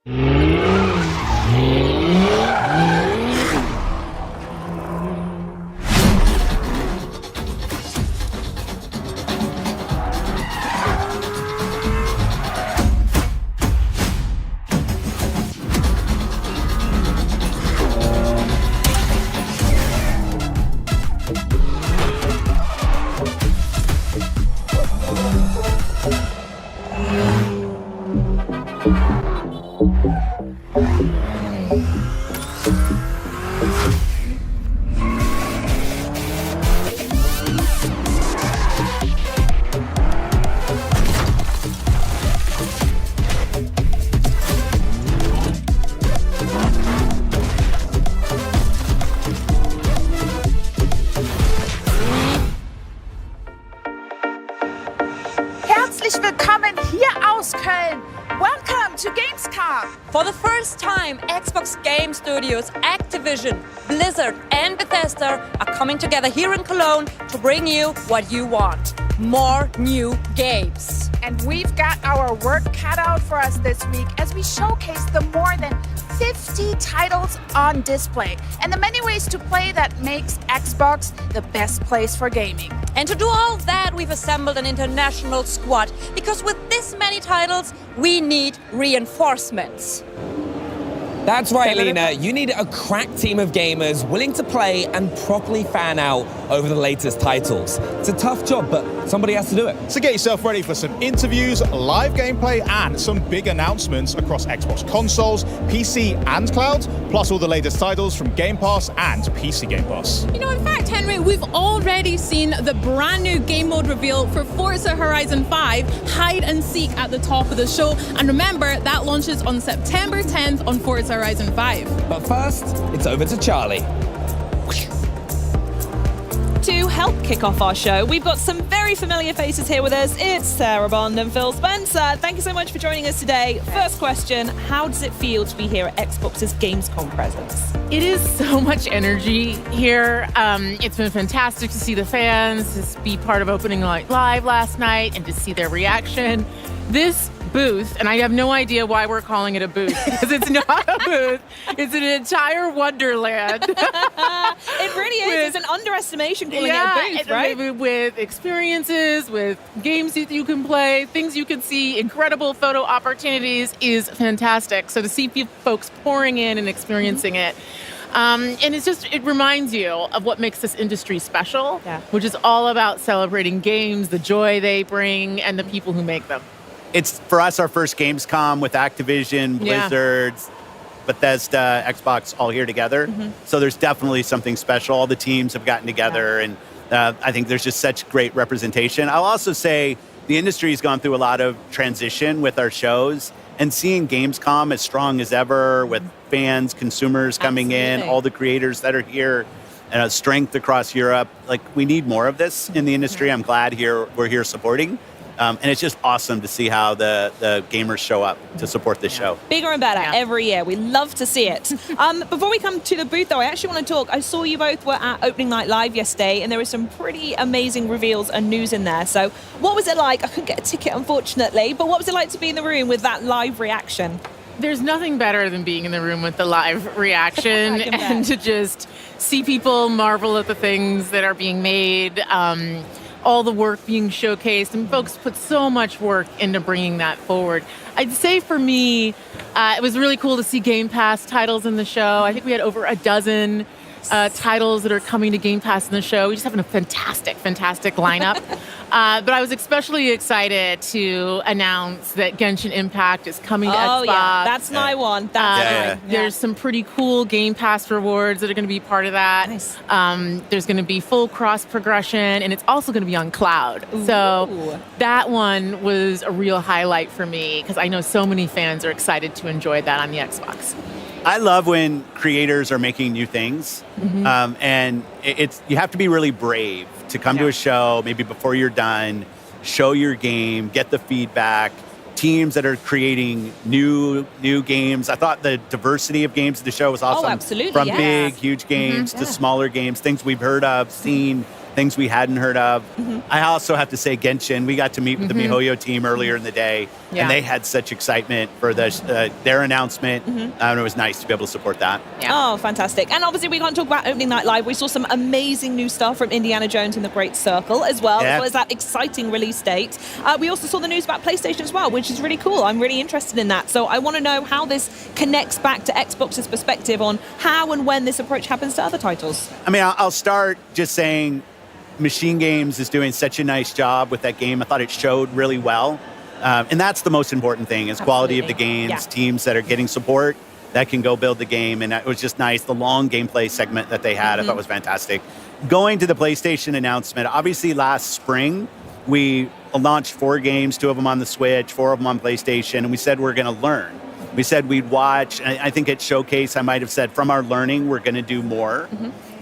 Herzlich willkommen hier aus Köln. Welcome to Gamescom. For the first time, Xbox Game Studios, Activision, Blizzard, and Bethesda are coming together here in Cologne to bring you what you want. More new games. And we've got our work cut out for us this week as we showcase the more than 50 titles on display and the many ways to play that makes Xbox the best place for gaming. And to do all that, we've assembled an international squad because with this many titles, we need reinforcements. That's right, Lena. You need a crack team of gamers willing to play and properly fan out over the latest titles. It's a tough job, but somebody has to do it. So get yourself ready for some interviews, live gameplay, and some big announcements across Xbox consoles, PC, and cloud, plus all the latest titles from Game Pass and PC Game Pass. You know, in fact, Henry, we've already seen the brand new game mode reveal for Forza Horizon 5, Hide and Seek, at the top of the show. And remember, that launches on September 10th on Forza Horizon 5. But first, it's over to Charlie. To help kick off our show, we've got some very familiar faces here with us. It's Sarah Bond and Phil Spencer. Thank you so much for joining us today. First question, how does it feel to be here at Xbox's Gamescom presence? It is so much energy here. It's been fantastic to see the fans, to be part of Opening Night Live last night, and to see their reaction. This booth, and I have no idea why we're calling it a booth, because it's not a booth. It's an entire wonderland. It really is. It's an underestimation calling it a booth, right? With experiences, with games that you can play, things you can see, incredible photo opportunities is fantastic. So to see folks pouring in and experiencing it, and it reminds you of what makes this industry special, which is all about celebrating games, the joy they bring, and the people who make them. It's, for us, our first Gamescom with Activision, Blizzard, Bethesda, Xbox all here together. So there's definitely something special. All the teams have gotten together, and I think there's just such great representation. I'll also say the industry has gone through a lot of transition with our shows, and seeing Gamescom as strong as ever with fans, consumers coming in, all the creators that are here, and strength across Europe. Like, we need more of this in the industry. I'm glad we're here supporting. And it's just awesome to see how the gamers show up to support this show. Bigger and better every year. We love to see it. Before we come to the booth, though, I actually want to talk. I saw you both were at Opening Night Live yesterday, and there were some pretty amazing reveals and news in there. So what was it like? I couldn't get a ticket, unfortunately, but what was it like to be in the room with that live reaction? There's nothing better than being in the room with the live reaction and to just see people marvel at the things that are being made. All the work being showcased, and folks put so much work into bringing that forward. I'd say for me, it was really cool to see Game Pass titles in the show. I think we had over a dozen titles that are coming to Game Pass in the show. We just have a fantastic lineup. But I was especially excited to announce that Genshin Impact is coming to Xbox. Oh, yeah. That's my one. There's some pretty cool Game Pass rewards that are going to be part of that. Nice. There's going to be full cross progression, and it's also going to be on cloud. Ooh. So that one was a real highlight for me because I know so many fans are excited to enjoy that on the Xbox. I love when creators are making new things, and you have to be really brave to come to a show, maybe before you're done, show your game, get the feedback. Teams that are creating new games. I thought the diversity of games at the show was awesome. Oh, absolutely. From big, huge games to smaller games, things we've heard of, seen. things we hadn't heard of. I also have to say Genshin, we got to meet with the MiHoYo team earlier in the day, and they had such excitement for their announcement, and it was nice to be able to support that. Oh, fantastic. And obviously we can't talk about opening night live. We saw some amazing new stuff from Indiana Jones and the Great Circle as well as that exciting release date. We also saw the news about PlayStation as well, which is really cool. I'm really interested in that. So I want to know how this connects back to Xbox's perspective on how and when this approach happens to other titles. I mean, I'll start just saying Machine Games is doing such a nice job with that game. I thought it showed really well. And that's the most important thing is quality of the games, teams that are getting support that can go build the game. And it was just nice. The long gameplay segment that they had, I thought was fantastic. Going to the PlayStation announcement, obviously last spring, we launched 4 games, 2 of them on the Switch, 4 of them on PlayStation, and we said we're going to learn. We said we'd watch, and I think at Showcase I might have said from our learning we're going to do more.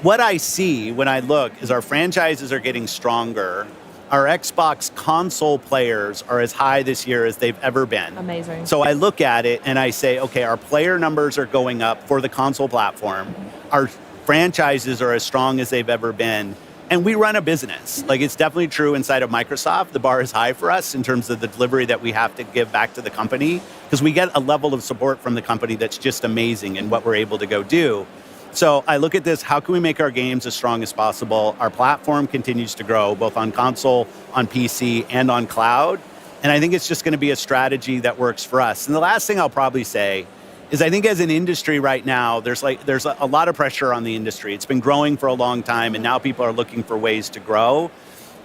What I see when I look is our franchises are getting stronger. Our Xbox console players are as high this year as they've ever been. Amazing. So I look at it and I say, okay, our player numbers are going up for the console platform. Our franchises are as strong as they've ever been. And we run a business. Like, it's definitely true inside of Microsoft. The bar is high for us in terms of the delivery that we have to give back to the company, because we get a level of support from the company that's just amazing in what we're able to go do. So I look at this, how can we make our games as strong as possible? Our platform continues to grow, both on console, on PC, and on cloud. And I think it's just going to be a strategy that works for us. And the last thing I'll probably say is I think as an industry right now, there's a lot of pressure on the industry. It's been growing for a long time, and now people are looking for ways to grow.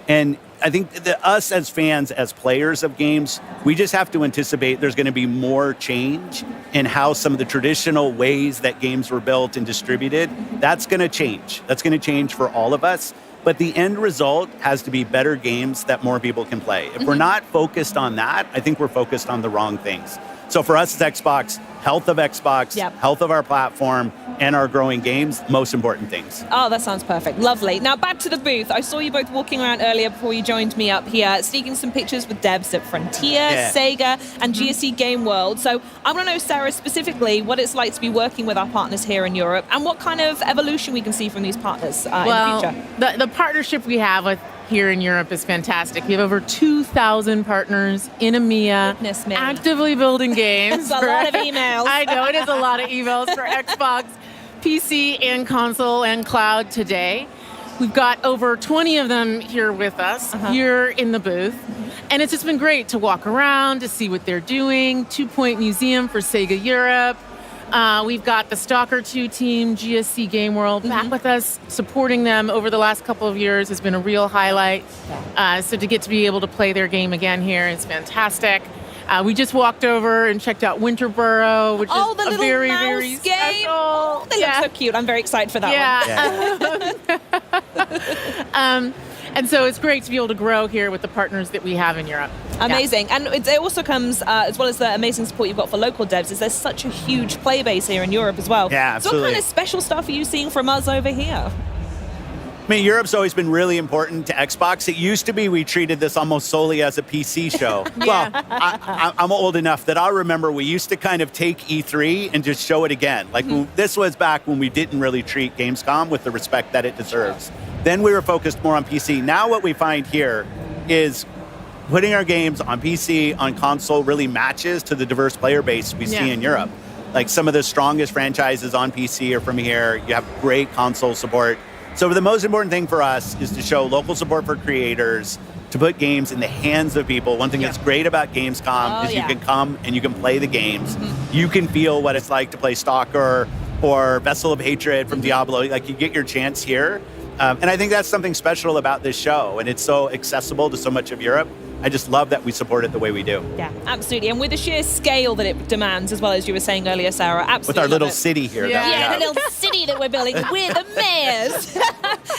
And I think that us as fans, as players of games, we just have to anticipate there's going to be more change in how some of the traditional ways that games were built and distributed. That's going to change. That's going to change for all of us. But the end result has to be better games that more people can play. If we're not focused on that, I think we're focused on the wrong things. So for us as Xbox, health of Xbox, health of our platform, and our growing games, most important things. Oh, that sounds perfect. Lovely. Now back to the booth. I saw you both walking around earlier before you joined me up here, sneaking some pictures with devs at Frontier, Sega, and GSC Game World. So I want to know, Sarah, specifically what it's like to be working with our partners here in Europe, and what kind of evolution we can see from these partners in the future. The partnership we have with here in Europe is fantastic. We have over 2,000 partners in EMEA actively building games. That's a lot of emails. I know, it is a lot of emails for Xbox, PC, and console and cloud today. We've got over 20 of them here with us, here in the booth. And it's just been great to walk around, to see what they're doing. 2 Point Museum for Sega Europe. We've got the Stalker 2 team, GSC Game World, back with us, supporting them over the last couple of years has been a real highlight. So to get to be able to play their game again here is fantastic. We just walked over and checked out Winterboro, which is the a little very, mouse very game. special. Oh, they look so cute. I'm very excited for that one. And so it's great to be able to grow here with the partners that we have in Europe. Amazing. And it also comes, as well as the amazing support you've got for local devs, is there's such a huge player base here in Europe as well. Yeah, absolutely. So what kind of special stuff are you seeing from us over here? I mean, Europe's always been really important to Xbox. It used to be we treated this almost solely as a PC show. Well, I'm old enough that I remember we used to kind of take E3 and just show it again. Like this was back when we didn't really treat Gamescom with the respect that it deserves. Then we were focused more on PC. Now what we find here is putting our games on PC, on console, really matches to the diverse player base we see in Europe. Like some of the strongest franchises on PC are from here. You have great console support. So the most important thing for us is to show local support for creators, to put games in the hands of people. One thing that's great about Gamescom is you can come and you can play the games. You can feel what it's like to play Stalker or Vessel of Hatred from Diablo. Like, you get your chance here. And I think that's something special about this show, and it's so accessible to so much of Europe. I just love that we support it the way we do. Yeah, absolutely. And with the sheer scale that it demands, as well as you were saying earlier, Sarah, absolutely. With our little city here. The little city that we're building. We're the mayors.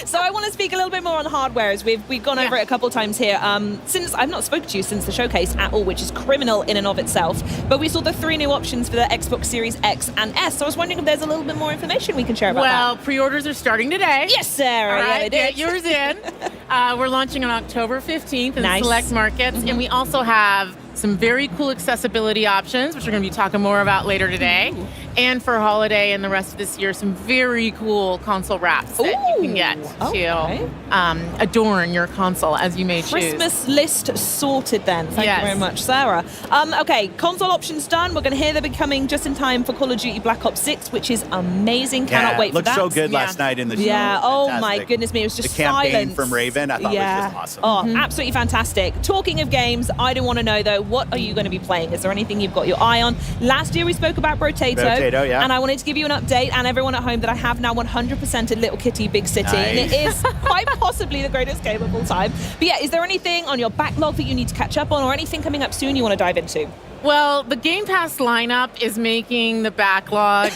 So I want to speak a little bit more on hardware, as we've gone over it a couple of times here. Since I've not spoken to you since the showcase at all, which is criminal in and of itself, but we saw the 3 new options for the Xbox Series X and S. So I was wondering if there's a little bit more information we can share about that. Well, pre-orders are starting today. Yes, Sarah. All right, yeah, get yours in. We're launching on October 15th in select markets. And we also have some very cool accessibility options, which we're going to be talking more about later today. And for holiday and the rest of this year, some very cool console wraps that you can get to adorn your console as you may choose. Christmas list sorted then. Thank you very much, Sarah. Okay, console options done. We're going to hear they'll be coming just in time for Call of Duty Black Ops 6, which is amazing. Cannot wait for that. Looked so good last night in the show. Yeah, oh my goodness me, it was just the campaign silence. from Raven, I thought was just awesome. Oh, absolutely fantastic. Talking of games, I do want to know though, what are you going to be playing? Is there anything you've got your eye on? Last year we spoke about Brotato, and I wanted to give you an update and everyone at home that I have now 100% in Little Kitty Big City, and it is quite possibly the greatest game of all time. But yeah, is there anything on your backlog that you need to catch up on, or anything coming up soon you want to dive into? Well, the Game Pass lineup is making the backlog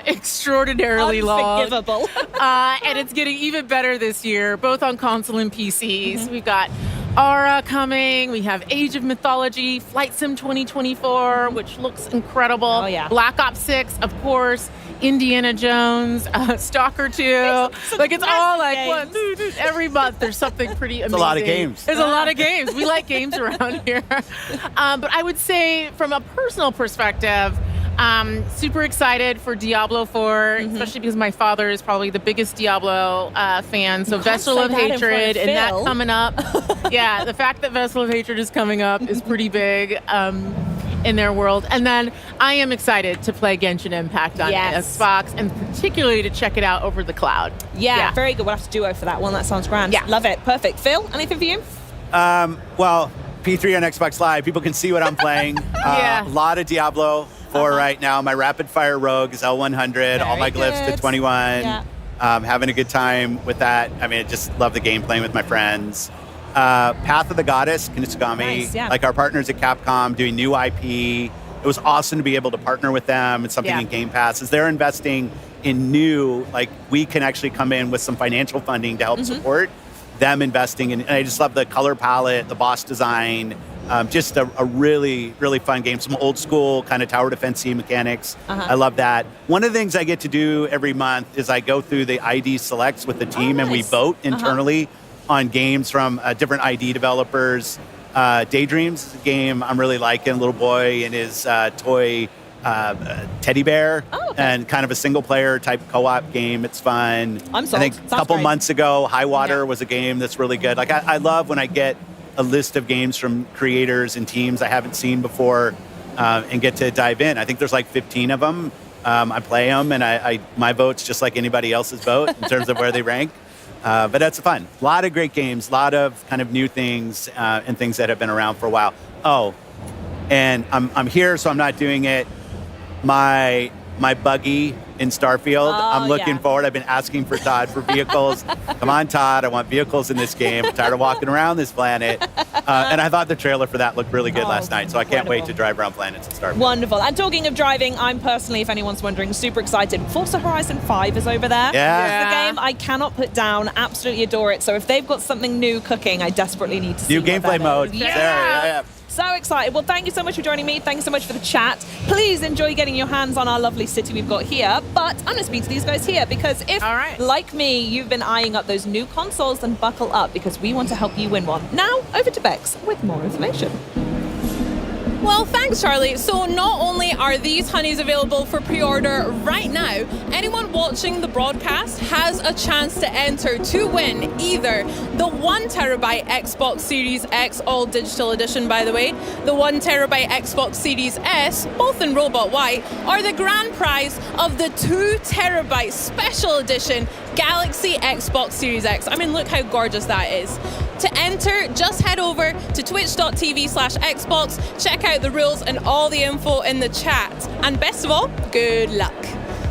extraordinarily long. Unforgivable. And it's getting even better this year, both on console and PCs. We've got Aura coming. We have Age of Mythology, Flight Sim 2024, which looks incredible. Oh, yeah. Black Ops 6, of course. Indiana Jones, Stalker 2. It's all like, every month there's something pretty amazing. It's a lot of games. There's a lot of games. We like games around here. But I would say from a personal perspective, super excited for Diablo IV, especially because my father is probably the biggest Diablo fan. So Vessel of Hatred and that coming up. Yeah, the fact that Vessel of Hatred is coming up is pretty big in their world. And then I am excited to play Genshin Impact on Xbox, and particularly to check it out over the cloud. Yeah, very good. We'll have to duo for that one. That sounds grand. Yeah. Love it. Perfect. Phil, anything for you? Well, P3 on Xbox Live, people can see what I'm playing. A lot of Diablo 4 right now. My rapid fire rogue is L100, all my glyphs to 21. Having a good time with that. I mean, I just love the game, playing with my friends. Path of the Goddess, Kinesugami, like our partners at Capcom doing new IP. It was awesome to be able to partner with them. It's something in Game Pass. As they're investing in new, like we can actually come in with some financial funding to help support them investing in. And I just love the color palette, the boss design, just a really, really fun game. Some old school kind of tower defense mechanics. I love that. One of the things I get to do every month is I go through the ID selects with the team and we vote internally on games from different ID developers. Daydreams is a game I'm really liking. A little boy and his toy teddy bear, and kind of a single player type co-op game. It's fun. I'm sold. I think a couple months ago, High Water was a game that's really good. Like I love when I get a list of games from creators and teams I haven't seen before and get to dive in. I think there's like 15 of them. I play them, and my vote's just like anybody else's vote in terms of where they rank. But that's fun. A lot of great games, a lot of kind of new things and things that have been around for a while. Oh, and I'm here, so I'm not doing it. My buggy in Starfield, I'm looking forward. I've been asking for Todd for vehicles. Come on, Todd, I want vehicles in this game. I'm tired of walking around this planet. And I thought the trailer for that looked really good last night, so I can't wait to drive around planets and Starfield. Wonderful. And talking of driving, I'm personally, if anyone's wondering, super excited. Forza Horizon 5 is over there. Yeah. It's the game I cannot put down. Absolutely adore it. So if they've got something new cooking, I desperately need to see new gameplay mode. Yeah. So excited. Well, thank you so much for joining me. Thank you so much for the chat. Please enjoy getting your hands on our lovely city we've got here. But I'm going to speak to these guys here, because if, like me, you've been eyeing up those new consoles, then buckle up, because we want to help you win one. Now, over to Bex with more information. Well, thanks, Charlie. So not only are these honeys available for pre-order right now, anyone watching the broadcast has a chance to enter to win either the 1TB Xbox Series X All Digital Edition, by the way, the 1TB Xbox Series S, both in Robot White, or the grand prize of the 2TB Special Edition Galaxy Xbox Series X. I mean, look how gorgeous that is. To enter, just head over to twitch.tv/Xbox, check out the rules and all the info in the chat. And best of all, good luck.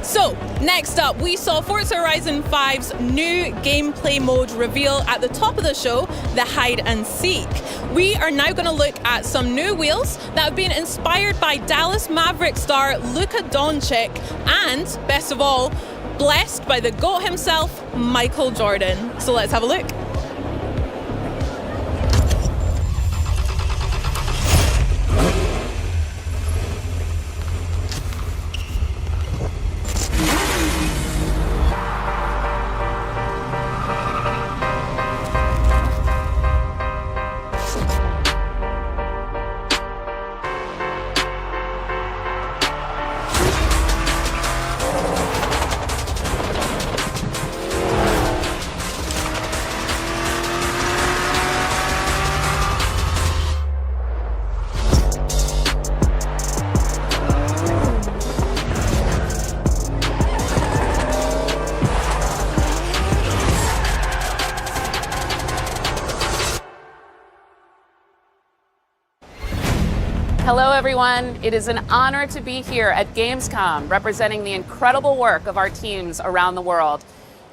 So, next up, we saw Forza Horizon 5's new gameplay mode reveal at the top of the show, the hide and seek. We are now going to look at some new wheels that have been inspired by Dallas Maverick star Luka Doncic, and best of all, blessed by the GOAT himself, Michael Jordan. So let's have a look. Hello, everyone. It is an honor to be here at Gamescom, representing the incredible work of our teams around the world.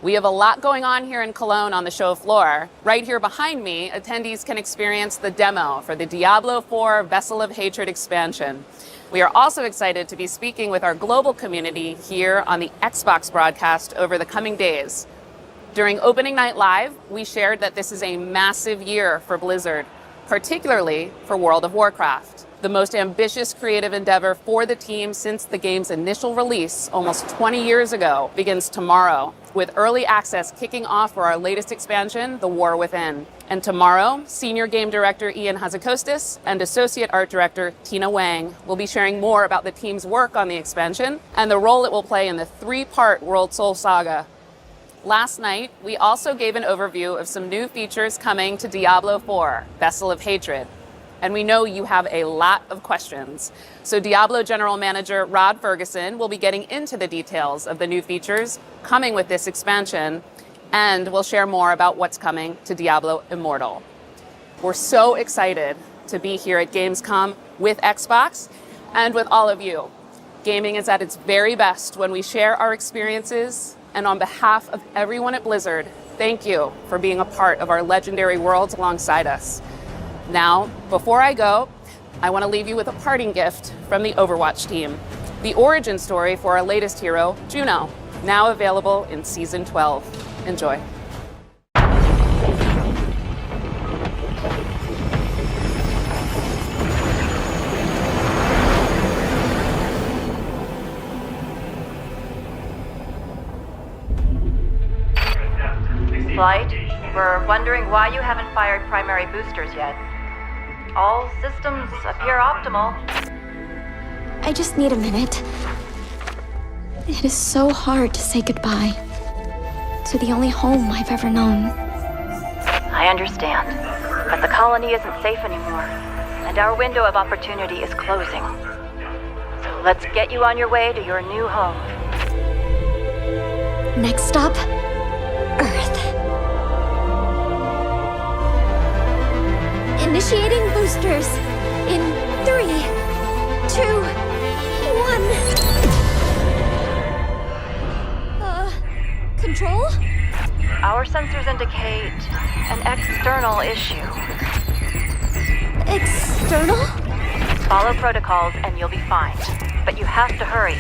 We have a lot going on here in Cologne on the show floor. Right here behind me, attendees can experience the demo for the Diablo IV Vessel of Hatred expansion. We are also excited to be speaking with our global community here on the Xbox broadcast over the coming days. During opening night live, we shared that this is a massive year for Blizzard, particularly for World of Warcraft. The most ambitious creative endeavor for the team since the game's initial release almost 20 years ago begins tomorrow, with early access kicking off for our latest expansion, The War Within. And tomorrow, Senior Game Director Ian Hazakostas and Associate Art Director Tina Wang will be sharing more about the team's work on the expansion and the role it will play in the 3-part World Soul Saga. Last night, we also gave an overview of some new features coming to Diablo IV, Vessel of Hatred. And we know you have a lot of questions. So Diablo General Manager Rod Ferguson will be getting into the details of the new features coming with this expansion, and we'll share more about what's coming to Diablo Immortal. We're so excited to be here at Gamescom with Xbox and with all of you. Gaming is at its very best when we share our experiences, and on behalf of everyone at Blizzard, thank you for being a part of our legendary worlds alongside us. Now, before I go, I want to leave you with a parting gift from the Overwatch team. The origin story for our latest hero, Juno, now available in Season 12. Enjoy. Flight, we're wondering why you haven't fired primary boosters yet. All systems appear optimal. I just need a minute. It is so hard to say goodbye to the only home I've ever known. I understand, but the colony isn't safe anymore, and our window of opportunity is closing. So let's get you on your way to your new home. Next stop, Earth. Initiating boosters in 3, 2, 1. Control? Our sensors indicate an external issue. External? Follow protocols and you'll be fine, but you have to hurry.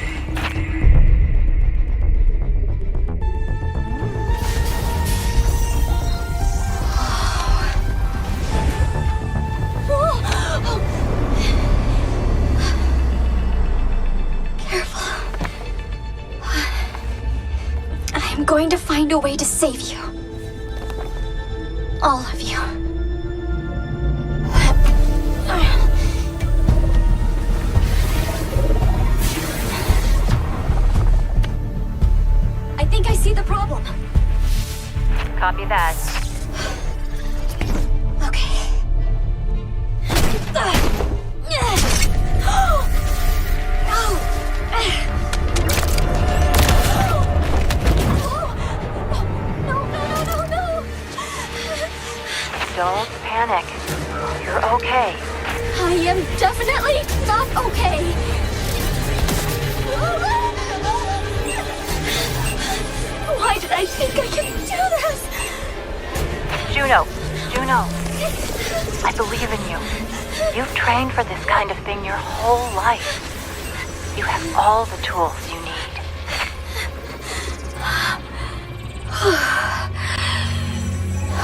I'm going to find a way to save you. All of you. I think I see the problem. Copy that. Okay. Don't panic. You're okay. I am definitely not okay. Why did I think I could do this? Juno, I believe in you. You've trained for this kind of thing your whole life. You have all the tools you need.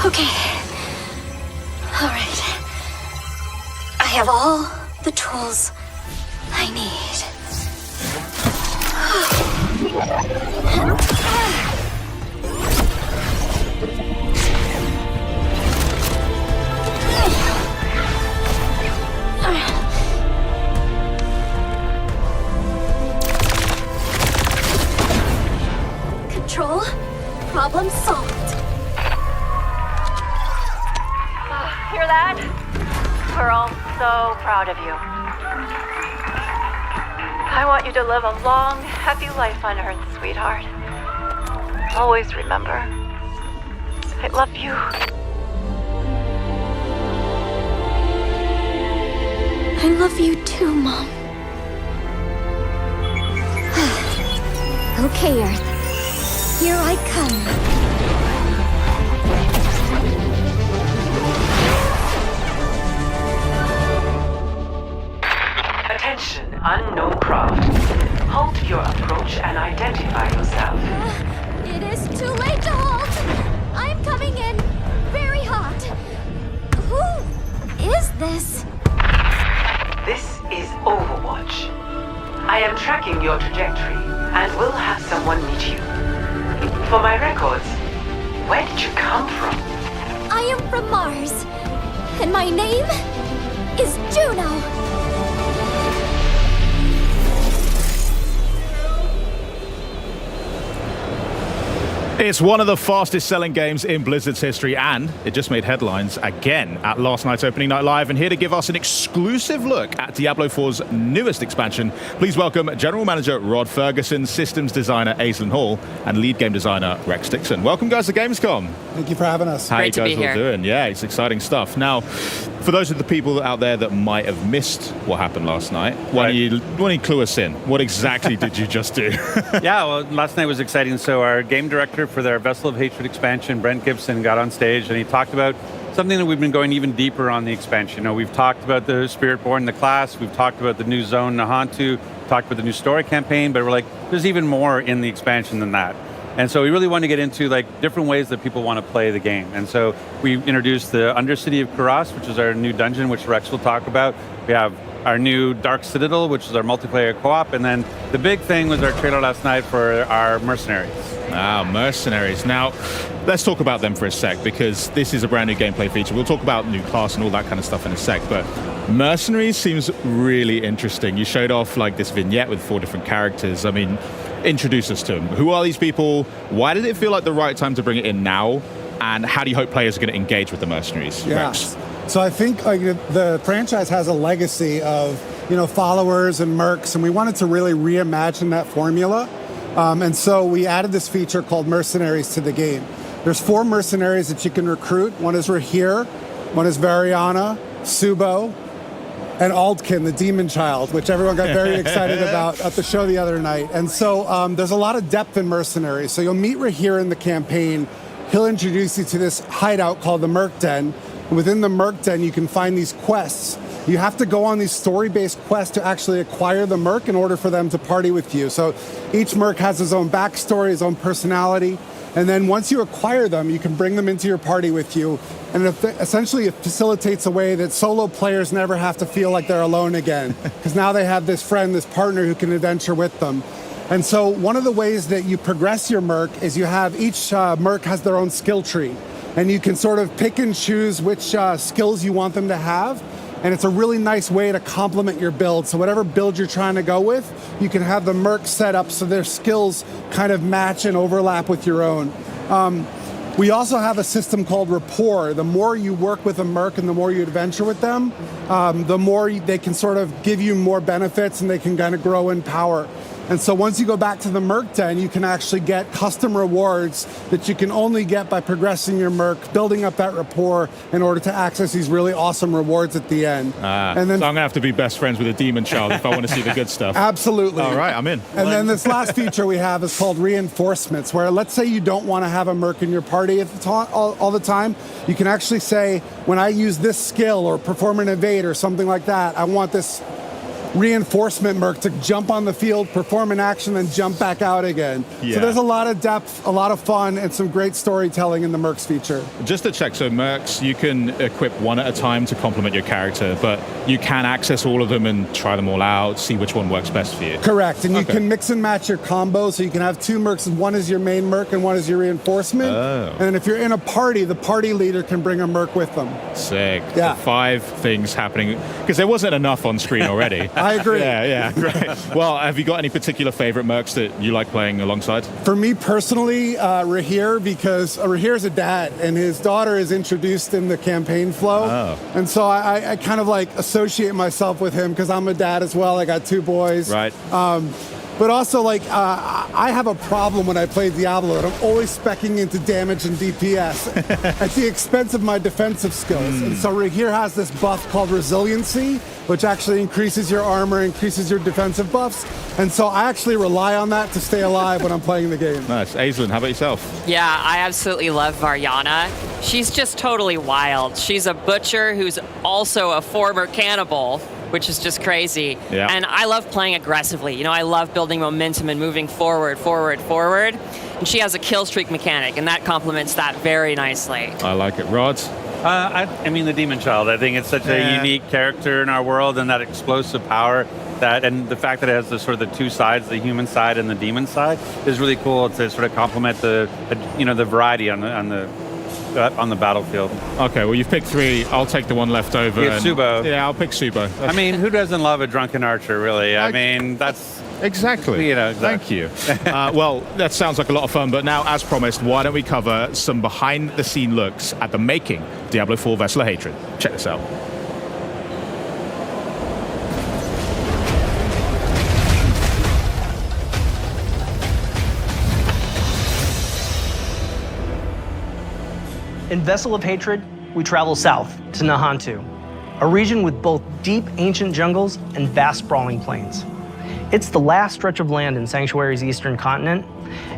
Okay. All right. I have all the tools I need. Control, problem solved. Hear that? We're all so proud of you. I want you to live a long, happy life on Earth, sweetheart. Always remember, I love you. I love you too, Mom. Okay, Earth. Here I come. Attention, unknown craft. Halt your approach and identify yourself. It is too late to halt. I'm coming in very hot. Who is this? This is Overwatch. I am tracking your trajectory and will have someone meet you. For my records, where did you come from? I am from Mars, and my name is Juno. It's one of the fastest selling games in Blizzard's history, and it just made headlines again at last night's opening night live. And here to give us an exclusive look at Diablo 4's newest expansion, please welcome General Manager Rod Ferguson, Systems Designer Aislinn Hall, and Lead Game Designer Rex Dixon. Welcome, guys, to Gamescom. Thank you for having us. How you guys all doing? Yeah, it's exciting stuff. Now, for those of the people out there that might have missed what happened last night, why don't you clue us in? What exactly did you just do? Yeah, well, last night was exciting. So our game director for their Vessel of Hatred expansion, Brent Gibson, got on stage and he talked about something that we've been going even deeper on the expansion. You know, we've talked about the Spiritborn, the class, we've talked about the new zone, Nahantu, talked about the new story campaign, but we're like, there's even more in the expansion than that. And so we really want to get into like different ways that people want to play the game. And so we introduced the Undercity of Kuras, which is our new dungeon, which Rex will talk about. We have our new Dark Citadel, which is our multiplayer co-op. And then the big thing was our trailer last night for our mercenaries. Mercenaries. Now, let's talk about them for a sec, because this is a brand new gameplay feature. We'll talk about new class and all that kind of stuff in a sec, but mercenaries seems really interesting. You showed off like this vignette with 4 different characters. I mean, introduce us to them. Who are these people? Why did it feel like the right time to bring it in now? And how do you hope players are going to engage with the mercenaries? Yes. So I think the franchise has a legacy of, followers and mercs, and we wanted to really reimagine that formula. And so we added this feature called Mercenaries to the game. There's 4 mercenaries that you can recruit. One is Rahir, one is Variana, Subo, and Aldkin, the demon child, which everyone got very excited about at the show the other night. And so there's a lot of depth in mercenaries. So you'll meet Rahir in the campaign. He'll introduce you to this hideout called the Merc Den. And within the Merc Den, you can find these quests. You have to go on these story-based quests to actually acquire the Merc in order for them to party with you. So each Merc has his own backstory, his own personality. And then once you acquire them, you can bring them into your party with you. And essentially it facilitates a way that solo players never have to feel like they're alone again. Because now they have this friend, this partner who can adventure with them. And so one of the ways that you progress your Merc is you have each Merc has their own skill tree. And you can sort of pick and choose which skills you want them to have. And it's a really nice way to complement your build. So whatever build you're trying to go with, you can have the Merc set up so their skills kind of match and overlap with your own. We also have a system called Rapport. The more you work with a Merc and the more you adventure with them, the more they can sort of give you more benefits and they can kind of grow in power. And so once you go back to the Merc Den, you can actually get custom rewards that you can only get by progressing your Merc, building up that rapport in order to access these really awesome rewards at the end. And then, so I'm going to have to be best friends with a demon child if I want to see the good stuff. Absolutely. All right, I'm in. And then this last feature we have is called reinforcements, where let's say you don't want to have a Merc in your party at the all the time. You can actually say, when I use this skill or perform an evade or something like that, I want this reinforcement Merc to jump on the field, perform an action, then jump back out again. Yeah. So there's a lot of depth, a lot of fun, and some great storytelling in the Mercs feature. Just to check, so Mercs, you can equip one at a time to complement your character, but you can access all of them and try them all out, see which one works best for you. Correct, and you can mix and match your combos, so you can have 2 Mercs, and one is your main Merc and one is your reinforcement. Oh. And if you're in a party, the party leader can bring a Merc with them. Sick. Yeah. So 5 things happening, because there wasn't enough on screen already. I agree. Yeah, great. Well, have you got any particular favorite Mercs that you like playing alongside? For me personally, Rahir, because Rahir's a dad, and his daughter is introduced in the campaign flow. Oh. And so I kind of like associate myself with him because I'm a dad as well. I got 2 boys. Right. But also, like, I have a problem when I play Diablo, and I'm always speccing into damage and DPS at the expense of my defensive skills. And so here has this buff called Resiliency, which actually increases your armor, increases your defensive buffs. And so I actually rely on that to stay alive when I'm playing the game. Nice. Aislinn, how about yourself? Yeah, I absolutely love Varjana. She's just totally wild. She's a butcher who's also a former cannibal, which is just crazy. Yeah. And I love playing aggressively. You know, I love building momentum and moving forward. And she has a kill streak mechanic, and that complements that very nicely. I like it. Rod? I mean, the Demon Child. I think it's such a unique character in our world, and that explosive power, and the fact that it has the sort of the two sides, the human side and the demon side, is really cool to sort of complement the variety on the battlefield. Okay, well, you've picked 3. I'll take the one left over. Yeah, Subo. Yeah, I'll pick Subo. I mean, who doesn't love a drunken archer, really? I mean, that's... Exactly. You know, Thank you. Well, that sounds like a lot of fun, but now, as promised, why don't we cover some behind-the-scene looks at the making Diablo IV Vessel of Hatred. Check this out. In Vessel of Hatred, we travel south to Nahantu, a region with both deep ancient jungles and vast sprawling plains. It's the last stretch of land in Sanctuary's eastern continent,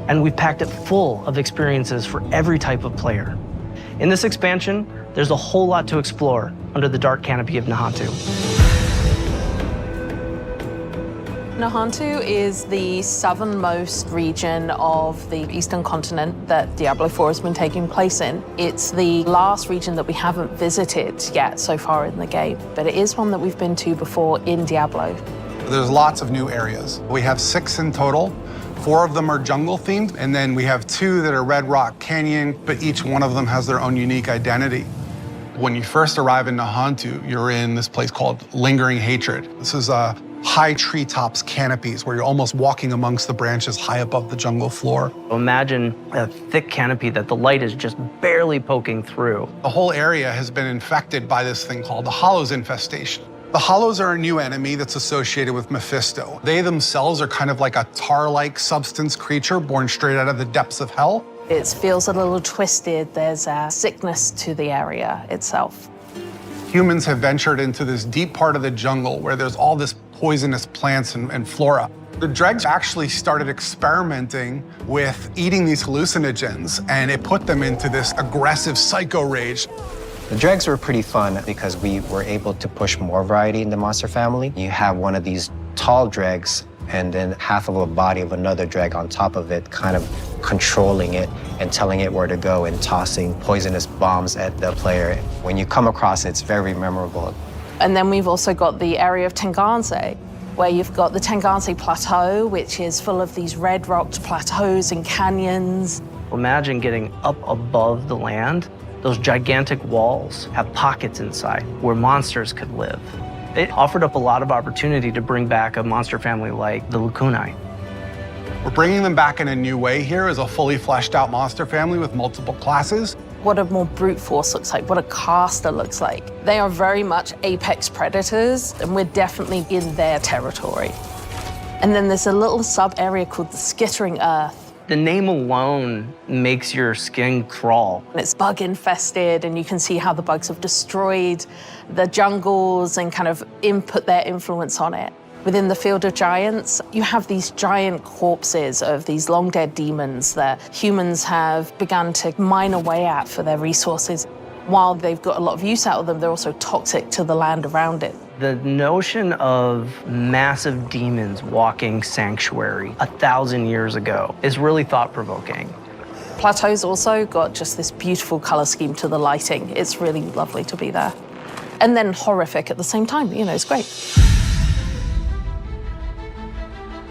and we've packed it full of experiences for every type of player. In this expansion, there's a whole lot to explore under the dark canopy of Nahantu. Nahantu is the southernmost region of the eastern continent that Diablo IV has been taking place in. It's the last region that we haven't visited yet so far in the game, but it is one that we've been to before in Diablo. There's lots of new areas. We have 6 in total. 4 of them are jungle themed, and then we have 2 that are Red Rock Canyon, but each one of them has their own unique identity. When you first arrive in Nahantu, you're in this place called Lingering Hatred. This is high treetops canopies where you're almost walking amongst the branches high above the jungle floor. Imagine a thick canopy that the light is just barely poking through. The whole area has been infected by this thing called the Hollows infestation. The Hollows are a new enemy that's associated with Mephisto. They themselves are kind of like a tar-like substance creature born straight out of the depths of hell. It feels a little twisted. There's a sickness to the area itself. Humans have ventured into this deep part of the jungle where there's all this poisonous plants and flora. The dregs actually started experimenting with eating these hallucinogens, and it put them into this aggressive psycho rage. The dregs were pretty fun because we were able to push more variety in the monster family. You have one of these tall dregs and then half of a body of another dreg on top of it, kind of controlling it and telling it where to go and tossing poisonous bombs at the player. When you come across it, it's very memorable. And then we've also got the area of Tenganse, where you've got the Tenganse Plateau, which is full of these red-rocked plateaus and canyons. Imagine getting up above the land. Those gigantic walls have pockets inside where monsters could live. It offered up a lot of opportunity to bring back a monster family like the Lukunai. We're bringing them back in a new way here as a fully fleshed out monster family with multiple classes. What a more brute force looks like, what a caster looks like. They are very much apex predators, and we're definitely in their territory. And then there's a little sub-area called the Skittering Earth. The name alone makes your skin crawl. It's bug infested, and you can see how the bugs have destroyed the jungles and kind of input their influence on it. Within the Field of Giants, you have these giant corpses of these long dead demons that humans have begun to mine away at for their resources. While they've got a lot of use out of them, they're also toxic to the land around it. The notion of massive demons walking Sanctuary 1,000 years ago is really thought-provoking. Plateau's also got just this beautiful color scheme to the lighting. It's really lovely to be there. And then horrific at the same time, you know, it's great.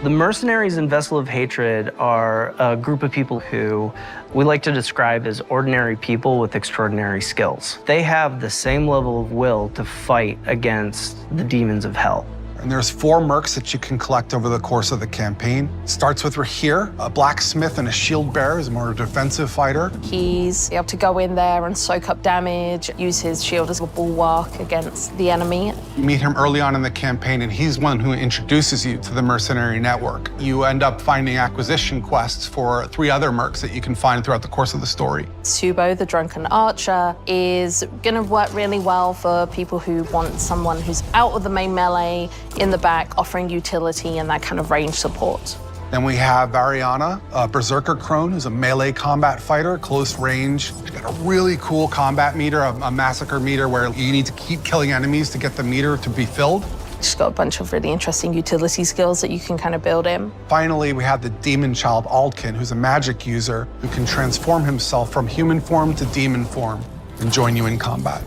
The mercenaries in Vessel of Hatred are a group of people who we like to describe as ordinary people with extraordinary skills. They have the same level of will to fight against the demons of hell. And there's 4 mercs that you can collect over the course of the campaign. It starts with Rahir, a blacksmith and a shield bearer, is a more defensive fighter. He's able to go in there and soak up damage, use his shield as a bulwark against the enemy. You meet him early on in the campaign, and he's one who introduces you to the mercenary network. You end up finding acquisition quests for 3 other mercs that you can find throughout the course of the story. Subo, the drunken archer, is going to work really well for people who want someone who's out of the main melee, in the back, offering utility and that kind of range support. Then we have Ariana, a berserker crone, who's a melee combat fighter, close range. She's got a really cool combat meter, a massacre meter, where you need to keep killing enemies to get the meter to be filled. She's got a bunch of really interesting utility skills that you can kind of build in. Finally, we have the demon child Aldkin, who's a magic user who can transform himself from human form to demon form and join you in combat.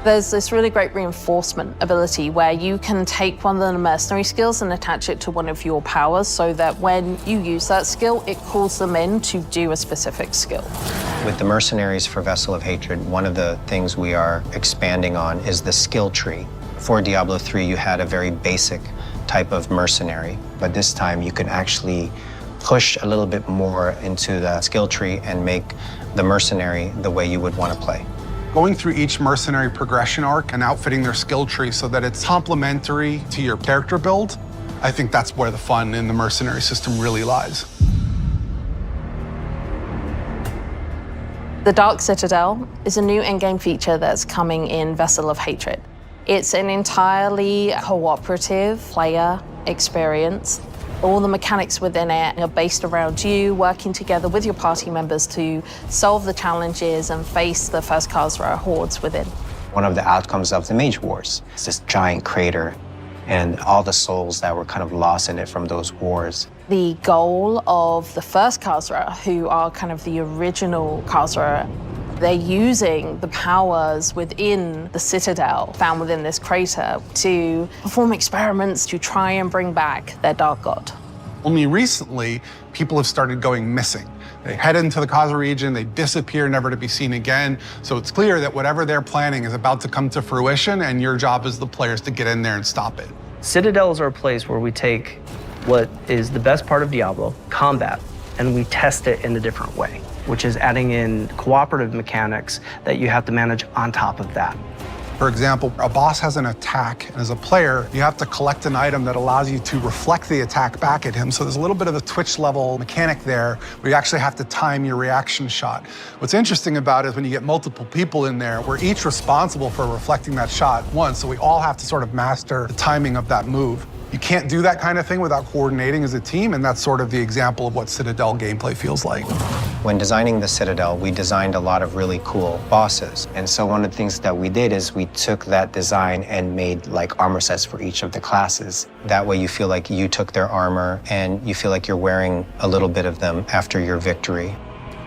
There's this really great reinforcement ability where you can take one of the mercenary skills and attach it to one of your powers so that when you use that skill, it calls them in to do a specific skill. With the mercenaries for Vessel of Hatred, one of the things we are expanding on is the skill tree. For Diablo III, you had a very basic type of mercenary, but this time you can actually push a little bit more into the skill tree and make the mercenary the way you would want to play. Going through each mercenary progression arc and outfitting their skill tree so that it's complementary to your character build, I think that's where the fun in the mercenary system really lies. The Dark Citadel is a new in-game feature that's coming in Vessel of Hatred. It's an entirely cooperative player experience. All the mechanics within it are based around you working together with your party members to solve the challenges and face the first Khazra hordes within. One of the outcomes of the Mage Wars is this giant crater and all the souls that were kind of lost in it from those wars. The goal of the first Khazra, who are kind of the original Khazra, they're using the powers within the Citadel found within this crater to perform experiments to try and bring back their dark god. Only recently, people have started going missing. They head into the Khazra region, they disappear, never to be seen again. So it's clear that whatever they're planning is about to come to fruition, and your job as the players to get in there and stop it. Citadels are a place where we take what is the best part of Diablo, combat, and we test it in a different way, which is adding in cooperative mechanics that you have to manage on top of that. For example, a boss has an attack, and as a player, you have to collect an item that allows you to reflect the attack back at him. So there's a little bit of a Twitch level mechanic there where you actually have to time your reaction shot. What's interesting about it is when you get multiple people in there, we're each responsible for reflecting that shot once, so we all have to sort of master the timing of that move. You can't do that kind of thing without coordinating as a team, and that's sort of the example of what Citadel gameplay feels like. When designing the Citadel, we designed a lot of really cool bosses. And so one of the things that we did is we took that design and made like armor sets for each of the classes. That way you feel like you took their armor and you feel like you're wearing a little bit of them after your victory.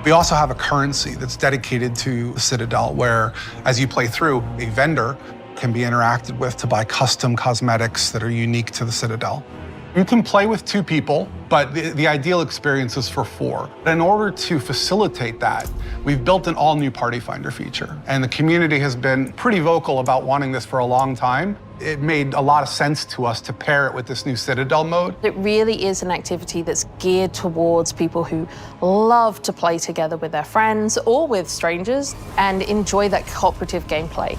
We also have a currency that's dedicated to the Citadel, where as you play through, a vendor can be interacted with to buy custom cosmetics that are unique to the Citadel. You can play with 2 people, but the ideal experience is for 4. In order to facilitate that, we've built an all-new Party Finder feature, and the community has been pretty vocal about wanting this for a long time. It made a lot of sense to us to pair it with this new Citadel mode. It really is an activity that's geared towards people who love to play together with their friends or with strangers and enjoy that cooperative gameplay.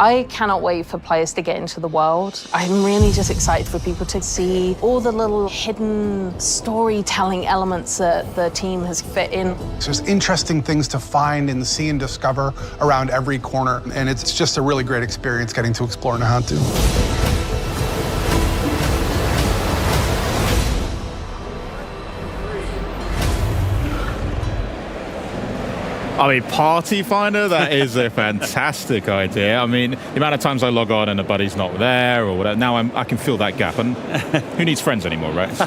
I cannot wait for players to get into the world. I'm really just excited for people to see all the little hidden storytelling elements that the team has fit in. There's interesting things to find and see and discover around every corner, and it's just a really great experience getting to explore Nahantu. I mean, Party Finder, that is a fantastic idea. I mean, the amount of times I log on and a buddy's not there or whatever, now I can fill that gap. And who needs friends anymore, right? So,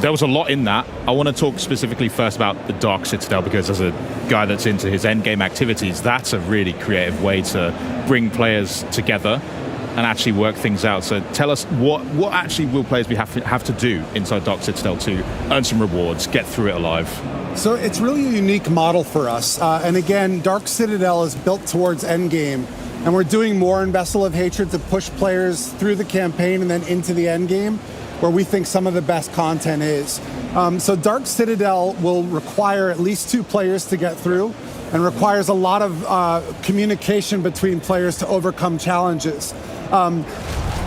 there was a lot in that. I want to talk specifically first about the Dark Citadel, because as a guy that's into his endgame activities, that's a really creative way to bring players together and actually work things out. So tell us, what actually will players have to do inside Dark Citadel to earn some rewards, get through it alive? So it's really a unique model for us. And again, Dark Citadel is built towards endgame, And we're doing more in Vessel of Hatred to push players through the campaign and then into the end game, where we think some of the best content is. So Dark Citadel will require at least 2 players to get through, and requires a lot of communication between players to overcome challenges.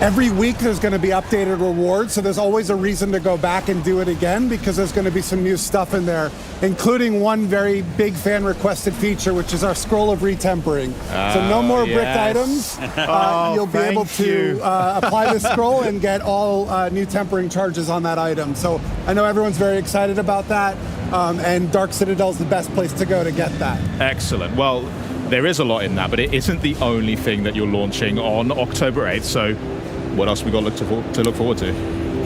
Every week there's going to be updated rewards, so there's always a reason to go back and do it again, because there's going to be some new stuff in there, including one very big fan requested feature, which is our scroll of retempering. So no more brick items. You'll be able to apply the scroll and get all new tempering charges on that item. So I know everyone's very excited about that, and Dark Citadel is the best place to go to get that. Excellent. Well, there is a lot in that, but it isn't the only thing that you're launching on October 8th. So what else we got to look forward to?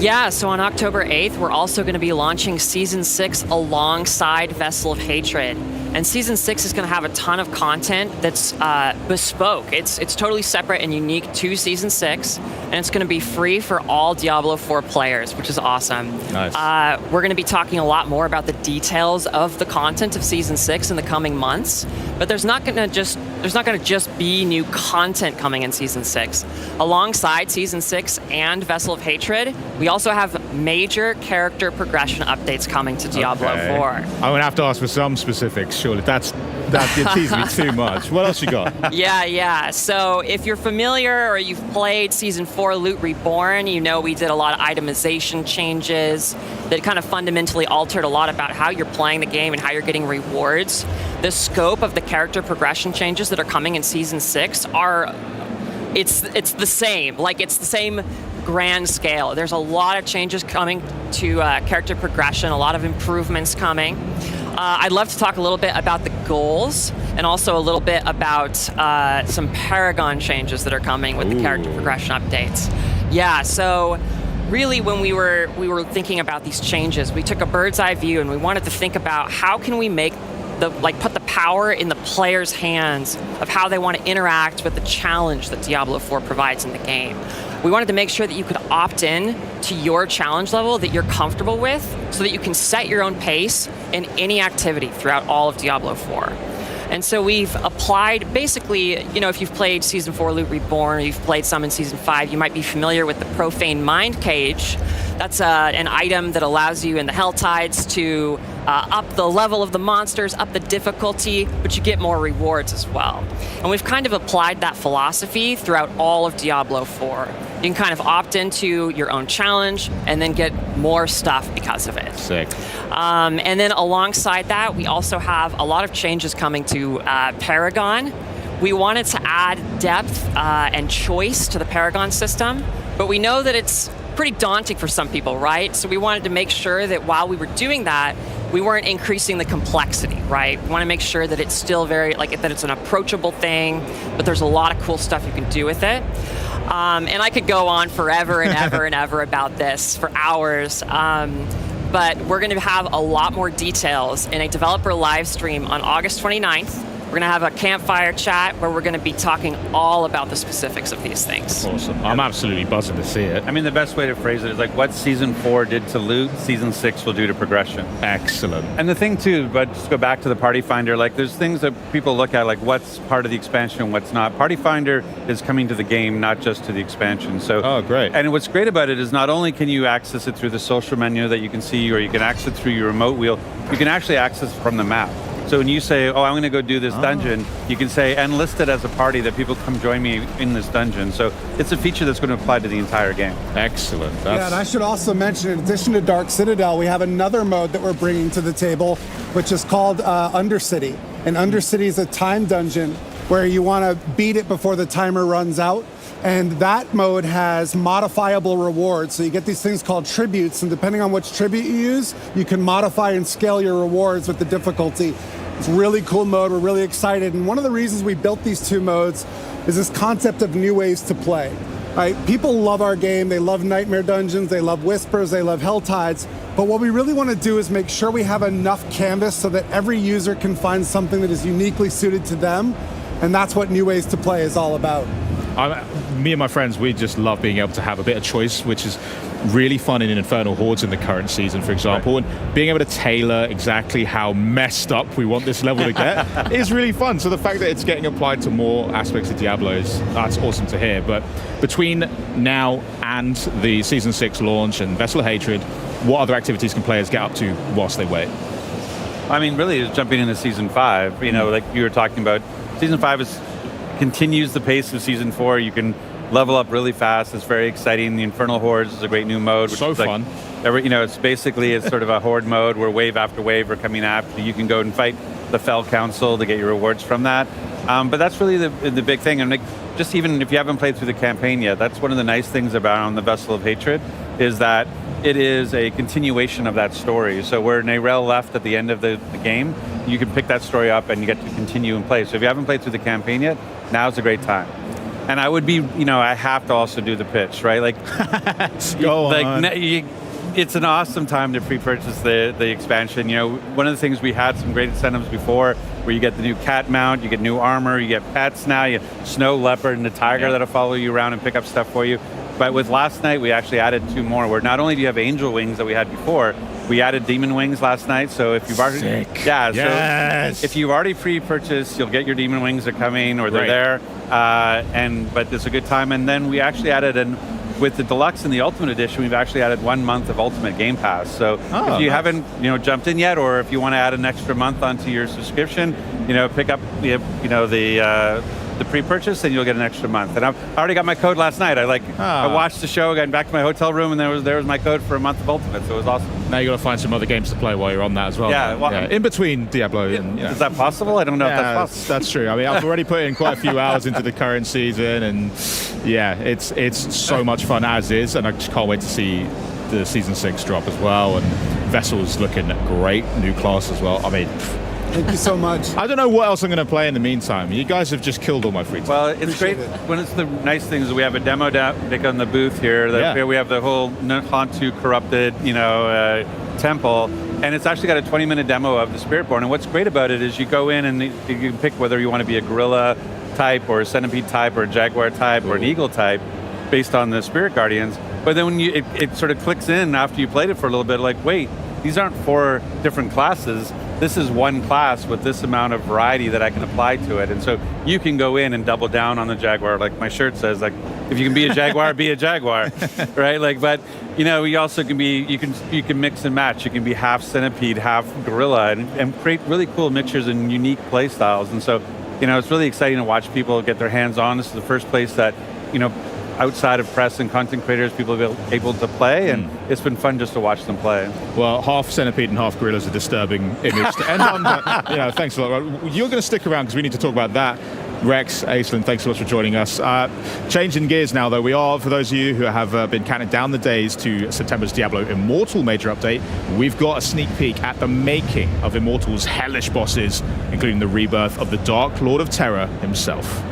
Yeah, so on October 8th, we're also going to be launching Season 6 alongside Vessel of Hatred. And Season 6 is going to have a ton of content that's bespoke. It's totally separate and unique to Season 6, and it's going to be free for all Diablo IV players, which is awesome. Nice. We're going to be talking a lot more about the details of the content of Season 6 in the coming months, but there's not going to just be new content coming in Season 6. Alongside Season 6 and Vessel of Hatred, we also have major character progression updates coming to Diablo 4. I'm going to have to ask for some specifics, surely. That's you're teasing me too much. What else you got? Yeah. So if you're familiar or you've played Season 4 Loot Reborn, you know we did a lot of itemization changes that kind of fundamentally altered a lot about how you're playing the game and how you're getting rewards. The scope of the character progression changes that are coming in Season 6 it's the same. Like, it's the same grand scale. There's a lot of changes coming to character progression, a lot of improvements coming. I'd love to talk a little bit about the goals and also a little bit about some Paragon changes that are coming with the character progression updates. Yeah, so really when we were thinking about these changes, we took a bird's eye view and we wanted to think about how can we make put the power in the player's hands of how they want to interact with the challenge that Diablo IV provides in the game. We wanted to make sure that you could opt in to your challenge level that you're comfortable with so that you can set your own pace in any activity throughout all of Diablo IV. And so we've applied, basically, if you've played Season 4 Loot Reborn, or you've played some in Season 5, you might be familiar with the Profane Mind Cage. That's an item that allows you in the Hell Tides to up the level of the monsters, up the difficulty, but you get more rewards as well. And we've kind of applied that philosophy throughout all of Diablo 4. You can kind of opt into your own challenge and then get more stuff because of it. Sick. And then alongside that, we also have a lot of changes coming to Paragon. We wanted to add depth and choice to the Paragon system, but we know that it's pretty daunting for some people, right? So we wanted to make sure that while we were doing that, we weren't increasing the complexity, right? We want to make sure that it's still that it's an approachable thing, but there's a lot of cool stuff you can do with it. And I could go on forever and ever and ever about this for hours. But we're going to have a lot more details in a developer live stream on August 29th. We're going to have a campfire chat where we're going to be talking all about the specifics of these things. Awesome. I'm absolutely buzzing to see it. I mean, the best way to phrase it is like what Season 4 did to loot, Season 6 will do to progression. Excellent. And the thing too, but just go back to the Party Finder, like there's things that people look at, like what's part of the expansion and what's not. Party Finder is coming to the game, not just to the expansion. So, oh, great. And what's great about it is not only can you access it through the social menu that you can see, or you can access it through your remote wheel, you can actually access it from the map. So when you say, I'm going to go do this dungeon, you can say, and list it as a party that people come join me in this dungeon. So it's a feature that's going to apply to the entire game. Excellent. Yeah, and I should also mention, in addition to Dark Citadel, we have another mode that we're bringing to the table, which is called Undercity. And Undercity is a time dungeon where you want to beat it before the timer runs out. And that mode has modifiable rewards. So you get these things called tributes, and depending on which tribute you use, you can modify and scale your rewards with the difficulty. It's a really cool mode. We're really excited. And one of the reasons we built these two modes is this concept of new ways to play. Right? People love our game. They love Nightmare Dungeons. They love Whispers. They love Hell Tides. But what we really want to do is make sure we have enough canvas so that every user can find something that is uniquely suited to them. And that's what New Ways to Play is all about. Me and my friends, we just love being able to have a bit of choice, which is really fun in Infernal Hordes in the current season, for example, and being able to tailor exactly how messed up we want this level to get is really fun. So the fact that it's getting applied to more aspects of Diablo that's awesome to hear. But between now and the Season 6 launch and Vessel of Hatred, what other activities can players get up to whilst they wait? I mean, really, it's jumping into Season 5. You know, like you were talking about, Season 5 continues the pace of Season 4. You can level up really fast. It's very exciting. The Infernal Hordes is a great new mode. Which so is like fun. It's sort of a horde mode where wave after wave are coming after you. You can go and fight the Fell Council to get your rewards from that. But that's really the big thing. And just even if you haven't played through the campaign yet, that's one of the nice things about on the Vessel of Hatred is that it is a continuation of that story. So where Neyrelle left at the end of the game, you can pick that story up and you get to continue and play. So if you haven't played through the campaign yet, now's a great time. And I would be, I have to also do the pitch, right? Like, Go on. It's an awesome time to pre-purchase the expansion. One of the things we had some great incentives before, where you get the new cat mount, you get new armor, you get pets now, you have snow leopard and a tiger that'll follow you around and pick up stuff for you. But with last night, we actually added 2 more, where not only do you have angel wings that we had before, we added demon wings last night. So if you've already, Yes. So if you've already pre-purchased, you'll get your demon wings. Are coming, or they're there. But it's a good time. And then we actually added with the deluxe and the ultimate edition, we've actually added 1 month of ultimate game pass. So if you haven't jumped in yet, or if you want to add an extra month onto your subscription, pick up the pre-purchase, and you'll get an extra month. And I already got my code last night. I watched the show, got back to my hotel room, and there was my code for a month of Ultimate, so it was awesome. Now you got to find some other games to play while you're on that as well. In between Diablo. Is that possible? I don't know if that's possible. That's true. I mean, I've already put in quite a few hours into the current season, and it's so much fun as is, and I just can't wait to see the Season 6 drop as well, and Vessel's looking great, new class as well. I mean, thank you so much. I don't know what else I'm going to play in the meantime. You guys have just killed all my free time. Well, it's great. When it's the nice things, we have a demo deck on the booth here. Here we have the whole Hantu corrupted, temple, and it's actually got a 20-minute demo of the Spiritborn. And what's great about it is you go in and you can pick whether you want to be a gorilla type, or a centipede type, or a jaguar type, or an eagle type, based on the Spirit Guardians. But then when it sort of clicks in after you played it for a little bit, like, wait, these aren't 4 different classes. This is one class with this amount of variety that I can apply to it. And so you can go in and double down on the Jaguar. Like my shirt says, like, if you can be a Jaguar, be a Jaguar, right? Like, but, you also can be, you can mix and match. You can be half centipede, half gorilla, and create really cool mixtures and unique play styles. And so, it's really exciting to watch people get their hands on. This is the first place that, outside of press and content creators, people have been able to play, and it's been fun just to watch them play. Well, half centipede and half gorilla is a disturbing image to end on. But, thanks a lot. You're going to stick around because we need to talk about that. Rex, Aislinn, thanks so much for joining us. Changing gears now, though, we are, for those of you who have been counting down the days to September's Diablo Immortal major update, we've got a sneak peek at the making of Immortal's hellish bosses, including the rebirth of the Dark Lord of Terror himself.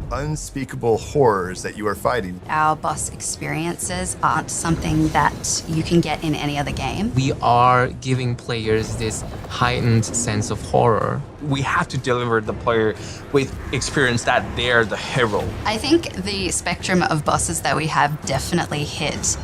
Unspeakable horrors that you are fighting. Our boss experiences aren't something that you can get in any other game. We are giving players this heightened sense of horror. We have to deliver the player with experience that they're the hero. I think the spectrum of bosses that we have definitely hit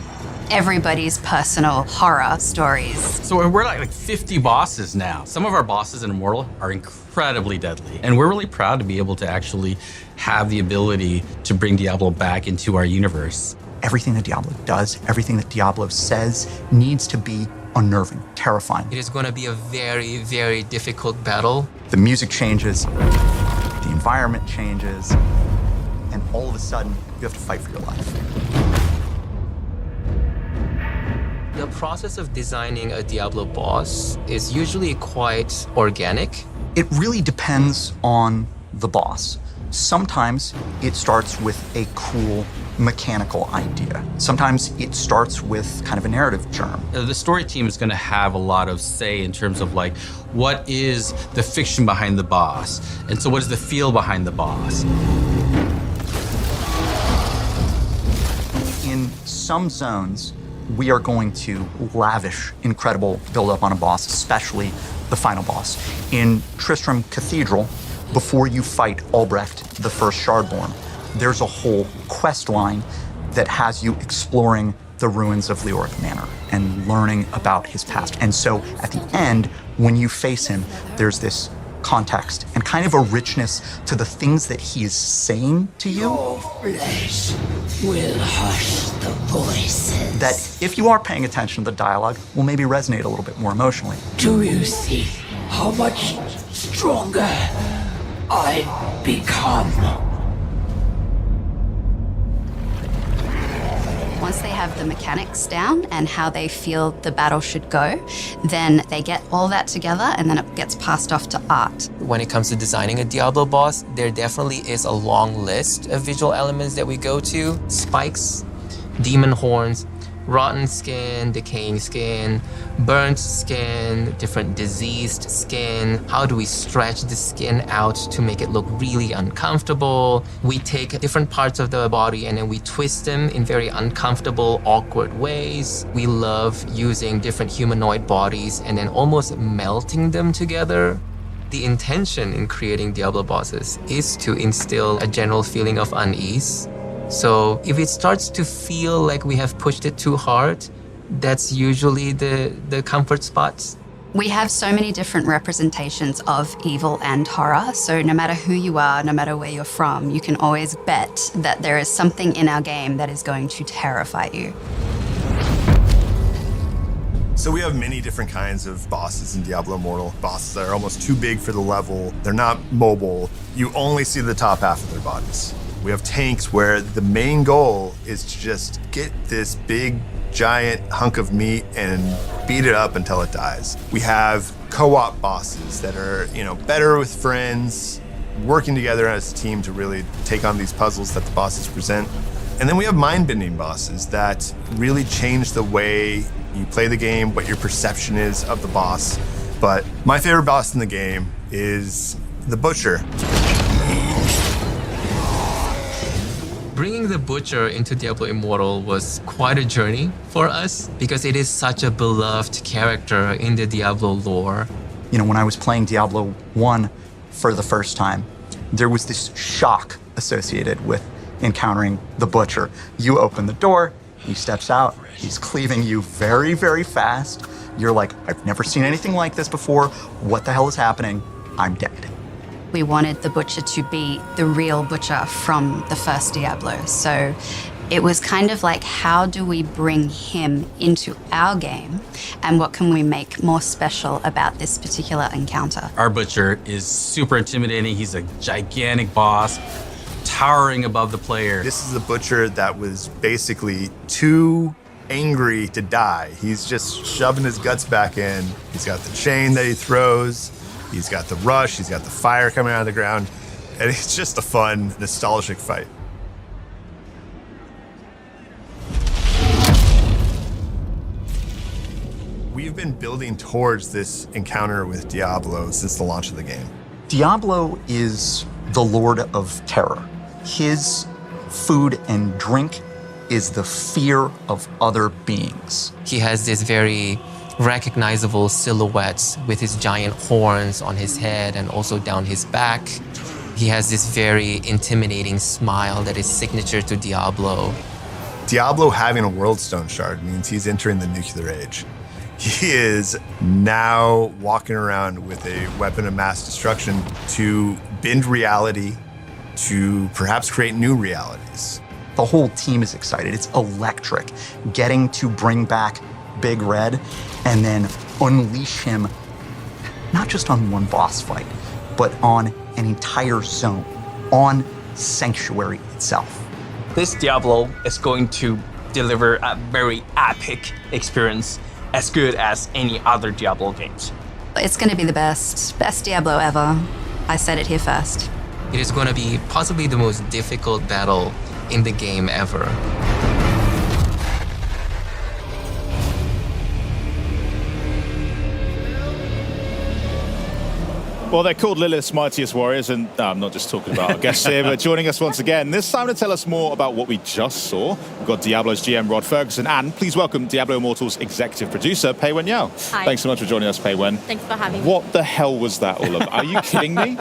everybody's personal horror stories. So we're like 50 bosses now. Some of our bosses in Immortal are incredibly deadly. And we're really proud to be able to actually have the ability to bring Diablo back into our universe. Everything that Diablo does, everything that Diablo says needs to be unnerving, terrifying. It is going to be a very, very difficult battle. The music changes, the environment changes, and all of a sudden, you have to fight for your life. The process of designing a Diablo boss is usually quite organic. It really depends on the boss. Sometimes it starts with a cool mechanical idea. Sometimes it starts with kind of a narrative germ. The story team is going to have a lot of say in terms of like, what is the fiction behind the boss? And so what is the feel behind the boss? In some zones, we are going to lavish incredible build-up on a boss, especially the final boss. In Tristram Cathedral, before you fight Albrecht, the first Shardborn, there's a whole quest line that has you exploring the ruins of Leoric Manor and learning about his past. And so at the end, when you face him, there's this context and kind of a richness to the things that he is saying to you. Your flesh will hush the voices. That if you are paying attention to the dialogue, will maybe resonate a little bit more emotionally. Do you see how much stronger I've become? Once they have the mechanics down and how they feel the battle should go, then they get all that together and then it gets passed off to art. When it comes to designing a Diablo boss, there definitely is a long list of visual elements that we go to. Spikes, demon horns, rotten skin, decaying skin, burnt skin, different diseased skin. How do we stretch the skin out to make it look really uncomfortable? We take different parts of the body and then we twist them in very uncomfortable, awkward ways. We love using different humanoid bodies and then almost melting them together. The intention in creating Diablo bosses is to instill a general feeling of unease. So if it starts to feel like we have pushed it too hard, that's usually the comfort spots. We have so many different representations of evil and horror, so no matter who you are, no matter where you're from, you can always bet that there is something in our game that is going to terrify you. So we have many different kinds of bosses in Diablo Immortal. Bosses that are almost too big for the level. They're not mobile. You only see the top half of their bodies. We have tanks where the main goal is to just get this big, giant hunk of meat and beat it up until it dies. We have co-op bosses that are, better with friends, working together as a team to really take on these puzzles that the bosses present. And then we have mind-bending bosses that really change the way you play the game, what your perception is of the boss. But my favorite boss in the game is the Butcher. Bringing the Butcher into Diablo Immortal was quite a journey for us because it is such a beloved character in the Diablo lore. When I was playing Diablo 1 for the first time, there was this shock associated with encountering the Butcher. You open the door, he steps out, he's cleaving you very, very fast. You're like, I've never seen anything like this before. What the hell is happening? I'm dead. We wanted the Butcher to be the real Butcher from the first Diablo. So it was kind of like, how do we bring him into our game? And what can we make more special about this particular encounter? Our Butcher is super intimidating. He's a gigantic boss, towering above the player. This is a Butcher that was basically too angry to die. He's just shoving his guts back in. He's got the chain that he throws. He's got the rush, he's got the fire coming out of the ground, and it's just a fun, nostalgic fight. We've been building towards this encounter with Diablo since the launch of the game. Diablo is the Lord of Terror. His food and drink is the fear of other beings. He has this very recognizable silhouettes with his giant horns on his head and also down his back. He has this very intimidating smile that is signature to Diablo. Diablo having a World Stone shard means he's entering the nuclear age. He is now walking around with a weapon of mass destruction to bend reality, to perhaps create new realities. The whole team is excited. It's electric. Getting to bring back Big Red and then unleash him not just on one boss fight, but on an entire zone, on Sanctuary itself. This Diablo is going to deliver a very epic experience, as good as any other Diablo games. It's going to be the best Diablo ever. I said it here first. It is going to be possibly the most difficult battle in the game ever. Well, they're called Lilith's Mightiest Warriors, and no, I'm not just talking about our guests here, but joining us once again, this time to tell us more about what we just saw. We've got Diablo's GM, Rod Ferguson, and please welcome Diablo Immortal's executive producer, Pei Wen Yao. Hi. Thanks so much for joining us, Pei Wen. Thanks for having me. What the hell was that all about? Are you kidding me?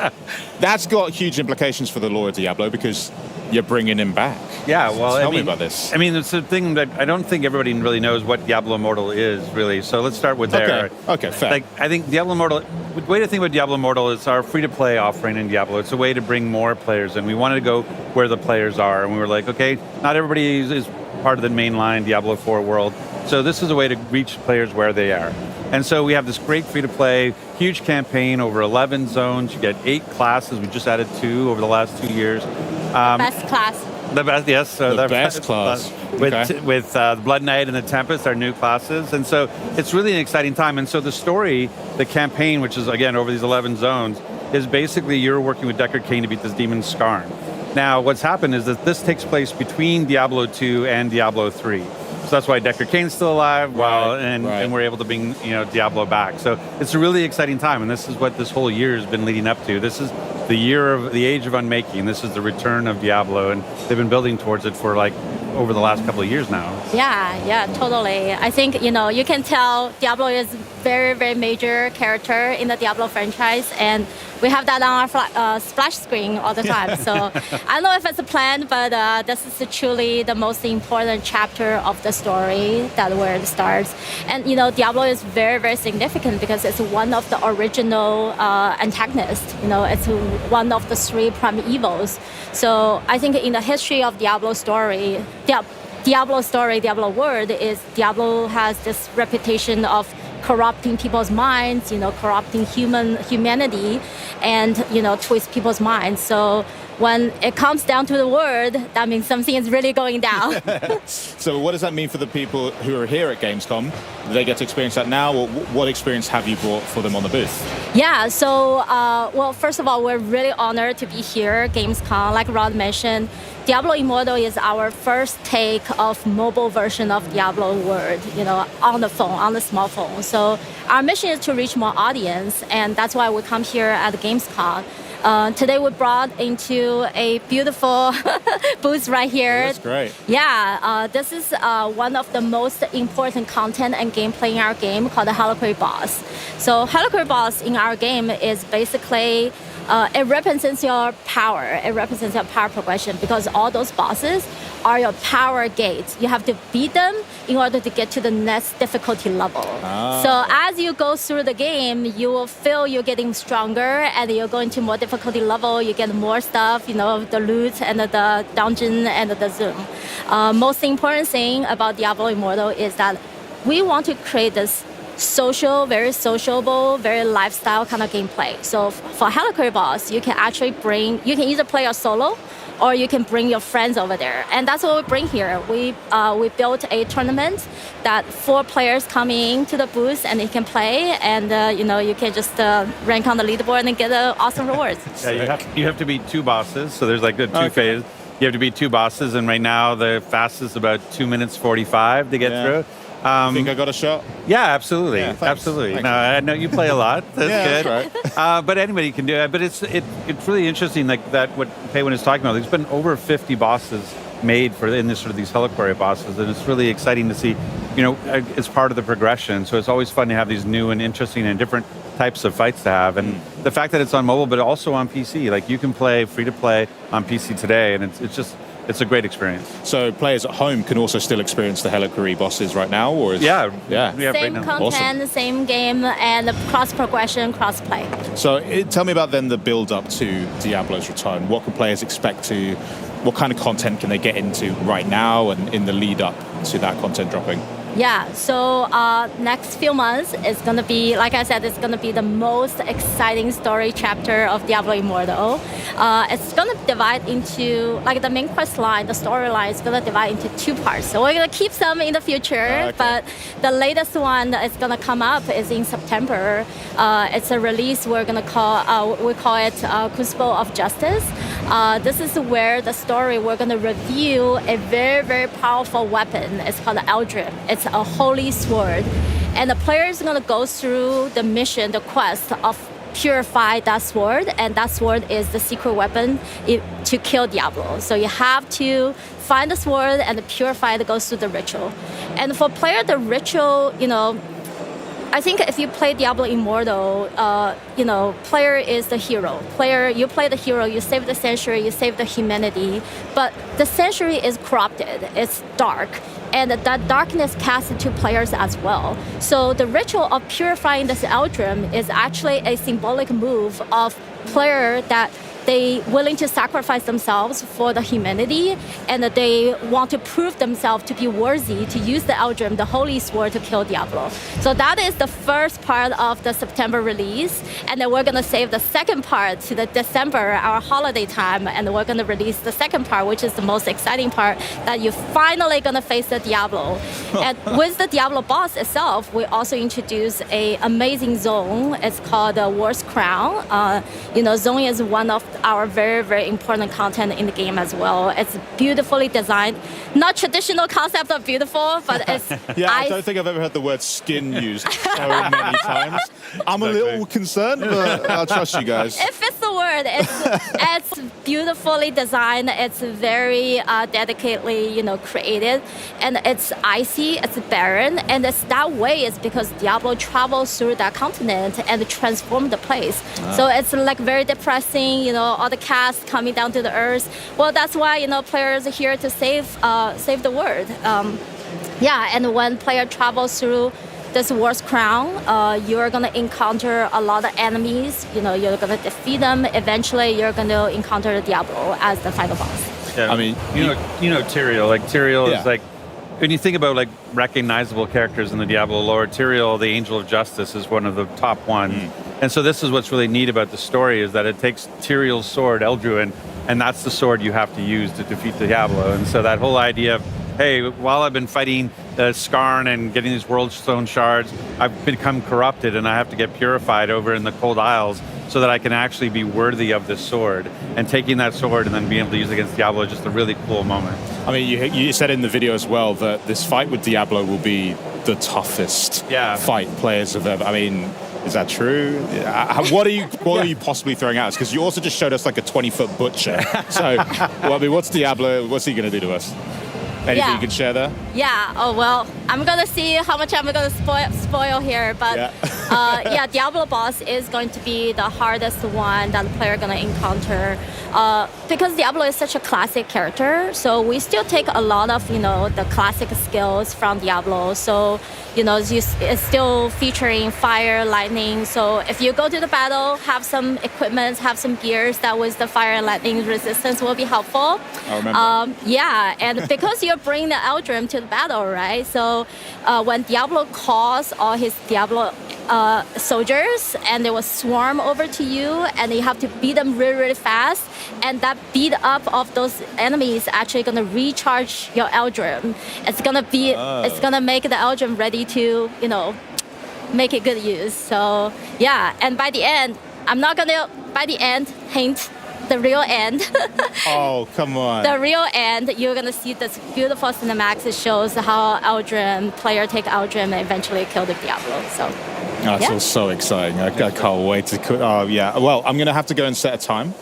That's got huge implications for the lore of Diablo, because you're bringing him back. Yeah, well, Tell me about this. I mean, it's a thing that I don't think everybody really knows what Diablo Immortal is, really. So let's start with there. Okay, fair. Like, I think Diablo Immortal, the way to think about Diablo Immortal is our free-to-play offering in Diablo. It's a way to bring more players in. We wanted to go where the players are, and we were like, okay, not everybody is part of the mainline Diablo IV world. So this is a way to reach players where they are. And so we have this great free-to-play, huge campaign, over 11 zones. You get 8 classes. We just added 2 over the last 2 years. Best class. The best, yes. So the best class. With the Blood Knight and the Tempest, our new classes. And so it's really an exciting time. And so the story, the campaign, which is, again, over these 11 zones, is basically you're working with Deckard Cain to beat this demon Skarn. Now, what's happened is that this takes place between Diablo 2 and Diablo 3. So that's why Deckard Cain's still alive, and we're able to bring Diablo back. So it's a really exciting time, and this is what this whole year has been leading up to. This is the year of the Age of Unmaking. This is the return of Diablo, and they've been building towards it for like over the last couple of years now. Yeah, totally. I think, you can tell Diablo is very, very major character in the Diablo franchise, and we have that on our splash screen all the time. So I don't know if it's a plan, but this is truly the most important chapter of the story, that where it starts. And, Diablo is very, very significant because it's one of the original antagonists. It's one of the 3 primevals. So I think in the history of Diablo story, Diablo world is Diablo has this reputation of corrupting people's minds, corrupting humanity, and twist people's minds. So when it comes down to the word, that means something is really going down. So what does that mean for the people who are here at Gamescom? Do they get to experience that now, or what experience have you brought for them on the booth? Yeah, so, well, first of all, we're really honored to be here at Gamescom. Like Rod mentioned, Diablo Immortal is our first take of mobile version of Diablo world, on the phone, on the smartphone. So our mission is to reach more audience, and that's why we come here at Gamescom. Today we brought into a beautiful booth right here. That's great. Yeah, this is one of the most important content and gameplay in our game called the Heliquary Boss. So Heliquary Boss in our game is basically it represents your power. It represents your power progression because all those bosses are your power gates. You have to beat them in order to get to the next difficulty level. So as you go through the game, you will feel you're getting stronger, and you're going to more difficulty level. You get more stuff, the loot and the dungeon and the zoom. Most important thing about Diablo Immortal is that we want to create this very sociable, very lifestyle kind of gameplay. So for Heliquary Boss, you can either play a solo, or you can bring your friends over there. And that's what we bring here. We built a tournament that 4 players come in to the booth and they can play, and you can just rank on the leaderboard and get awesome rewards. Yeah, you have to beat 2 bosses, so there's like the 2 phases. You have to beat 2 bosses, and right now the fastest is about 2 minutes 45 to get through. Think I got a shot? Yeah, absolutely. Yeah, absolutely. Thanks. No, I know you play a lot. That's good. That's right. But anybody can do it. But it's really interesting, like that what Pei Wen is talking about. There's been over 50 bosses made in this sort of these Heliquary bosses, and it's really exciting to see. It's part of the progression. So it's always fun to have these new and interesting and different types of fights to have. And the fact that it's on mobile, but also on PC, like you can play free to play on PC today, and it's a great experience. So players at home can also still experience the Heliquary bosses right now, or yeah, same right now. content, Awesome. Same game, and cross progression, cross play. So tell me about then the build up to Diablo's return. What can players expect what kind of content can they get into right now and in the lead up to that content dropping? Yeah, so next few months is going to be, like I said, it's going to be the most exciting story chapter of Diablo Immortal. It's going to divide into, like the main quest line, the storyline is going to divide into 2 parts. So we're going to keep some in the future, but the latest one that is going to come up is in September. It's a release we call it Crucible of Justice. This is where the story, we're going to review a very, very powerful weapon. It's called the Eldrip. It's a holy sword. And the player is going to go through the mission, the quest of purify that sword, and that sword is the secret weapon to kill Diablo. So you have to find the sword and purify it, goes through the ritual. And for player, the ritual, I think if you play Diablo Immortal, player is the hero. You play the hero, you save the sanctuary, you save the humanity, but the sanctuary is corrupted, it's dark, and that darkness casts into players as well. So the ritual of purifying this Eldrim is actually a symbolic move of player that they willing to sacrifice themselves for the humanity, and that they want to prove themselves to be worthy to use the Eldrim, the holy sword, to kill Diablo. So that is the first part of the September release, and then we're gonna save the second part to the December, our holiday time, and we're gonna release the second part, which is the most exciting part, that you're finally gonna face the Diablo. And with the Diablo boss itself, we also introduce a amazing zone. It's called the War's Crown. Zone is one of our very, very important content in the game as well. It's beautifully designed. Not traditional concept of beautiful, but it's... I don't think I've ever heard the word skin used so many times. I'm a little concerned, but I'll trust you guys. It fits the word. It's beautifully designed. It's very dedicatedly, created. And it's icy, it's barren. And it's that way is because Diablo travels through that continent and transforms the place. So it's like very depressing, all the cast coming down to the earth. Well, that's why, players are here to save the world. And when player travels through this War's Crown, you're gonna encounter a lot of enemies. You're gonna defeat them. Eventually, you're gonna encounter Diablo as the final boss. Yeah, I mean, Tyrael. Like Tyrael is like, when you think about like recognizable characters in the Diablo lore, Tyrael, the Angel of Justice, is one of the top ones. And so this is what's really neat about the story, is that it takes Tyrael's sword, Eldruin, and that's the sword you have to use to defeat Diablo. And so that whole idea of, hey, while I've been fighting Skarn and getting these World Stone shards, I've become corrupted and I have to get purified over in the Cold Isles so that I can actually be worthy of this sword. And taking that sword and then being able to use it against Diablo is just a really cool moment. I mean, you said in the video as well that this fight with Diablo will be the toughest fight players have ever... I mean, is that true? What are you possibly throwing at us? Because you also just showed us like a 20-foot butcher. So, what's Diablo? What's he going to do to us? Anything you can share there? Yeah. Oh well, I'm gonna see how much I'm gonna spoil here, but Diablo boss is going to be the hardest one that the player gonna encounter, because Diablo is such a classic character. So we still take a lot of the classic skills from Diablo. So it's still featuring fire, lightning. So if you go to the battle, have some equipment, have some gears that with the fire and lightning resistance will be helpful. I remember. And because you bring the Eldrim to the battle, right? So when Diablo calls all his Diablo soldiers, and they will swarm over to you, and you have to beat them really, really fast. And that beat up of those enemies actually gonna recharge your Eldrim. It's gonna make the Eldrim ready to make it good use. So and by the end, hint, the real end. Oh, come on. The real end, you're going to see this beautiful cinematics. It shows how player take Eldrim and eventually kill the Diablo. So, that's all so exciting. I can't wait to... Well, I'm going to have to go and set a time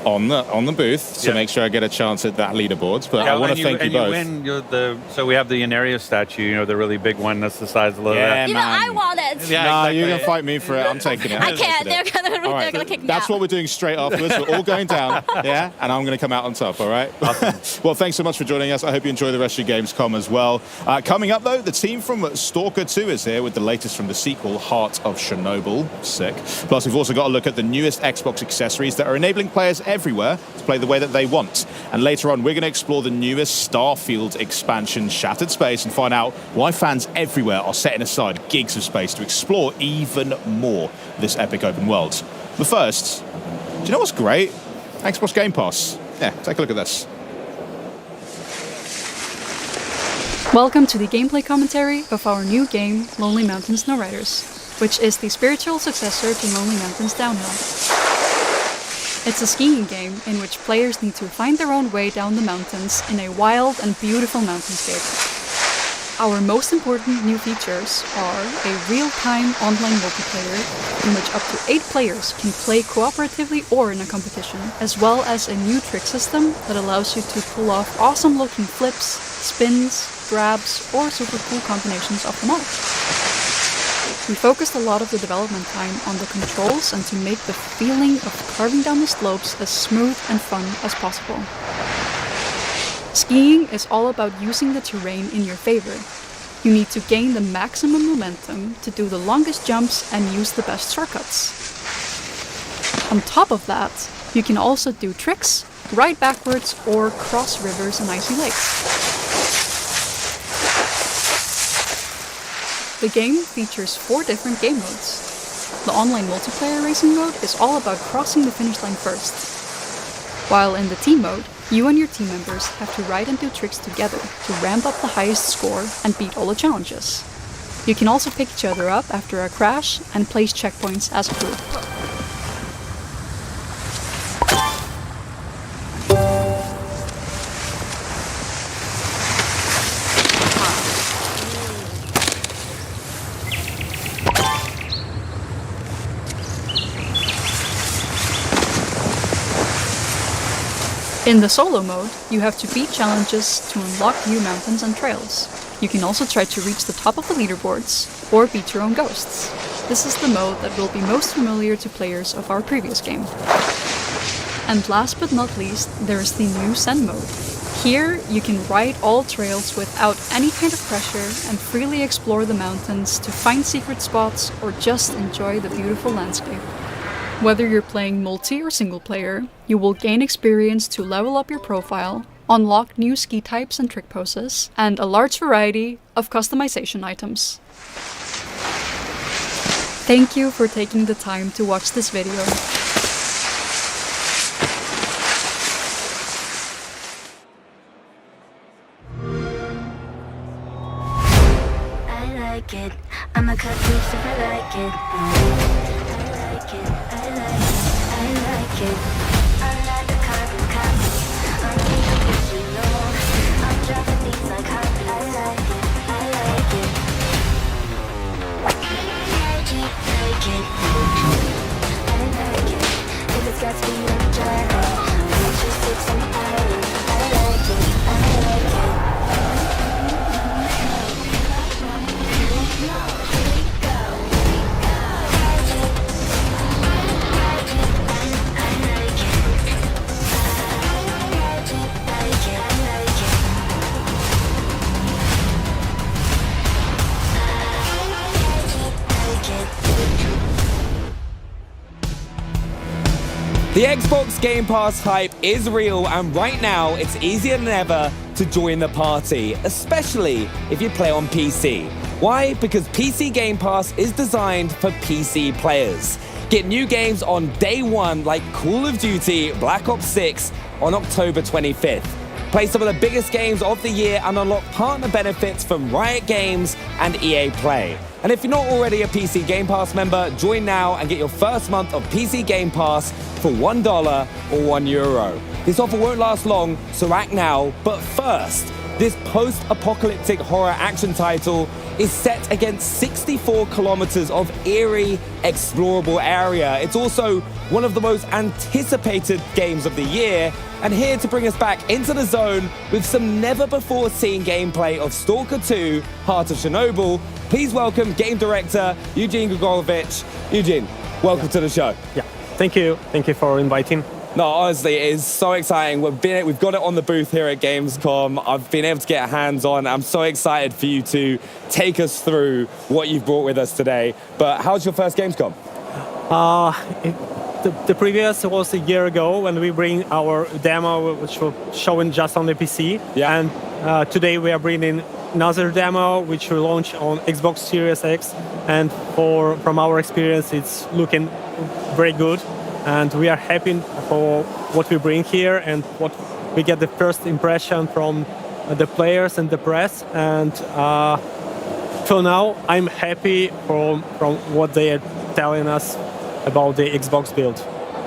on the booth to make sure I get a chance at that leaderboard. But I want to thank you both. So we have the Inaria statue, the really big one that's the size of the... I want it. You're going to fight me for it. I'm taking it. I can't. They're going to kick me That's out. what we're doing straight afterwards. We're all going down, and I'm going to come out on top, all right? Awesome. Well, thanks so much for joining us. I hope you enjoy the rest of your Gamescom as well. Coming up, though, the team from Stalker 2 is here with the latest from the sequel, Heart of Chernobyl. Sick. Plus, we've also got a look at the newest Xbox accessories that are enabling players everywhere to play the way that they want. And later on, we're going to explore the newest Starfield expansion, Shattered Space, and find out why fans everywhere are setting aside gigs of space to explore even more of this epic open world. But first, do you know what's great? Xbox Game Pass. Yeah, take a look at this. Welcome to the gameplay commentary of our new game, Lonely Mountain Snowriders, which is the spiritual successor to Lonely Mountains Downhill. It's a skiing game in which players need to find their own way down the mountains in a wild and beautiful mountainscape. Our most important new features are a real-time online multiplayer in which up to 8 players can play cooperatively or in a competition, as well as a new trick system that allows you to pull off awesome-looking flips, spins, grabs, or super cool combinations of them all. We focused a lot of the development time on the controls and to make the feeling of carving down the slopes as smooth and fun as possible. Skiing is all about using the terrain in your favor. You need to gain the maximum momentum to do the longest jumps and use the best shortcuts. On top of that, you can also do tricks, ride backwards, or cross rivers and icy lakes. The game features 4 different game modes. The online multiplayer racing mode is all about crossing the finish line first. While in the team mode, you and your team members have to ride and do tricks together to ramp up the highest score and beat all the challenges. You can also pick each other up after a crash and place checkpoints as a group. In the solo mode, you have to beat challenges to unlock new mountains and trails. You can also try to reach the top of the leaderboards, or beat your own ghosts. This is the mode that will be most familiar to players of our previous game. And last but not least, there is the new Zen mode. Here, you can ride all trails without any kind of pressure and freely explore the mountains to find secret spots or just enjoy the beautiful landscape. Whether you're playing multi or single player, you will gain experience to level up your profile, unlock new ski types and trick poses, and a large variety of customization items. Thank you for taking the time to watch this video. I like it. I'ma cut loose if I like it. I like it. I like it. I like the carbon copy. I'm original. I'm dropping these like copies. I like it. I like it. I like it. I like it. If it's got speed, I'm driving. I'm just 6 on the island. I like it. I like it. The Xbox Game Pass hype is real, and right now it's easier than ever to join the party, especially if you play on PC. Why? Because PC Game Pass is designed for PC players. Get new games on day one like Call of Duty Black Ops 6 on October 25th. Play some of the biggest games of the year and unlock partner benefits from Riot Games and EA Play. And if you're not already a PC Game Pass member, join now and get your first month of PC Game Pass for $1 or €1. This offer won't last long, so act now. But first, this post-apocalyptic horror action title is set against 64 kilometers of eerie, explorable area. It's also one of the most anticipated games of the year, and here to bring us back into the zone with some never-before-seen gameplay of Stalker 2, Heart of Chernobyl, please welcome game director Eugene Grigorovich. Eugene, welcome to the show. Yeah, thank you. Thank you for inviting. No, honestly, it is so exciting. We've got it on the booth here at Gamescom. I've been able to get hands-on. I'm so excited for you to take us through what you've brought with us today. But how's your first Gamescom? The previous was a year ago when we bring our demo, which was shown just on the PC. Yeah. And today we are bringing another demo, which we launch on Xbox Series X. And from our experience, it's looking very good. And we are happy for what we bring here and what we get the first impression from the players and the press. And till now, I'm happy from what they are telling us about the Xbox build.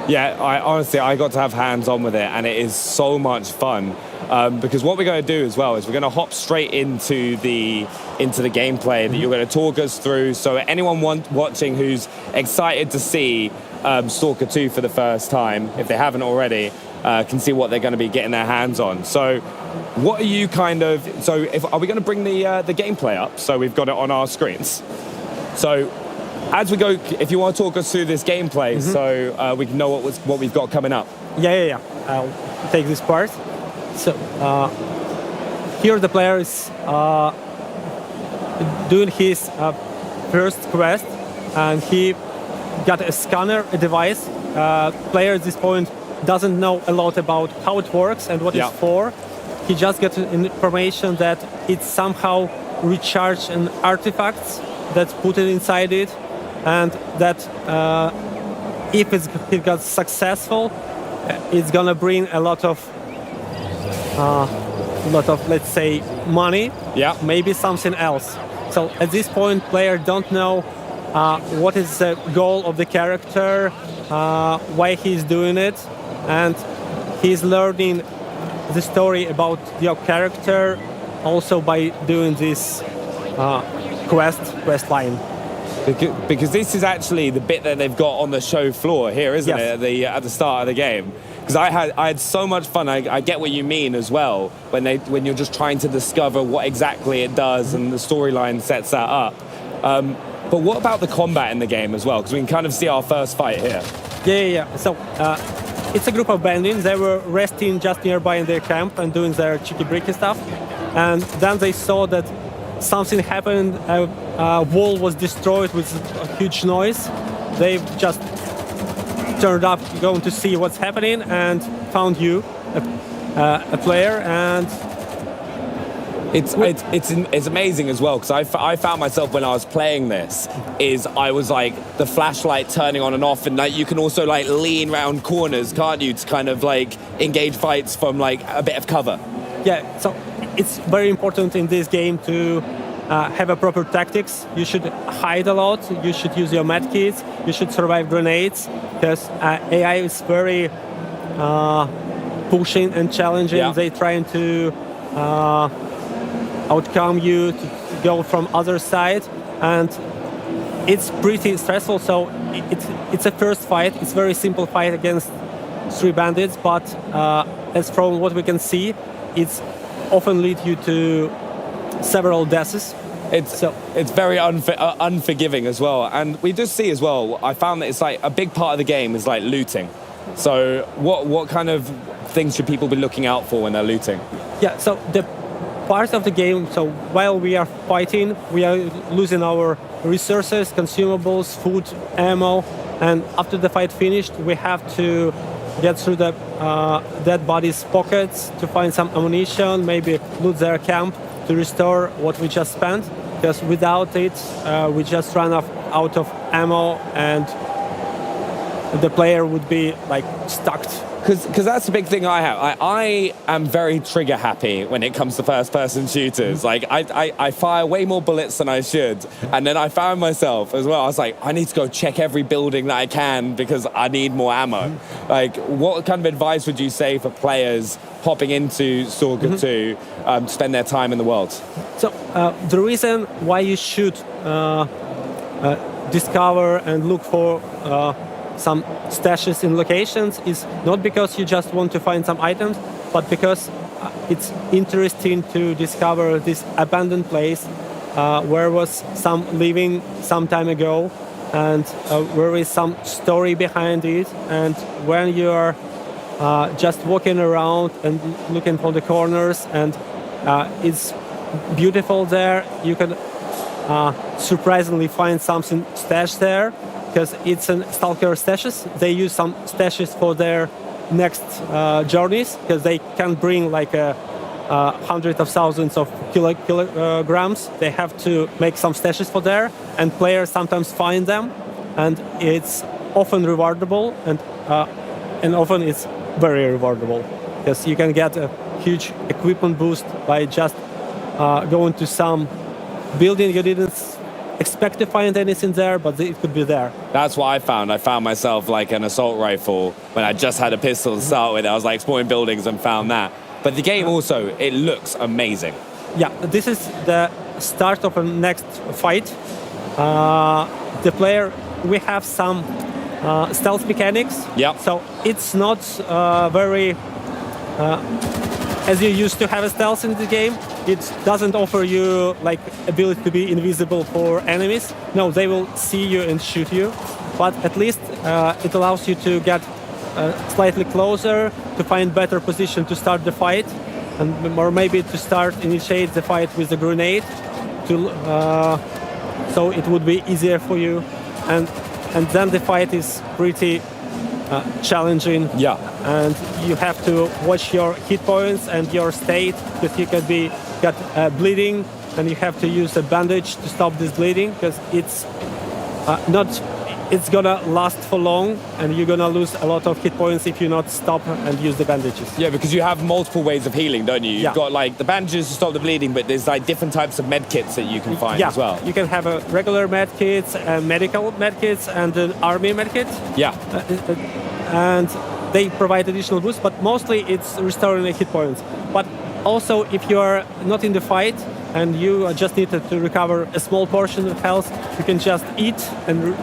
Yeah, I got to have hands-on with it, and it is so much fun. Because what we're going to do as well is we're going to hop straight into the gameplay that you're going to talk us through. So anyone watching who's excited to see Stalker 2 for the first time, if they haven't already, can see what they're going to be getting their hands on. So what are you are we going to bring the gameplay up so we've got it on our screens? So as we go, if you want to talk us through this gameplay so we can know what we've got coming up. Yeah. I'll take this part. So here the player is doing his first quest, and he got a scanner, a device. Player at this point doesn't know a lot about how it works and what it's for. He just gets information that it somehow recharges an artifacts that's put it inside it, and that if it got successful, it's gonna bring a lot of let's say money. Yeah. Maybe something else. So at this point, player don't know what is the goal of the character, why he's doing it, and he's learning the story about your character also by doing this quest line. Because this is actually the bit that they've got on the show floor here, isn't it? At the start of the game. Because I had so much fun. I get what you mean as well when you're just trying to discover what exactly it does, and the storyline sets that up. But what about the combat in the game as well? Because we can kind of see our first fight here. Yeah. So it's a group of bandits. They were resting just nearby in their camp and doing their cheeky-breaky stuff. And then they saw that something happened. A wall was destroyed with a huge noise. They just turned up going to see what's happening and found you, a player, and it's amazing as well, because I found myself when I was playing this I was like the flashlight turning on and off, and like you can also like lean round corners, can't you, to kind of like engage fights from like a bit of cover. Yeah, so it's very important in this game to have a proper tactics. You should hide a lot. You should use your medkits. You should survive grenades, because AI is very pushing and challenging. Yeah. They trying to outcome you, to go from other side, and it's pretty stressful. So it's a first fight. It's very simple fight against 3 bandits, but as from what we can see, it's often lead you to several deaths. It's very unforgiving as well, and we just see as well. I found that it's like a big part of the game is like looting. So what kind of things should people be looking out for when they're looting? Yeah. So the part of the game. So while we are fighting, we are losing our resources, consumables, food, ammo, and after the fight finished, we have to get through the dead bodies' pockets to find some ammunition, maybe loot their camp to restore what we just spent, because without it, we just run out of ammo, and the player would be like stuck. Because that's the big thing I have. I am very trigger happy when it comes to first-person shooters. Like, I fire way more bullets than I should. And then I found myself as well. I was like, I need to go check every building that I can because I need more ammo. Like, what kind of advice would you say for players hopping into Stalker 2 to spend their time in the world? So the reason why you should discover and look for some stashes in locations is not because you just want to find some items, but because it's interesting to discover this abandoned place where was some living some time ago, and where is some story behind it. And when you are just walking around and looking for the corners, and it's beautiful there, you can surprisingly find something stashed there, because it's a stalker stashes. They use some stashes for their next journeys, because they can bring like hundreds of thousands of kilograms. They have to make some stashes for there, and players sometimes find them, and it's often rewardable, and often it's very rewardable, because you can get a huge equipment boost by just going to some building you didn't expect to find anything there, but it could be there. That's what I found. I found myself like an assault rifle when I just had a pistol to start with. I was like exploring buildings and found that. But the game also, it looks amazing. Yeah, this is the start of a next fight. The player, we have some stealth mechanics. Yeah. So it's not very as you used to have a stealth in the game. It doesn't offer you like ability to be invisible for enemies. No, they will see you and shoot you. But at least it allows you to get slightly closer, to find better position to start the fight, and or maybe to initiate the fight with a grenade, so it would be easier for you, and then the fight is pretty challenging. Yeah. And you have to watch your hit points and your state, because you can get bleeding, and you have to use a bandage to stop this bleeding, because it's gonna last for long, and you're gonna lose a lot of hit points if you not stop and use the bandages. Yeah, because you have multiple ways of healing, don't you? You've Yeah. got like the bandages to stop the bleeding, but there's like different types of med kits that you can find as well. You can have a regular med kits, medical med kits, and an army med kit. Yeah. And they provide additional boosts, but mostly it's restoring the hit points. But also, if you are not in the fight and you just need to recover a small portion of health, you can just eat, and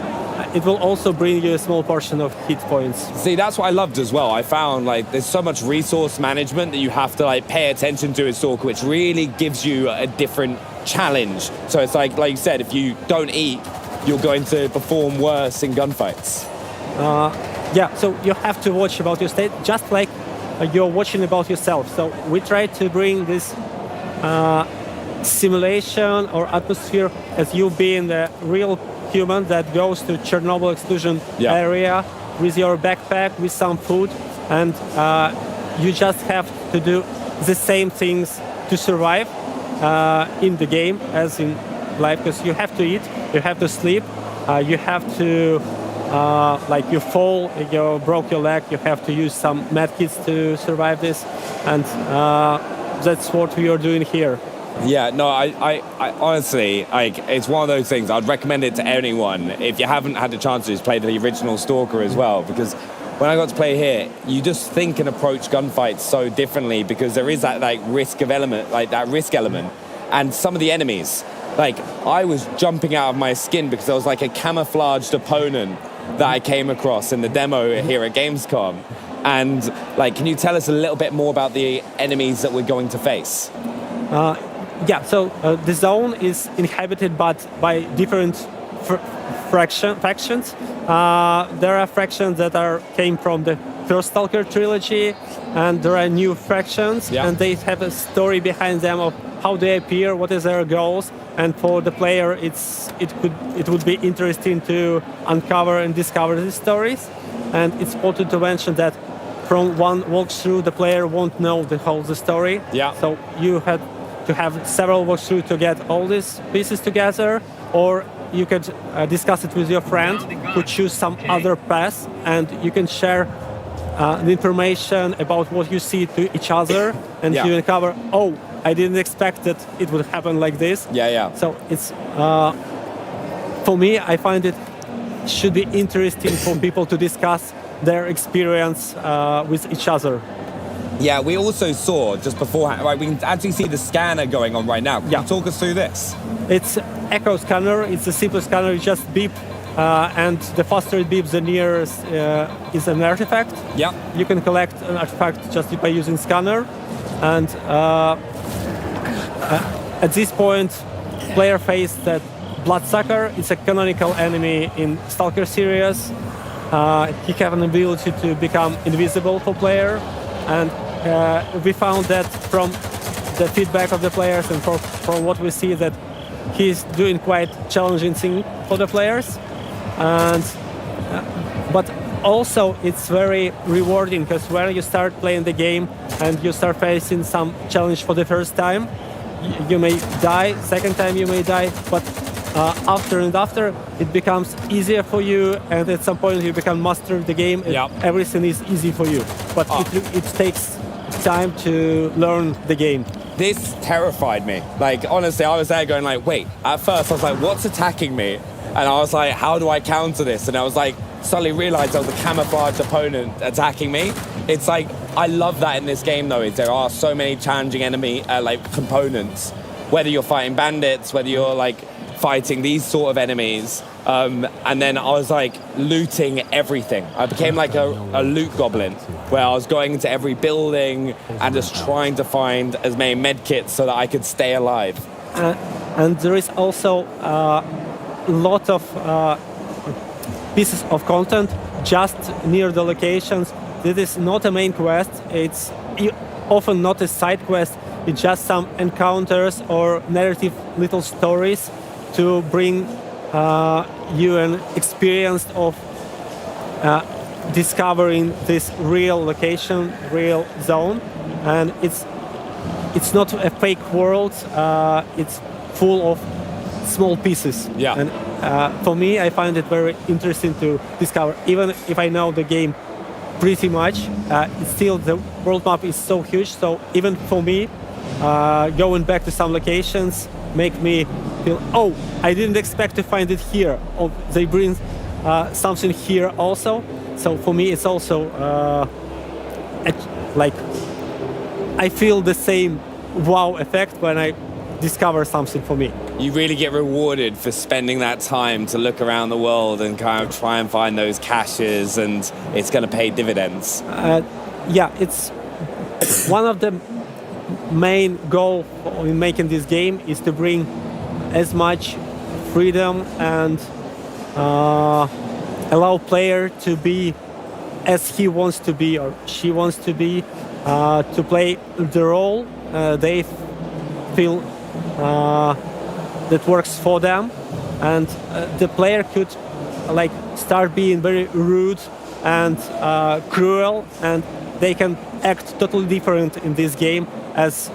it will also bring you a small portion of hit points. See, that's what I loved as well. I found like there's so much resource management that you have to like pay attention to as Stalker, which really gives you a different challenge. So it's like you said, if you don't eat, you're going to perform worse in gunfights. Yeah, so you have to watch about your state, just like you're watching about yourself. So we try to bring this simulation or atmosphere as you being the real human that goes to Chernobyl exclusion area with your backpack, with some food, and you just have to do the same things to survive in the game as in life, because you have to eat, you have to sleep, you have to like you fall, you broke your leg, you have to use some medkits to survive this, and that's what we are doing here. Yeah, no, I honestly, like, it's one of those things. I'd recommend it to anyone if you haven't had the chance to just play the original Stalker as well, because when I got to play here, you just think and approach gunfights so differently, because there is that like risk element, and some of the enemies, like I was jumping out of my skin because there was like a camouflaged opponent that I came across in the demo here at Gamescom. And like, can you tell us a little bit more about the enemies that we're going to face? Yeah, so the zone is inhabited by different factions. There are factions that came from the first Stalker trilogy, and there are new factions, and they have a story behind them of how they appear, what is their goals, and for the player, it would be interesting to uncover and discover these stories. And it's important to mention that from one walkthrough, the player won't know the whole story. Yeah. So you had to have several walkthroughs to get all these pieces together, or you could discuss it with your friend who choose some other path, and you can share the information about what you see to each other, and you uncover, oh, I didn't expect that it would happen like this. Yeah. So it's, for me, I find it should be interesting for people to discuss their experience with each other. Yeah, we also saw just beforehand, right, we can actually see the scanner going on right now. Can you talk us through this? It's echo scanner, it's a simple scanner, you just beep, and the faster it beeps, the nearer is an artifact. Yeah. You can collect an artifact just by using scanner, and at this point, player faced that Bloodsucker. It's a canonical enemy in Stalker series. He has an ability to become invisible for player, and we found that from the feedback of the players and from what we see, that he's doing quite challenging thing for the players, and but also it's very rewarding, because when you start playing the game and you start facing some challenge for the first time, you may die, second time you may die, but after it becomes easier for you, and at some point you become master of the game, and everything is easy for you, but it takes time to learn the game. This terrified me. Like, honestly, I was there going like, wait, at first I was like, what's attacking me? And I was like, how do I counter this? And I was like, suddenly realized there was a camouflaged opponent attacking me. It's like, I love that in this game though, is there are so many challenging enemy, components. Whether you're fighting bandits, whether you're like fighting these sort of enemies. And then I was like looting everything. I became like a loot goblin where I was going into every building and just trying to find as many med kits so that I could stay alive. And there is also a lot of pieces of content just near the locations. This is not a main quest. It's often not a side quest. It's just some encounters or narrative little stories to bring you an experience of discovering this real location, real zone, and it's not a fake world. It's full of small pieces. Yeah. And for me, I find it very interesting to discover. Even if I know the game pretty much, it's still the world map is so huge. So even for me, going back to some locations make me feel, oh, I didn't expect to find it here. Or they bring something here also. So for me, it's also like I feel the same wow effect when I discover something for me. You really get rewarded for spending that time to look around the world and kind of try and find those caches, and it's going to pay dividends. Yeah, it's one of the main goal in making this game is to bring as much freedom and allow player to be as he wants to be or she wants to be, to play the role they feel that works for them, and the player could like start being very rude and cruel, and they can act totally different in this game as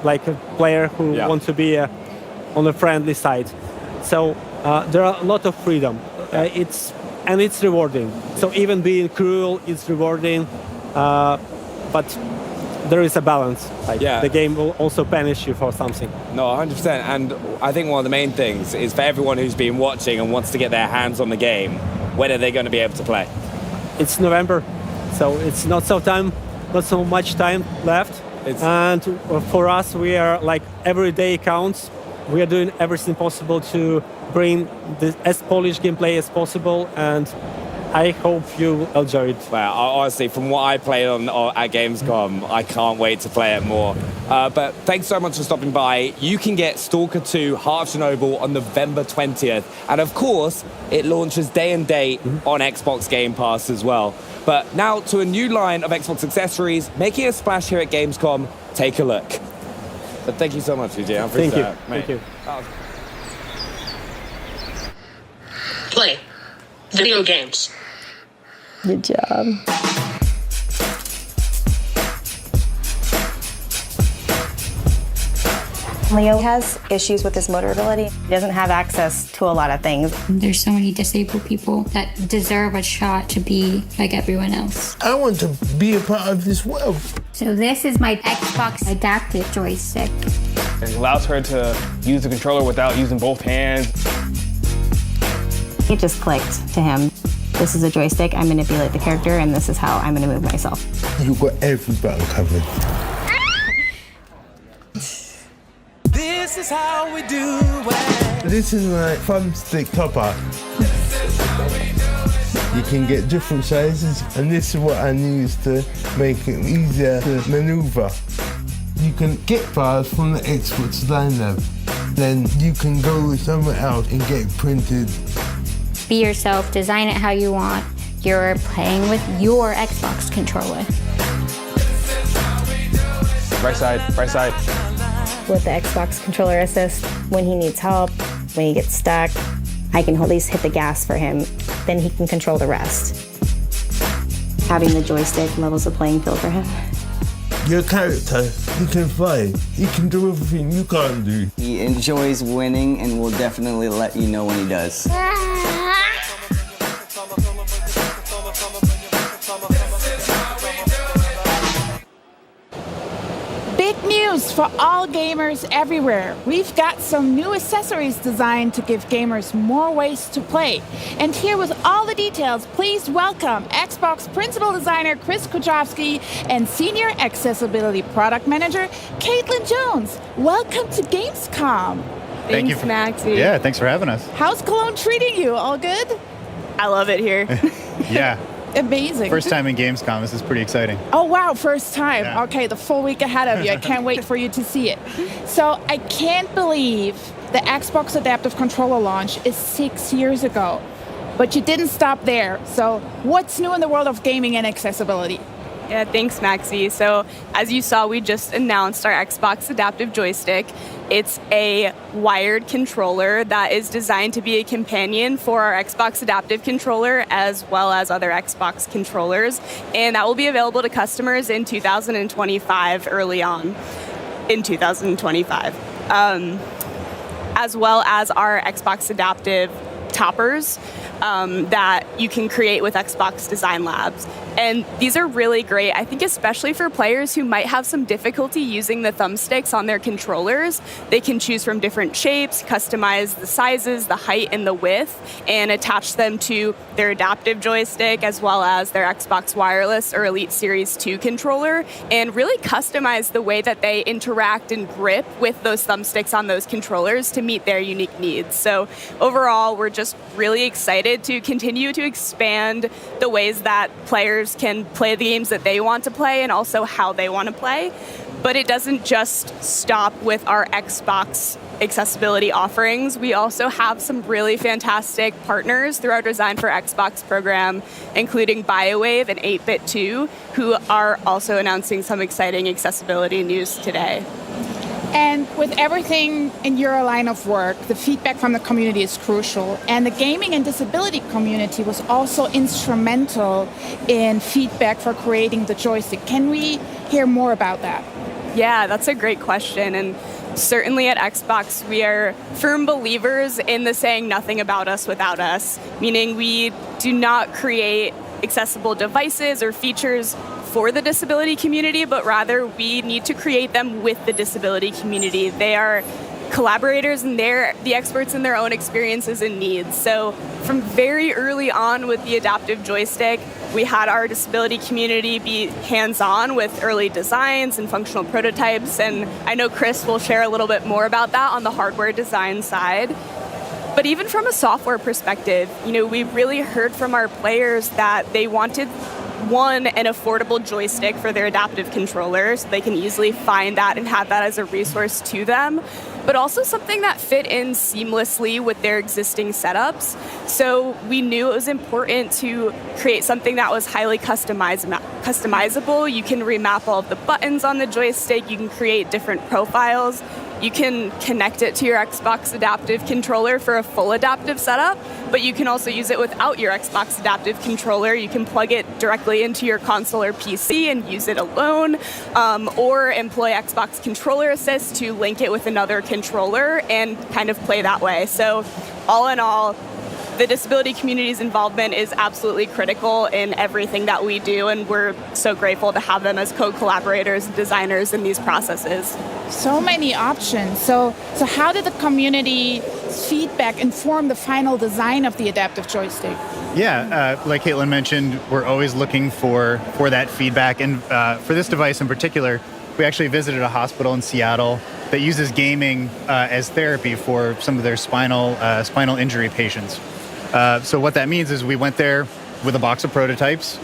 like a player who wants to be on the friendly side. So there are a lot of freedom. It's rewarding. So even being cruel is rewarding, but there is a balance. Like the game will also punish you for something. No, 100%. And I think one of the main things is for everyone who's been watching and wants to get their hands on the game, when are they going to be able to play? It's November, so it's not so much time left. And for us, we are like every day counts. We are doing everything possible to bring this as Polish gameplay as possible, and I hope you enjoy it. Well, honestly, from what I played at Gamescom, I can't wait to play it more. But thanks so much for stopping by. You can get Stalker 2 Heart of Chernobyl on November 20th. And of course, it launches day and date on Xbox Game Pass as well. But now to a new line of Xbox accessories, making a splash here at Gamescom. Take a look. But thank you so much, Eugene. I appreciate that, mate. Thank you. Play video games. Good job. Leo has issues with his motor ability. He doesn't have access to a lot of things. There's so many disabled people that deserve a shot to be like everyone else. I want to be a part of this world. So this is my Xbox adaptive joystick. It allows her to use the controller without using both hands. It just clicked to him. This is a joystick, I manipulate the character, and this is how I'm gonna move myself. You've got every button covered. This is how we do it. This is my thumbstick topper. You can get different sizes, and this is what I use to make it easier to maneuver. You can get bars from the Xbox Line Lab. Then you can go somewhere else and get it printed. Be yourself, design it how you want. You're playing with your Xbox controller. Right side, right side. With the Xbox controller assist, when he needs help, when he gets stuck, I can at least hit the gas for him. Then he can control the rest. Having the joystick levels the playing field for him. Your character, he can fly. He can do everything you can't do. He enjoys winning and will definitely let you know when he does. Big news news for all gamers everywhere. We've got some new accessories designed to give gamers more ways to play. And here with all the details, please welcome Xbox Principal Designer Chris Kujawski and Senior Accessibility Product Manager Caitlin Jones. Welcome to Gamescom. Thank you, Maxie. Yeah, thanks for having us. How's Cologne treating you? All good? I love it here. Yeah. Amazing. First time in Gamescom. This is pretty exciting. Oh, wow. First time. Yeah. Okay, the full week ahead of you. I can't wait for you to see it. So I can't believe the Xbox Adaptive Controller launch is 6 years ago. But you didn't stop there. So what's new in the world of gaming and accessibility? Yeah, thanks, Maxie. So as you saw, we just announced our Xbox Adaptive Joystick. It's a wired controller that is designed to be a companion for our Xbox Adaptive Controller as well as other Xbox controllers. And that will be available to customers in 2025, early on in 2025. As well as our Xbox Adaptive toppers that you can create with Xbox Design Labs. And these are really great, I think, especially for players who might have some difficulty using the thumbsticks on their controllers. They can choose from different shapes, customize the sizes, the height, and the width, and attach them to their adaptive joystick as well as their Xbox Wireless or Elite Series 2 controller, and really customize the way that they interact and grip with those thumbsticks on those controllers to meet their unique needs. So overall, we're just really excited to continue to expand the ways that players can play the games that they want to play and also how they want to play. But it doesn't just stop with our Xbox accessibility offerings. We also have some really fantastic partners through our Design for Xbox program, including BioWave and 8bit2, who are also announcing some exciting accessibility news today. And with everything in your line of work, the feedback from the community is crucial. And the gaming and disability community was also instrumental in feedback for creating the joystick. Can we hear more about that? Yeah, that's a great question. And certainly at Xbox, we are firm believers in the saying nothing about us without us, meaning we do not create accessible devices or features for the disability community, but rather we need to create them with the disability community. They are collaborators and they're the experts in their own experiences and needs. So from very early on with the adaptive joystick, we had our disability community be hands-on with early designs and functional prototypes, and I know Chris will share a little bit more about that on the hardware design side. But even from a software perspective, we really heard from our players that they wanted an affordable joystick for their adaptive controller so they can easily find that and have that as a resource to them, but also something that fit in seamlessly with their existing setups. So we knew it was important to create something that was highly customizable. You can remap all of the buttons on the joystick, you can create different profiles. You can connect it to your Xbox Adaptive Controller for a full adaptive setup, but you can also use it without your Xbox Adaptive Controller. You can plug it directly into your console or PC and use it alone, or employ Xbox Controller Assist to link it with another controller and kind of play that way. So all in all, the disability community's involvement is absolutely critical in everything that we do, and we're so grateful to have them as co-collaborators and designers in these processes. So many options. So how did the community feedback inform the final design of the adaptive joystick? Yeah, like Caitlin mentioned, we're always looking for that feedback. And for this device in particular, we actually visited a hospital in Seattle that uses gaming as therapy for some of their spinal injury patients. So what that means is we went there with a box of prototypes,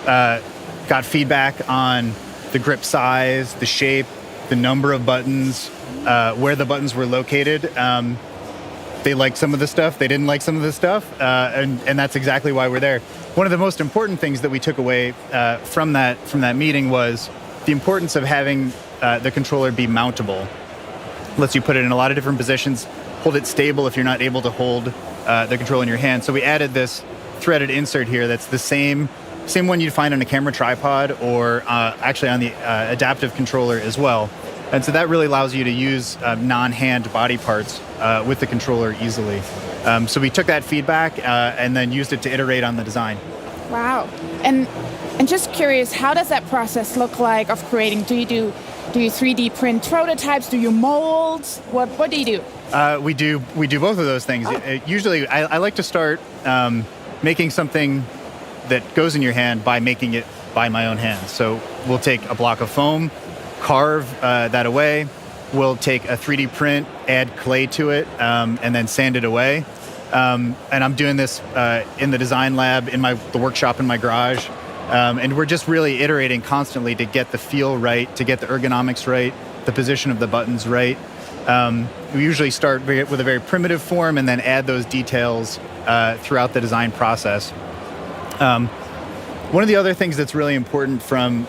got feedback on the grip size, the shape, the number of buttons, where the buttons were located. They liked some of the stuff, they didn't like some of the stuff, and that's exactly why we're there. One of the most important things that we took away from that meeting was the importance of having the controller be mountable. Lets you put it in a lot of different positions, hold it stable if you're not able to hold the control in your hand. So we added this threaded insert here that's the same one you'd find on a camera tripod or actually on the adaptive controller as well. And so that really allows you to use non-hand body parts with the controller easily. So we took that feedback and then used it to iterate on the design. Wow. And just curious, how does that process look like of creating? Do you do Do you 3D print prototypes? Do you mold? What do you do? We do both of those things. Usually, I like to start making something that goes in your hand by making it by my own hands. So we'll take a block of foam, carve that away. We'll take a 3D print, add clay to it, and then sand it away. And I'm doing this in the design lab, in the workshop in my garage. And we're just really iterating constantly to get the feel right, to get the ergonomics right, the position of the buttons right. We usually start with a very primitive form and then add those details throughout the design process. One of the other things that's really important from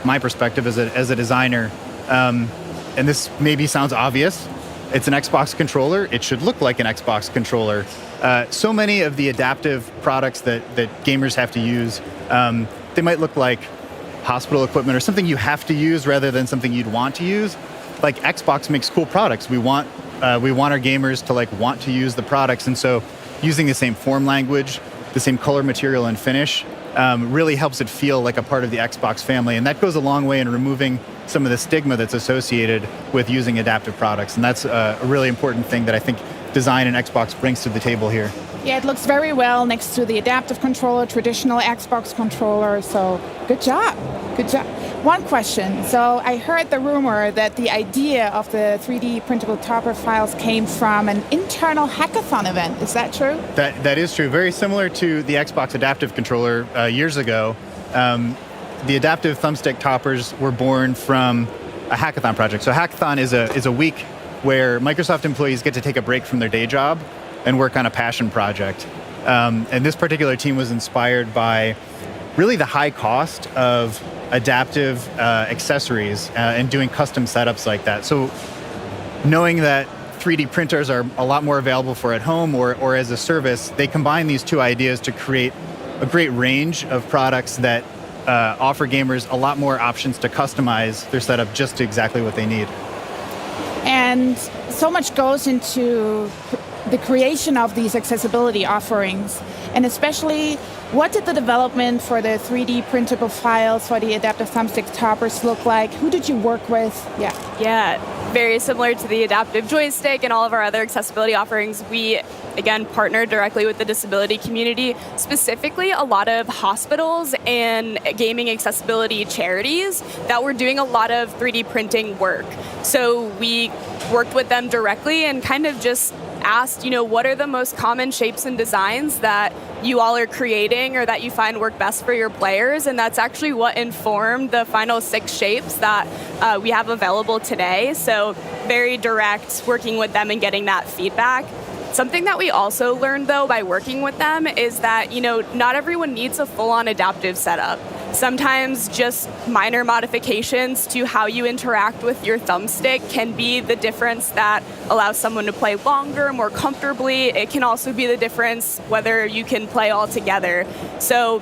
my perspective as a designer, and this maybe sounds obvious, it's an Xbox controller. It should look like an Xbox controller. So many of the adaptive products that gamers have to use, they might look like hospital equipment or something you have to use rather than something you'd want to use. Like Xbox makes cool products. We want our gamers to want to use the products, and so using the same form language, the same color, material, and finish really helps it feel like a part of the Xbox family, and that goes a long way in removing some of the stigma that's associated with using adaptive products, and that's a really important thing that I think design and Xbox brings to the table here. Yeah, it looks very well next to the adaptive controller, traditional Xbox controller, so good job. Good job. One question. So I heard the rumor that the idea of the 3D printable topper files came from an internal hackathon event. Is that true? That is true. Very similar to the Xbox adaptive controller years ago. The adaptive thumbstick toppers were born from a hackathon project. So hackathon is a week where Microsoft employees get to take a break from their day job and work on a passion project. And this particular team was inspired by really the high cost of adaptive accessories and doing custom setups like that. So knowing that 3D printers are a lot more available for at home or as a service, they combine these two ideas to create a great range of products that offer gamers a lot more options to customize their setup just to exactly what they need. And so much goes into the creation of these accessibility offerings, and especially what did the development for the 3D printable files for the adaptive thumbstick toppers look like? Who did you work with? Yeah, very similar to the adaptive joystick and all of our other accessibility offerings. We, again, partnered directly with the disability community, specifically a lot of hospitals and gaming accessibility charities that were doing a lot of 3D printing work. So we worked with them directly and kind of just asked, what are the most common shapes and designs that you all are creating or that you find work best for your players? And that's actually what informed the final 6 shapes that we have available today. So very direct, working with them and getting that feedback. Something that we also learned, though, by working with them is that, not everyone needs a full-on adaptive setup. Sometimes just minor modifications to how you interact with your thumbstick can be the difference that allows someone to play longer, more comfortably. It can also be the difference whether you can play all together. So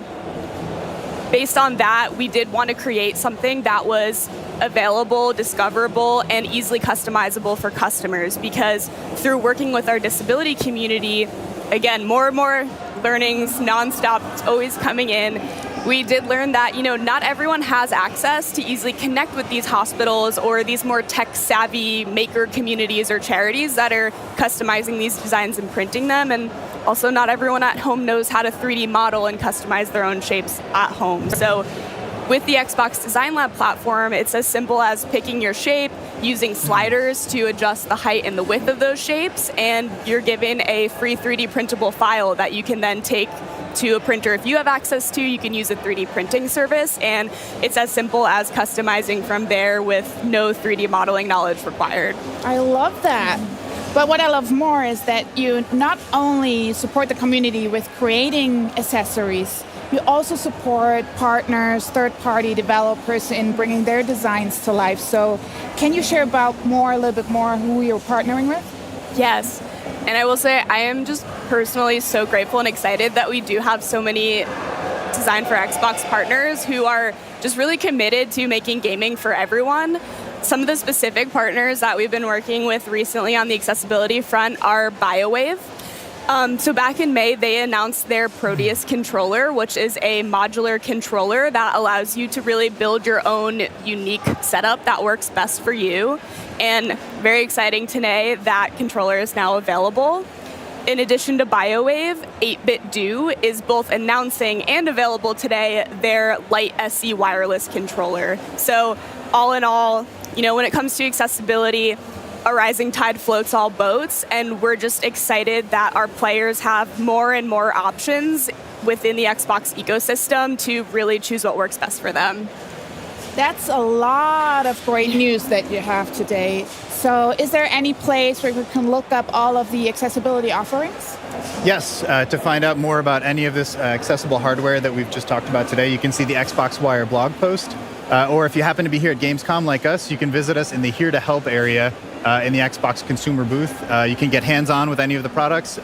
based on that, we did want to create something that was available, discoverable, and easily customizable for customers, because through working with our disability community, again, more and more learnings nonstop, it's always coming in. We did learn that, not everyone has access to easily connect with these hospitals or these more tech-savvy maker communities or charities that are customizing these designs and printing them. And also not everyone at home knows how to 3D model and customize their own shapes at home. So with the Xbox Design Lab platform, it's as simple as picking your shape, using sliders to adjust the height and the width of those shapes, and you're given a free 3D printable file that you can then take to a printer. If you have access to, you can use a 3D printing service, and it's as simple as customizing from there with no 3D modeling knowledge required. I love that. But what I love more is that you not only support the community with creating accessories, you also support partners, third-party developers in bringing their designs to life. So can you share a little bit more who you're partnering with? Yes. And I will say I am just personally so grateful and excited that we do have so many Design for Xbox partners who are just really committed to making gaming for everyone. Some of the specific partners that we've been working with recently on the accessibility front are BioWave. So back in May, they announced their Proteus controller, which is a modular controller that allows you to really build your own unique setup that works best for you. And very exciting today, that controller is now available. In addition to BioWave, 8-Bit Do is both announcing and available today their Lite SE wireless controller. So all in all, when it comes to accessibility, a rising tide floats all boats, and we're just excited that our players have more and more options within the Xbox ecosystem to really choose what works best for them. That's a lot of great news that you have today. So is there any place where we can look up all of the accessibility offerings? Yes, to find out more about any of this accessible hardware that we've just talked about today, you can see the Xbox Wire blog post. Or if you happen to be here at Gamescom like us, you can visit us in the Here to Help area in the Xbox consumer booth. You can get hands-on with any of the products,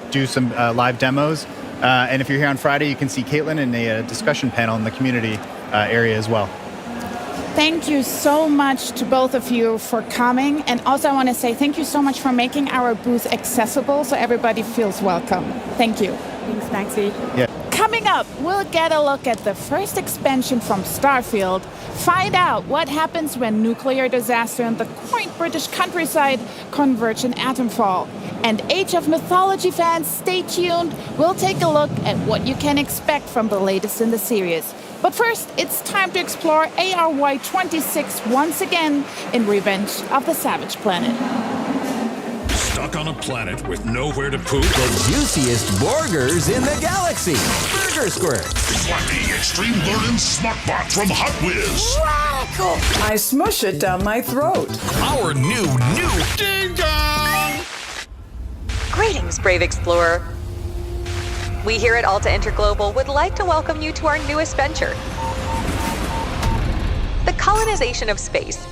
do some live demos. And if you're here on Friday, you can see Caitlin in a discussion panel in the community area as well. Thank you so much to both of you for coming. And also I want to say thank you so much for making our booth accessible so everybody feels welcome. Thank you. Thanks, Maxie. Yeah. Coming up, we'll get a look at the first expansion from Starfield, find out what happens when nuclear disaster in the quaint British countryside converge in atomfall. And Age of Mythology fans, stay tuned. We'll take a look at what you can expect from the latest in the series. But first, it's time to explore ARY26 once again in Revenge of the Savage Planet. Stuck on a planet with nowhere to poop? The juiciest burgers in the galaxy. Burger Square. It's like the Extreme Learning Smartbot from Hot Whiz. Radical! I smush it down my throat. Our new Ding Dong! Greetings, brave explorer. We here at Alta Interglobal would like to welcome you to our newest venture, the colonization of space.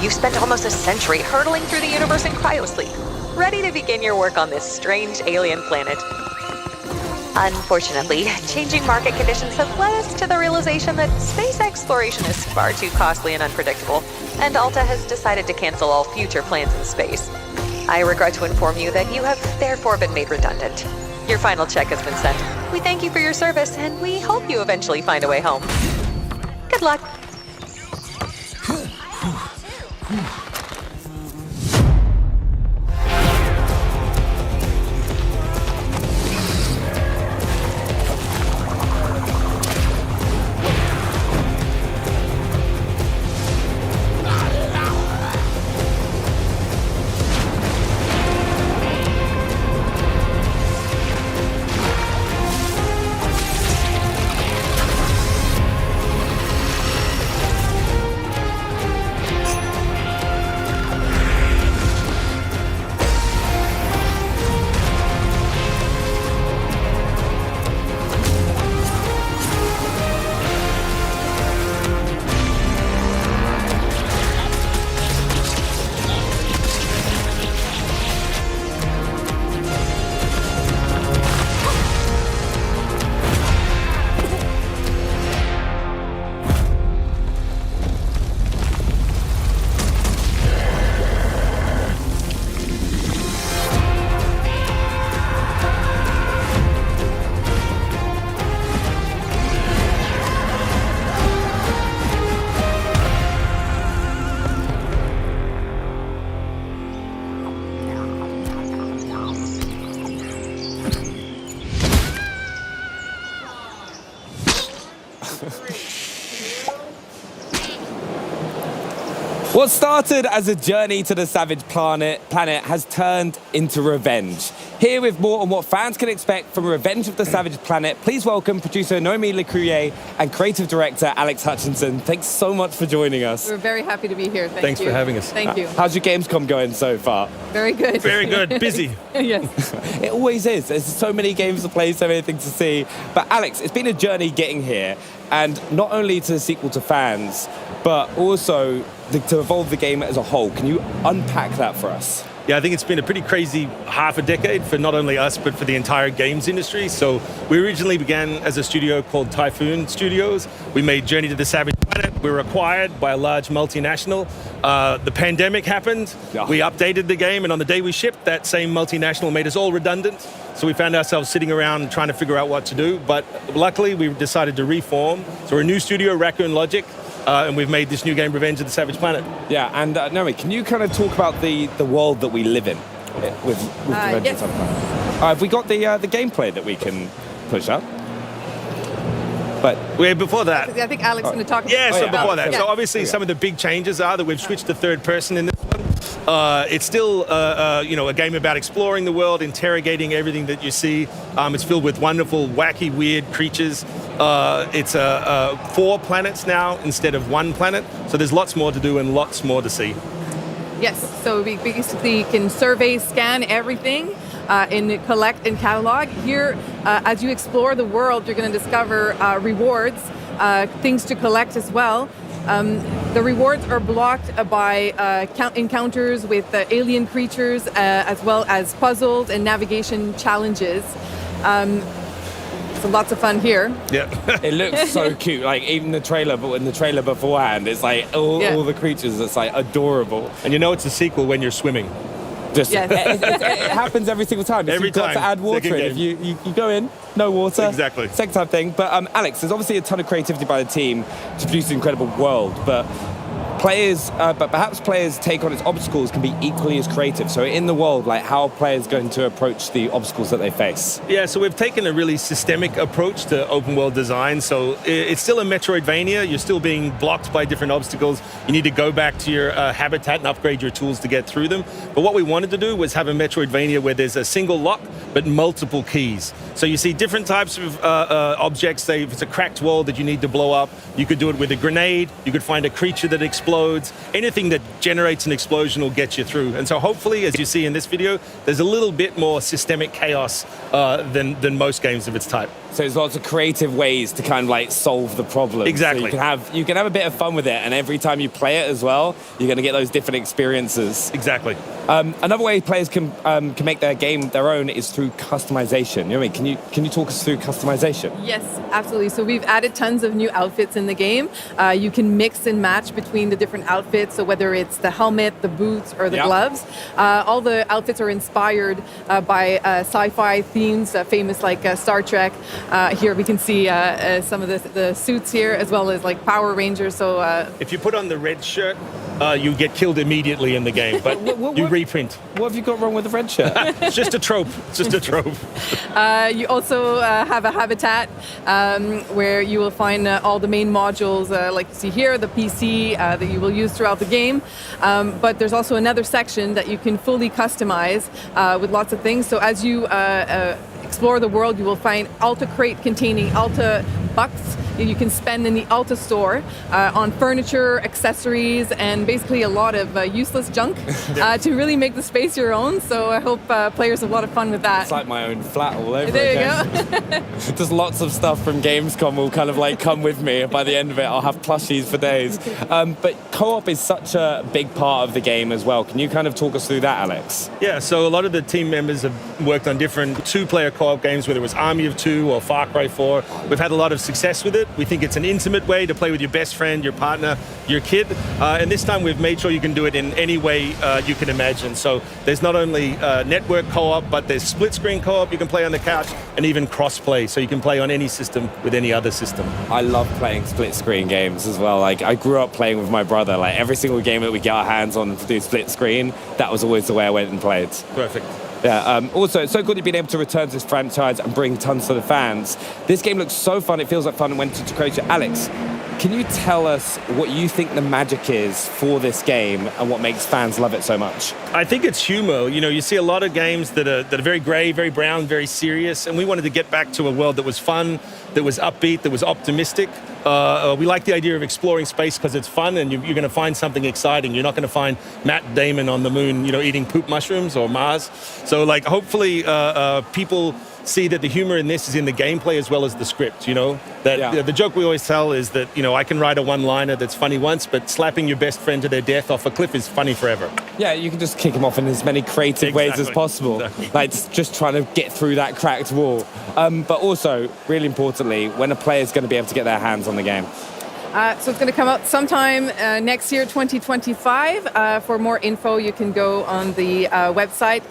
You've spent almost a century hurtling through the universe in cryosleep, ready to begin your work on this strange alien planet. Unfortunately, changing market conditions have led us to the realization that space exploration is far too costly and unpredictable, and Alta has decided to cancel all future plans in space. I regret to inform you that you have therefore been made redundant. Your final check has been sent. We thank you for your service, and we hope you eventually find a way home. Good luck. What started as a journey to the Savage Planet has turned into revenge. Here with more on what fans can expect from Revenge of the Savage Planet, please welcome producer Noémie Lecourier and creative director Alex Hutchinson. Thanks so much for joining us. We're very happy to be here. Thanks for having us. Thank you. How's your Gamescom going so far? Very good. Very good. Busy. Yes. It always is. There's so many games to play, so many things to see. But Alex, it's been a journey getting here, and not only to the sequel to fans, but also to evolve the game as a whole. Can you unpack that for us? Yeah, I think it's been a pretty crazy half a decade for not only us, but for the entire games industry. So we originally began as a studio called Typhoon Studios. We made Journey to the Savage Planet. We were acquired by a large multinational. The pandemic happened. We updated the game, and on the day we shipped, that same multinational made us all redundant. So we found ourselves sitting around trying to figure out what to do. But luckily, we decided to reform. So we're a new studio, Raccoon Logic. And we've made this new game, Revenge of the Savage Planet. Yeah, and Naomi, can you kind of talk about the world that we live in with Revenge of the Savage Planet? Have we got the gameplay that we can push up? But before that, I think Alex is going to talk about before that. So obviously some of the big changes are that we've switched to third person in this one. It's still a game about exploring the world, interrogating everything that you see. It's filled with wonderful, wacky, weird creatures. It's 4 planets now instead of 1 planet. So there's lots more to do and lots more to see. Yes, so we basically can survey, scan everything, and collect and catalog. Here, as you explore the world, you're going to discover rewards, things to collect as well. The rewards are blocked by encounters with alien creatures, as well as puzzles and navigation challenges. So lots of fun here. Yeah, it looks so cute. Like even the trailer, but in the trailer beforehand, it's like all the creatures. It's like adorable. And you know it's a sequel when you're swimming. Just it happens every single time. Every time. You've got to add water in. If you go in, no water. Exactly. Second time thing. But Alex, there's obviously a ton of creativity by the team to produce an incredible world. But perhaps players' take on its obstacles can be equally as creative. So in the world, like how are players going to approach the obstacles that they face? Yeah, so we've taken a really systemic approach to open world design. So it's still a Metroidvania. You're still being blocked by different obstacles. You need to go back to your habitat and upgrade your tools to get through them. But what we wanted to do was have a Metroidvania where there's a single lock, but multiple keys. So you see different types of objects. Say if it's a cracked wall that you need to blow up, you could do it with a grenade. You could find a creature that explodes. Anything that generates an explosion will get you through. And so hopefully, as you see in this video, there's a little bit more systemic chaos than most games of its type. So there's lots of creative ways to kind of like solve the problem. Exactly. So you can have a bit of fun with it, and every time you play it as well, you're going to get those different experiences. Exactly. Another way players can make their game their own is through customization. You know what I mean? Can you talk us through customization? Yes, absolutely. So we've added tons of new outfits in the game. You can mix and match between the different outfits. So whether it's the helmet, the boots, or the gloves, all the outfits are inspired by sci-fi themes, famous like Star Trek. Here we can see some of the suits here, as well as like Power Rangers. So if you put on the red shirt, you get killed immediately in the game, but you reprint. What have you got wrong with the red shirt? It's just a trope. It's just a trope. You also have a habitat where you will find all the main modules, like you see here, the PC that you will use throughout the game. But there's also another section that you can fully customize with lots of things. So as you explore the world, you will find Alta crate containing Alta bucks you can spend in the Alta store on furniture, accessories, and basically a lot of useless junk to really make the space your own. So I hope players have a lot of fun with that. It's like my own flat all over there again. You go. Just lots of stuff from Gamescom will kind of like come with me, and by the end of it I'll have plushies for days. But co-op is such a big part of the game as well. Can you kind of talk us through that, Alex? Yeah, so a lot of the team members have worked on different 2-player co-op games, whether it was Army of Two or Far Cry 4. We've had a lot of success with it. We think it's an intimate way to play with your best friend, your partner, your kid. And this time we've made sure you can do it in any way you can imagine. So there's not only network co-op, but there's split screen co-op you can play on the couch, and even cross-play, so you can play on any system with any other system. I love playing split screen games as well. Like I grew up playing with my brother. Like every single game that we get our hands on to do split screen, that was always the way I went and played. Perfect. Yeah, also, it's so good you've been able to return to this franchise and bring tons to the fans. This game looks so fun, it feels like fun, and went to create it. Alex, can you tell us what you think the magic is for this game and what makes fans love it so much? I think it's humor. You know, you see a lot of games that are very grey, very brown, very serious, and we wanted to get back to a world that was fun, that was upbeat, that was optimistic. We like the idea of exploring space because it's fun, and you're going to find something exciting. You're not going to find Matt Damon on the moon, eating poop mushrooms or Mars. So, like, hopefully people see that the humor in this is in the gameplay as well as the script, you know? That the joke we always tell is that, you know, I can write a one-liner that's funny once, but slapping your best friend to their death off a cliff is funny forever. Yeah, you can just kick him off in as many creative ways as possible. Exactly. Like, just trying to get through that cracked wall. But also, really importantly, when a player's going to be able to get their hands on the game. So it's going to come out sometime next year, 2025. For more info, you can go on the website,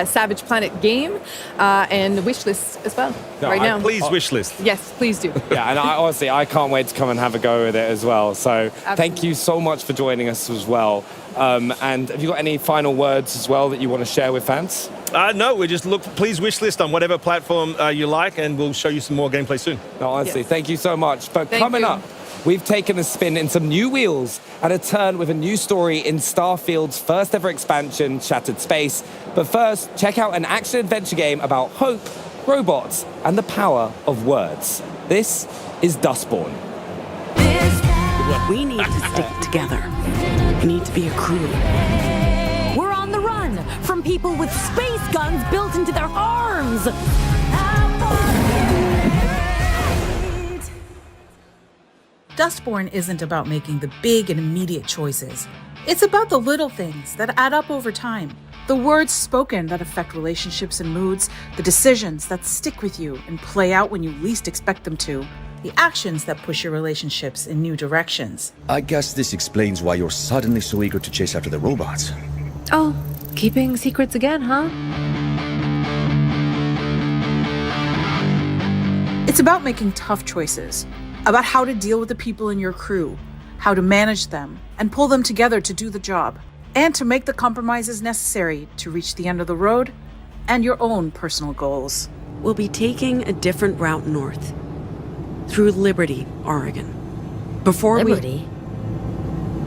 Savage Planet Game, and wishlist as well, now. Please wishlist. Yes, please do. Yeah, and honestly, I can't wait to come and have a go with it as well. So thank you so much for joining us as well. And have you got any final words as well that you want to share with fans? No, we just please wishlist on whatever platform you like, and we'll show you some more gameplay soon. No, honestly, thank you so much. But Thank coming you. up, we've taken a spin in some new wheels and a turn with a new story in Starfield's first ever expansion, Shattered Space. But first, check out an action-adventure game about hope, robots, and the power of words. This is Dustborn. We need to stick together. We need to be a crew. We're on the run from people with space guns built into their arms. Dustborn isn't about making the big and immediate choices. It's about the little things that add up over time. The words spoken that affect relationships and moods, the decisions that stick with you and play out when you least expect them to, the actions that push your relationships in new directions. I guess this explains why you're suddenly so eager to chase after the robots. Oh, keeping secrets again, huh? It's about making tough choices, about how to deal with the people in your crew, how to manage them and pull them together to do the job, and to make the compromises necessary to reach the end of the road and your own personal goals. We'll be taking a different route north, through Liberty, Oregon. Liberty?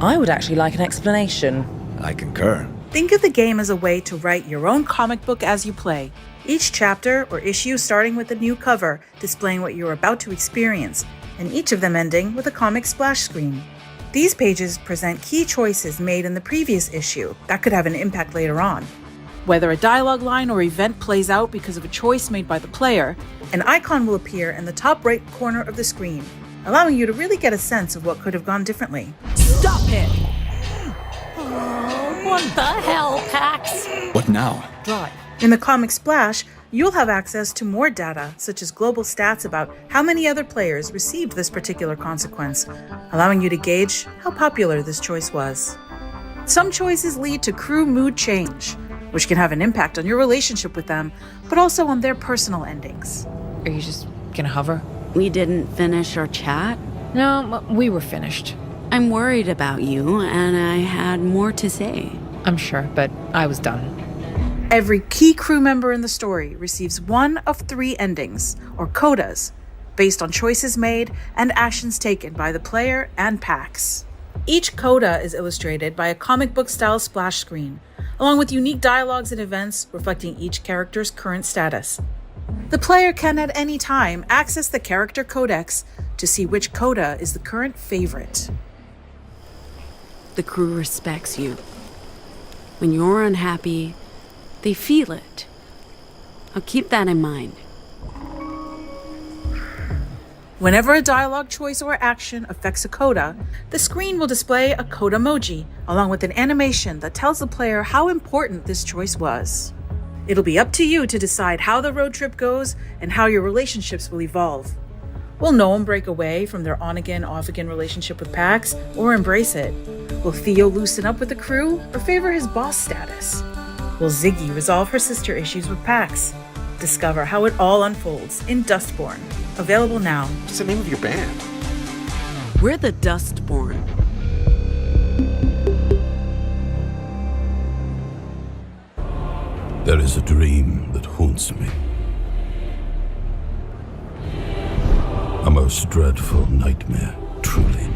I would actually like an explanation. I concur. Think of the game as a way to write your own comic book as you play. Each chapter or issue starting with a new cover displaying what you're about to experience, and each of them ending with a comic splash screen. These pages present key choices made in the previous issue that could have an impact later on. Whether a dialogue line or event plays out because of a choice made by the player, an icon will appear in the top right corner of the screen, allowing you to really get a sense of what could have gone differently. Stop it! Oh, what the hell, Pax? What now? Drive. In the comic splash, you'll have access to more data, such as global stats about how many other players received this particular consequence, allowing you to gauge how popular this choice was. Some choices lead to crew mood change, which can have an impact on your relationship with them, but also on their personal endings. Are you just gonna hover? We didn't finish our chat? No, we were finished. I'm worried about you, and I had more to say. I'm sure, but I was done. Every key crew member in the story receives one of 3 endings, or codas, based on choices made and actions taken by the player and Pax. Each coda is illustrated by a comic book-style splash screen, along with unique dialogues and events reflecting each character's current status. The player can at any time access the character codex to see which coda is the current favorite. The crew respects you. When you're unhappy, they feel it. I'll keep that in mind. Whenever a dialogue choice or action affects a coda, the screen will display a coda emoji, along with an animation that tells the player how important this choice was. It'll be up to you to decide how the road trip goes and how your relationships will evolve. Will Noam break away from their on-again, off-again relationship with Pax, or embrace it? Will Theo loosen up with the crew, or favor his boss status? Will Ziggy resolve her sister issues with Pax? Discover how it all unfolds in Dustborn. Available now. What's the name of your band? We're the Dustborn. There is a dream that haunts me. A most dreadful nightmare, truly.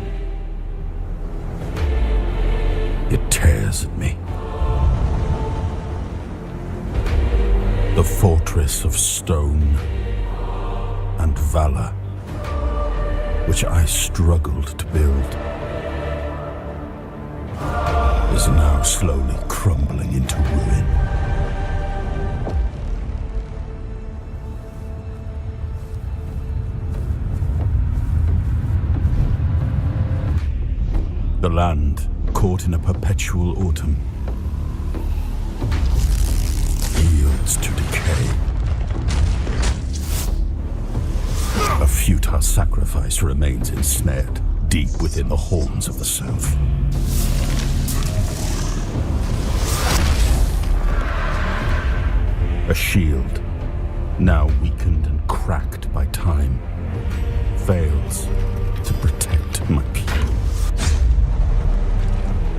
It tears at me. The fortress of stone and valor, which I struggled to build, is now slowly crumbling into ruin. land caught in a perpetual autumn yields to decay. A futile sacrifice remains ensnared deep within the horns of the south. A shield, now weakened and cracked by time, fails to protect my people.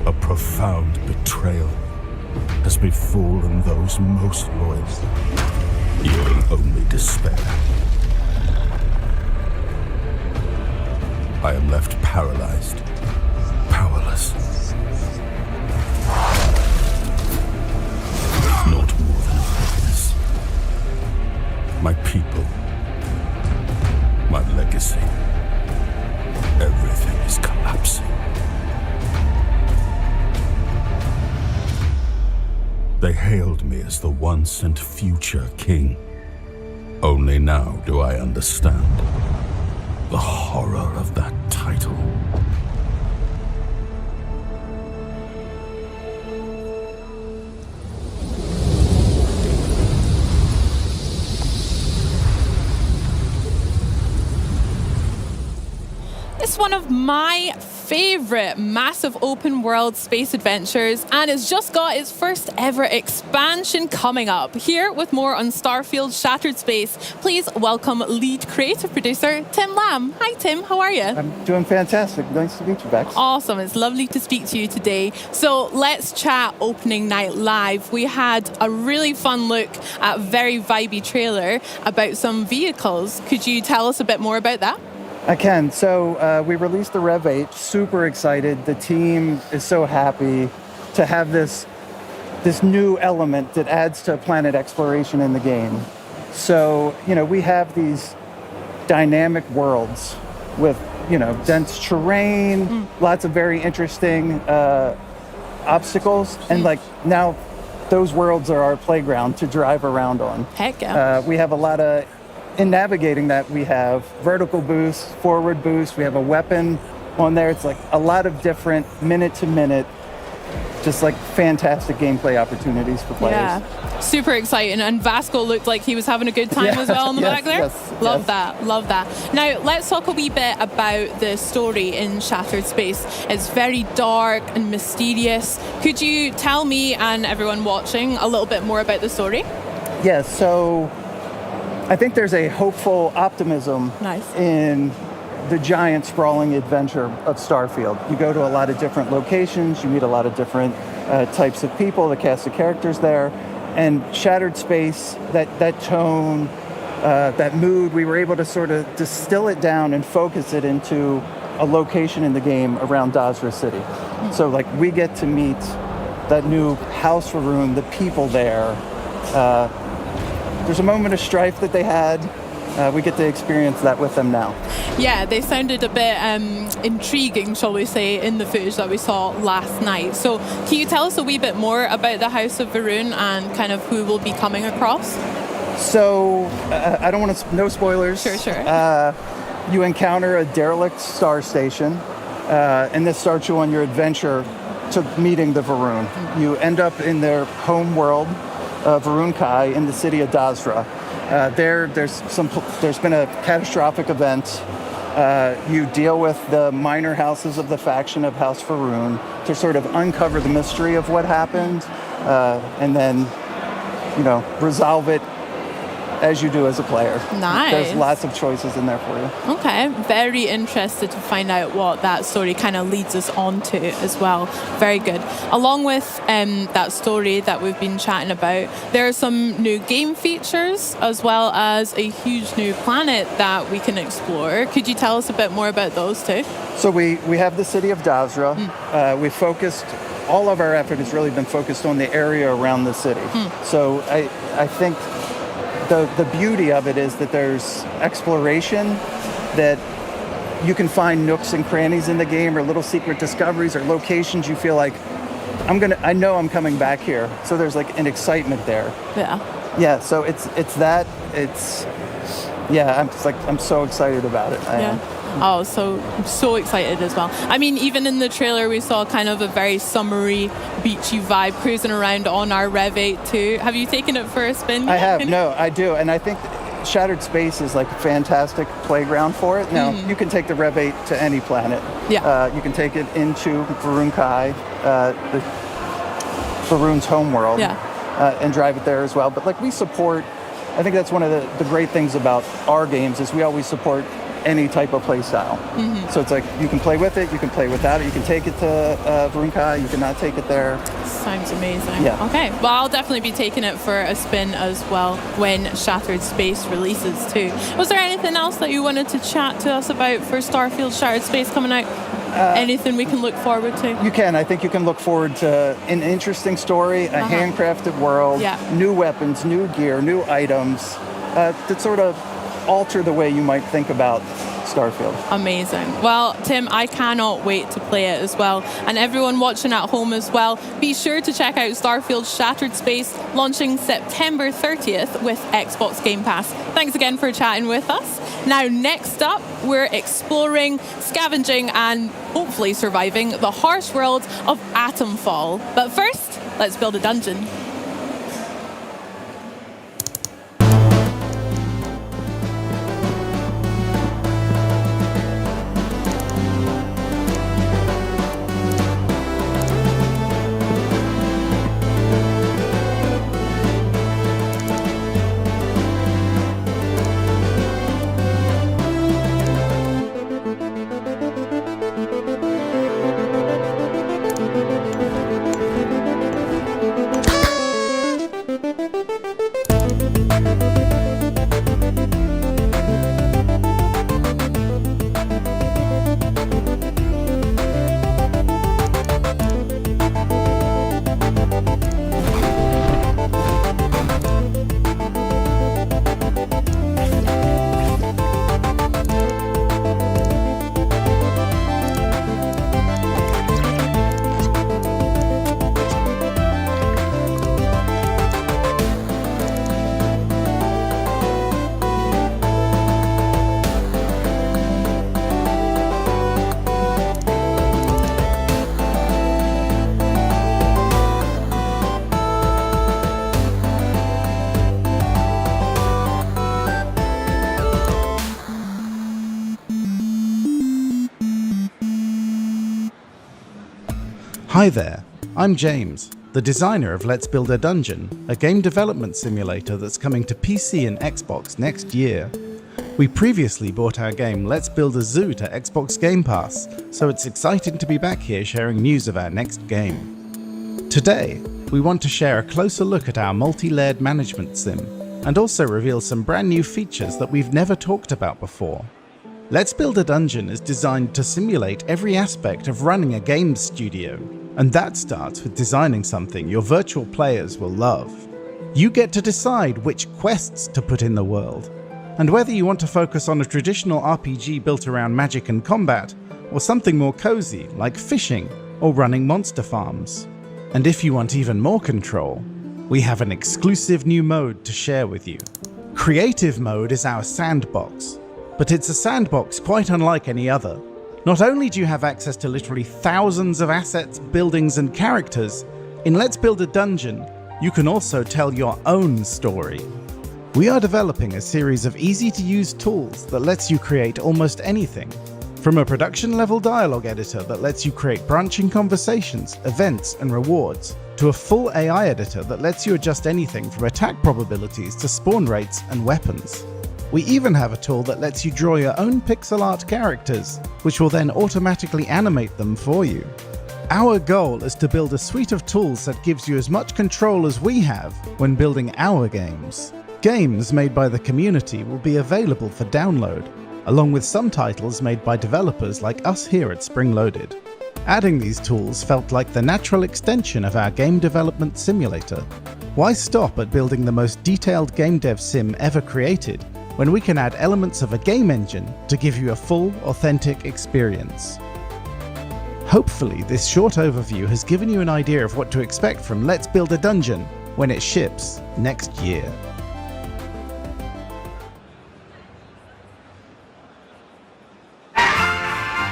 A profound betrayal has befallen those most loyal, yielding only despair. I am left paralyzed, powerless. Not more than a witness. My people, my legacy, everything is collapsing. They hailed me as the once and future king. Only now do I understand the horror of that title. It's one of my favorite massive open world space adventures, and it's just got its first ever expansion coming up. Here with more on Starfield Shattered Space, please welcome lead creative producer Tim Lamb. Hi Tim, how are you? I'm doing fantastic. Nice to meet you, Bex. Awesome, it's lovely to speak to you today. So let's chat opening night live. We had a really fun look at a very vibey trailer about some vehicles. Could you tell us a bit more about that? I can. So we released the Rev 8, super excited. The team is so happy to have this new element that adds to planet exploration in the game. So, we have these dynamic worlds with, dense terrain, lots of very interesting obstacles. And now those worlds are our playground to drive around on. Heck yeah. We have a lot of... In navigating that, we have vertical boost, forward boost, we have a weapon on there. It's a lot of different minute-to-minute, just fantastic gameplay opportunities for players. Yeah, super exciting. And Vasco looked like he was having a good time as well on the back there. Love that. Now, let's talk a wee bit about the story in Shattered Space. It's very dark and mysterious. Could you tell me and everyone watching a little bit more about the story? Yes, so... I think there's a hopeful optimism in the giant sprawling adventure of Starfield. You go to a lot of different locations, you meet a lot of different types of people, the cast of characters there, and Shattered Space, that tone, that mood, we were able to sort of distill it down and focus it into a location in the game around Dazra City. So we get to meet that new House Faroon, the people there. There's a moment of strife that they had. We get to experience that with them now. Yeah, they sounded a bit intriguing, shall we say, in the footage that we saw last night. So can you tell us a wee bit more about the House of Faroon and kind of who we'll be coming across? So, I don't want to... No spoilers. Sure. You encounter a derelict star station, and this starts you on your adventure to meeting the Faroon. You end up in their home world, Varun Kai, in the city of Dazra. There's been a catastrophic event. You deal with the minor houses of the faction of House Faroon to sort of uncover the mystery of what happened, and then, resolve it as you do as a player. Nice. There's lots of choices in there for you. Okay, very interested to find out what that story kind of leads us on to as well. Very good. Along with that story that we've been chatting about, there are some new game features as well as a huge new planet that we can explore. Could you tell us a bit more about those too? So we have the city of Dazra. We focused... All of our effort has really been focused on the area around the city. So I think the beauty of it is that there's exploration, that you can find nooks and crannies in the game or little secret discoveries or locations you feel like, I know I'm coming back here. So there's an excitement there. Yeah, so it's that. I'm so excited about it. Oh, so excited as well. I mean, even in the trailer, we saw kind of a very summery, beachy vibe cruising around on our Rev 8 too. Have you taken it for a spin? I have, no, I do. And I think Shattered Space is like a fantastic playground for it. Now, you can take the Rev 8 to any planet. Yeah. You can take it into Varun Kai, Varun's homeworld, and drive it there as well. But like we support, I think that's one of the great things about our games is we always support any type of play style. So it's like you can play with it, you can play without it, you can take it to Varun Kai, you cannot take it there. Sounds amazing. Yeah. Okay, well, I'll definitely be taking it for a spin as well when Shattered Space releases too. Was there anything else that you wanted to chat to us about for Starfield Shattered Space coming out? Anything we can look forward to? You can. I think you can look forward to an interesting story, a handcrafted world, new weapons, new gear, new items that sort of alter the way you might think about Starfield. Amazing. Well, Tim, I cannot wait to play it as well. And everyone watching at home as well, be sure to check out Starfield Shattered Space, launching September 30th with Xbox Game Pass. Thanks again for chatting with us. Now, next up, we're exploring, scavenging, and hopefully surviving the harsh world of Atomfall. But first, let's build a dungeon. Hi there, I'm James, the designer of Let's Build a Dungeon, a game development simulator that's coming to PC and Xbox next year. We previously bought our game Let's Build a Zoo to Xbox Game Pass, so it's exciting to be back here sharing news of our next game. Today, we want to share a closer look at our multi-layered management sim, and also reveal some brand new features that we've never talked about before. Let's Build a Dungeon is designed to simulate every aspect of running a games studio, and that starts with designing something your virtual players will love. You get to decide which quests to put in the world, and whether you want to focus on a traditional RPG built around magic and combat, or something more cozy like fishing or running monster farms. And if you want even more control, we have an exclusive new mode to share with you. Creative mode is our sandbox, but it's a sandbox quite unlike any other. Not only do you have access to literally thousands of assets, buildings, and characters, in Let's Build a Dungeon, you can also tell your own story. We are developing a series of easy-to-use tools that lets you create almost anything, from a production-level dialogue editor that lets you create branching conversations, events, and rewards, to a full AI editor that lets you adjust anything from attack probabilities to spawn rates and weapons. We even have a tool that lets you draw your own pixel art characters, which will then automatically animate them for you. Our goal is to build a suite of tools that gives you as much control as we have when building our games. Games made by the community will be available for download, along with some titles made by developers like us here at Spring Loaded. Adding these tools felt like the natural extension of our game development simulator. Why stop at building the most detailed game dev sim ever created, when we can add elements of a game engine to give you a full, authentic experience? Hopefully, this short overview has given you an idea of what to expect from Let's Build a Dungeon when it ships next year.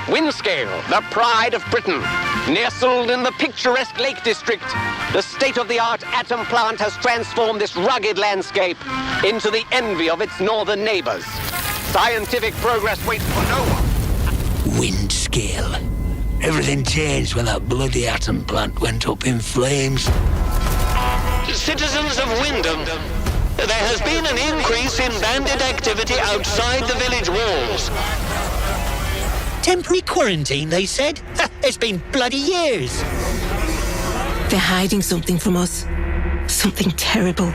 Windscale, the pride of Britain. Nestled in the picturesque Lake District, the state-of-the-art atom plant has transformed this rugged landscape into the envy of its northern neighbors. Scientific progress waits for no one. Windscale. Everything changed when that bloody atom plant went up in flames. Citizens of Wyndham, there has been an increase in bandit activity outside the village walls. Temporary quarantine, they said? It's been bloody years. They're hiding something from us. Something terrible.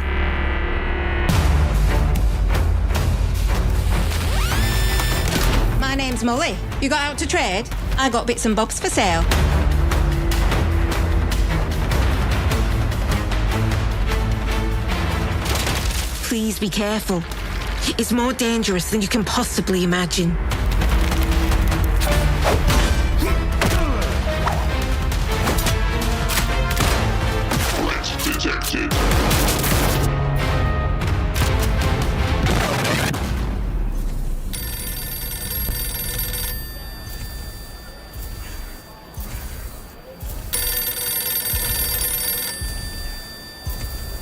My name's Molly. You got out to trade? I got bits and bobs for sale. Please be careful. It's more dangerous than you can possibly imagine. Threat detected.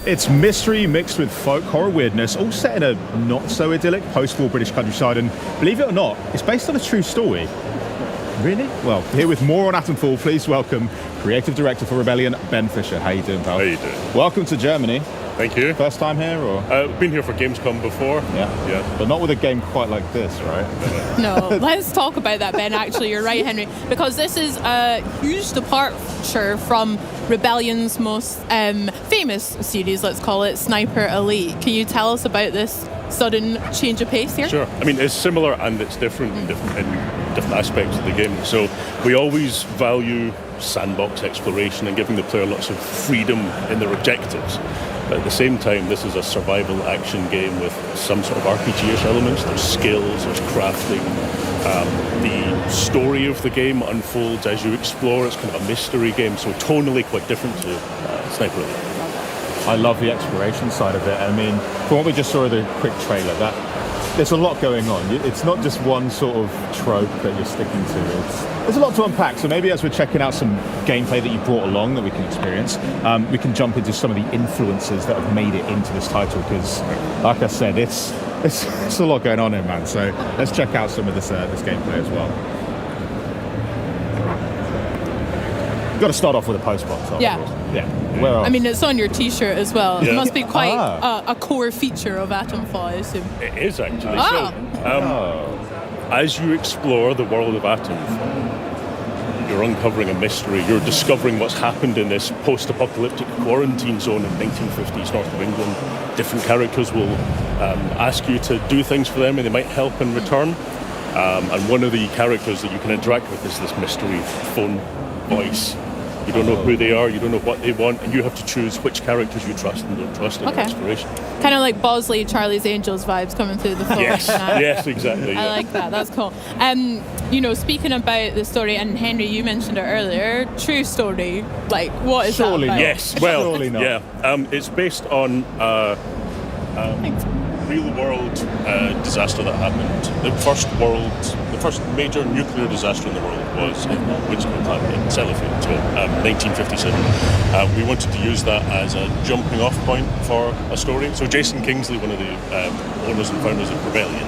It's mystery mixed with folk horror weirdness, all set in a not-so-idyllic post-war British countryside, and believe it or not, it's based on a true story. Really? Well, here with more on Atomfall, please welcome Creative Director for Rebellion, Ben Fisher. How you doing, pal? How you doing? Welcome to Germany. Thank you. First time here, or? Been here for Gamescom before. Yeah. But not with a game quite like this, right? No, let's talk about that, Ben. Actually, you're right, Henry, because this is a huge departure from Rebellion's most famous series, let's call it Sniper Elite. Can you tell us about this sudden change of pace here? Sure. I mean, it's similar and it's different in different aspects of the game. So we always value sandbox exploration and giving the player lots of freedom in their objectives. But at the same time, this is a survival action game with some sort of RPG-ish elements. There's skills, there's crafting. The story of the game unfolds as you explore. It's kind of a mystery game, so tonally quite different to Sniper Elite. I love the exploration side of it. I mean, from what we just saw in the quick trailer, there's a lot going on. It's not just one sort of trope that you're sticking to. There's a lot to unpack. So maybe as we're checking out some gameplay that you brought along that we can experience, we can jump into some of the influences that have made it into this title. Because, like I said, it's a lot going on here, man. So let's check out some of this gameplay as well. Got to start off with a post box. Yeah. Where else? I mean, it's on your T-shirt as well. Yeah. It must be quite a core feature of Atomfall, I assume. It is actually. Ah. As you explore the world of Atomfall, you're uncovering a mystery. You're discovering what's happened in this post-apocalyptic quarantine zone in 1950s north of England. Different characters will ask you to do things for them, and they might help in return. And one of the characters that you can interact with is this mystery phone voice. You don't know who they are, you don't know what they want, and you have to choose which characters you trust and don't trust in your exploration. Kind of like Bosley, Charlie's Angels vibes coming through the phone. Yes, exactly. I like that. That's cool. Speaking about the story, and Henry, you mentioned it earlier. True story. Like, what is Surely that about? Yes. Well, surely not. Yeah. It's based on real-world disaster that happened. The first major nuclear disaster in the world was in Windscale plant in Sellafield, so 1957. We wanted to use that as a jumping-off point for a story. So Jason Kingsley, one of the owners and founders of Rebellion,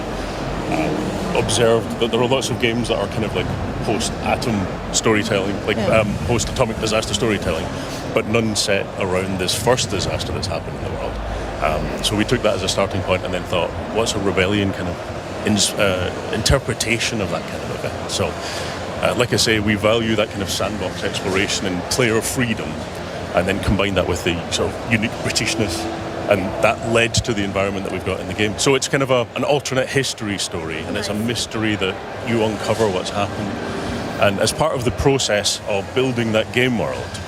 observed that there are lots of games that are kind of like post-atom storytelling, like post-atomic disaster storytelling, but none set around this first disaster that's happened in the world. So we took that as a starting point and then thought, what's a Rebellion kind of interpretation of that kind of event? So, like I say, we value that kind of sandbox exploration and player freedom, and then combine that with the sort of unique Britishness, and that led to the environment that we've got in the game. So it's kind of an alternate history story, and it's a mystery that you uncover what's happened. And as part of the process of building that game world,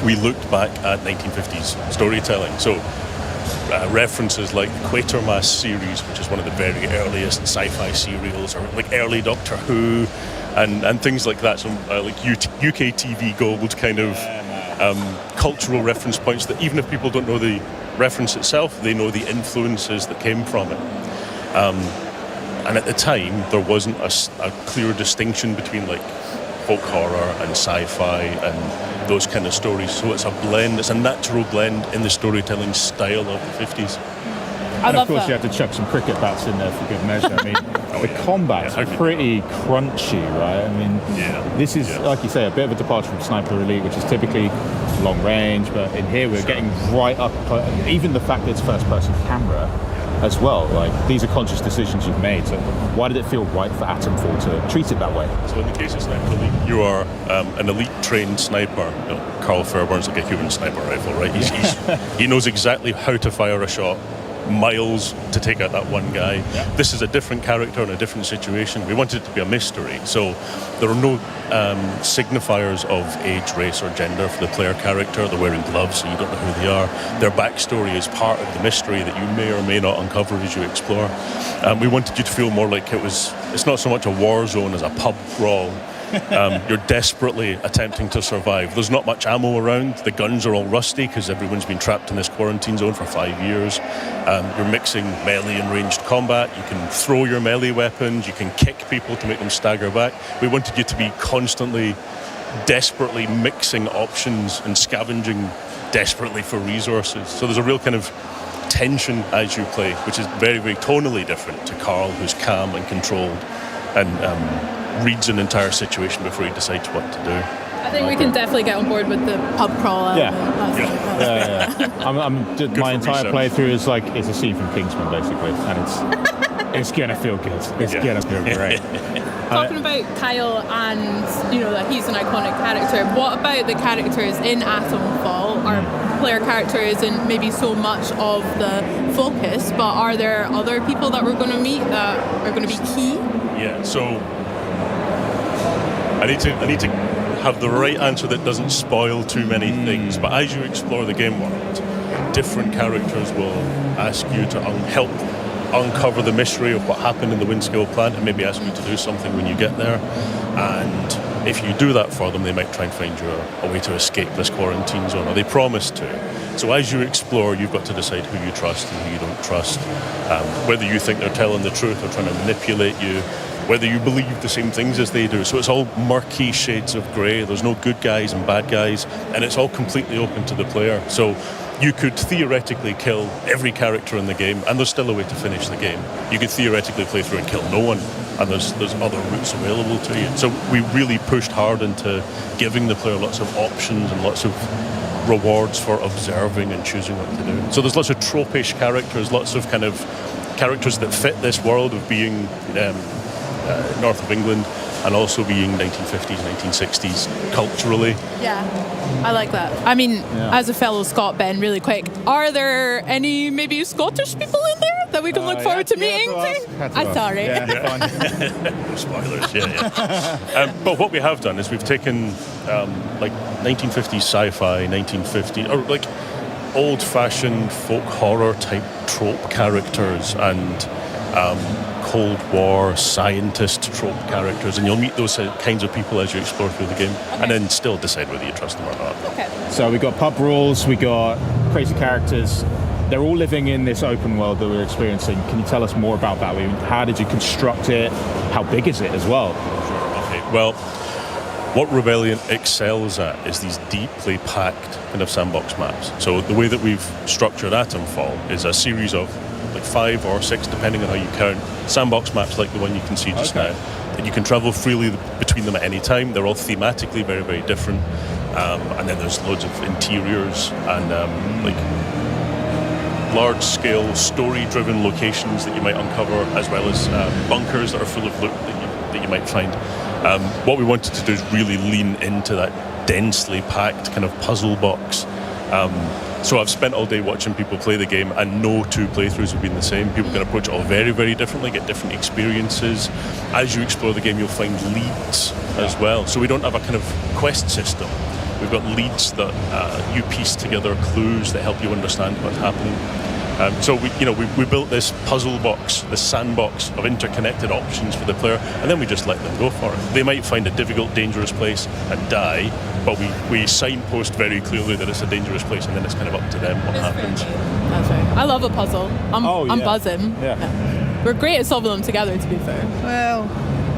we looked back at 1950s storytelling. So references like the Quatermass series, which is one of the very earliest sci-fi serials, or like early Doctor Who, and things like that. So like UK TV Gold kind of cultural reference points that even if people don't know the reference itself, they know the influences that came from it. And at the time, there wasn't a clear distinction between like folk horror and sci-fi and those kind of stories. So it's a blend, it's a natural blend in the storytelling style of the 50s. And of course, you have to chuck some cricket bats in there for good measure. I mean, the combats are pretty crunchy, right? I mean, this is, like you say, a bit of a departure from Sniper Elite, which is typically long range, but in here we're getting right up, even the fact that it's first-person camera as well. Like, these are conscious decisions you've made. So why did it feel right for Atomfall to treat it that way? So in the case of Sniper Elite, you are an elite-trained sniper. You know, Carl Fairbairn's like a human sniper rifle, right? He knows exactly how to fire a shot, miles to take out that one guy. This is a different character in a different situation. We wanted it to be a mystery, so there are no signifiers of age, race or gender for the player character. They're wearing gloves, so you don't know who they are. Their backstory is part of the mystery that you may or may not uncover as you explore. We wanted you to feel more like it's not so much a war zone as a pub brawl. You're desperately attempting to survive. There's not much ammo around. The guns are all rusty because everyone's been trapped in this quarantine zone for 5 years. You're mixing melee and ranged combat. You can throw your melee weapons. You can kick people to make them stagger back. We wanted you to be constantly, desperately mixing options and scavenging desperately for resources. So there's a real kind of tension as you play, which is very, very tonally different to Carl, who's calm and controlled and reads an entire situation before he decides what to do. I think we can definitely get on board with the pub crawl element. My entire playthrough is like it's a scene from Kingsman, basically, and it's gonna feel good. It's gonna feel great. Talking about Kyle and that he's an iconic character. What about the characters in Atomfall? Our player character isn't maybe so much of the focus, but are there other people that we're going to meet that are going to be key? Yeah. So I need to have the right answer that doesn't spoil too many things. But as you explore the game world, different characters will ask you to help uncover the mystery of what happened in the Windscale plant and maybe ask you to do something when you get there. And if you do that for them, they might try and find you a way to escape this quarantine zone, or they promise to. So as you explore, you've got to decide who you trust and who you don't trust, whether you think they're telling the truth or trying to manipulate you, whether you believe the same things as they do. So it's all murky shades of grey. There's no good guys and bad guys, and it's all completely open to the player. So you could theoretically kill every character in the game, and there's still a way to finish the game. You could theoretically play through and kill no one, and there's other routes available to you. So we really pushed hard into giving the player lots of options and lots of rewards for observing and choosing what to do. So there's lots of tropish characters, lots of kind of characters that fit this world of being north of England and also being 1950s, 1960s culturally. Yeah, I like that. I mean, as a fellow Scot, Ben, really quick, are there any maybe Scottish people in there that we can look forward to meeting? I'm sorry. No spoilers, but what we have done is we've taken like 1950s sci-fi, 1950s, or like old-fashioned folk horror type trope characters and Cold War scientist trope characters, and you'll meet those kinds of people as you explore through the game, and then still decide whether you trust them or not. Okay. So we got pub rules, we got crazy characters. They're all living in this open world that we're experiencing. Can you tell us more about that? How did you construct it? How big is it as well? Okay. Well, what Rebellion excels at is these deeply packed kind of sandbox maps. So the way that we've structured Atomfall is a series of like 5 or 6, depending on how you count, sandbox maps like the one you can see just now. And you can travel freely between them at any time. They're all thematically very, very different. And then there's loads of interiors and like large-scale, story-driven locations that you might uncover, as well as bunkers that are full of loot that you might find. What we wanted to do is really lean into that densely packed kind of puzzle box. So I've spent all day watching people play the game, and no two playthroughs have been the same. People can approach it all very, very differently, get different experiences. As you explore the game, you'll find leads as well. So we don't have a kind of quest system. We've got leads that you piece together clues that help you understand what's happening. So we built this puzzle box, this sandbox of interconnected options for the player, and then we just let them go for it. They might find a difficult, dangerous place and die, but we signpost very clearly that it's a dangerous place, and then it's kind of up to them what happens. That's right. I love a puzzle. I'm buzzing. Yeah. we're great at solving them together, to be fair. Well,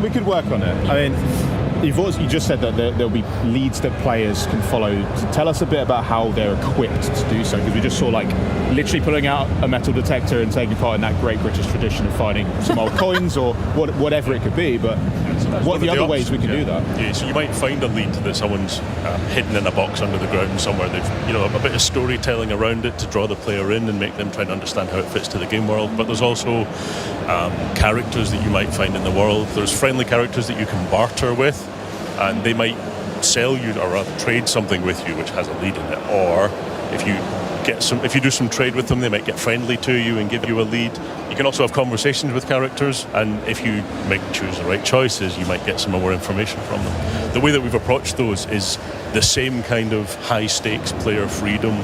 we could work on it. I mean, you just said that there'll be leads that players can follow. Tell us a bit about how they're equipped to do so, because we just saw like literally pulling out a metal detector and taking part in that great British tradition of finding some old coins or whatever it could be. But what are the other ways we can do that? Yeah, so you might find a lead that someone's hidden in a box under the ground somewhere. They've a bit of storytelling around it to draw the player in and make them try to understand how it fits to the game world. But there's also characters that you might find in the world. There's friendly characters that you can barter with, and they might sell you or rather trade something with you which has a lead in it. Or if you do some trade with them, they might get friendly to you and give you a lead. You can also have conversations with characters, and if you choose the right choices, you might get some more information from them. The way that we've approached those is the same kind of high stakes player freedom.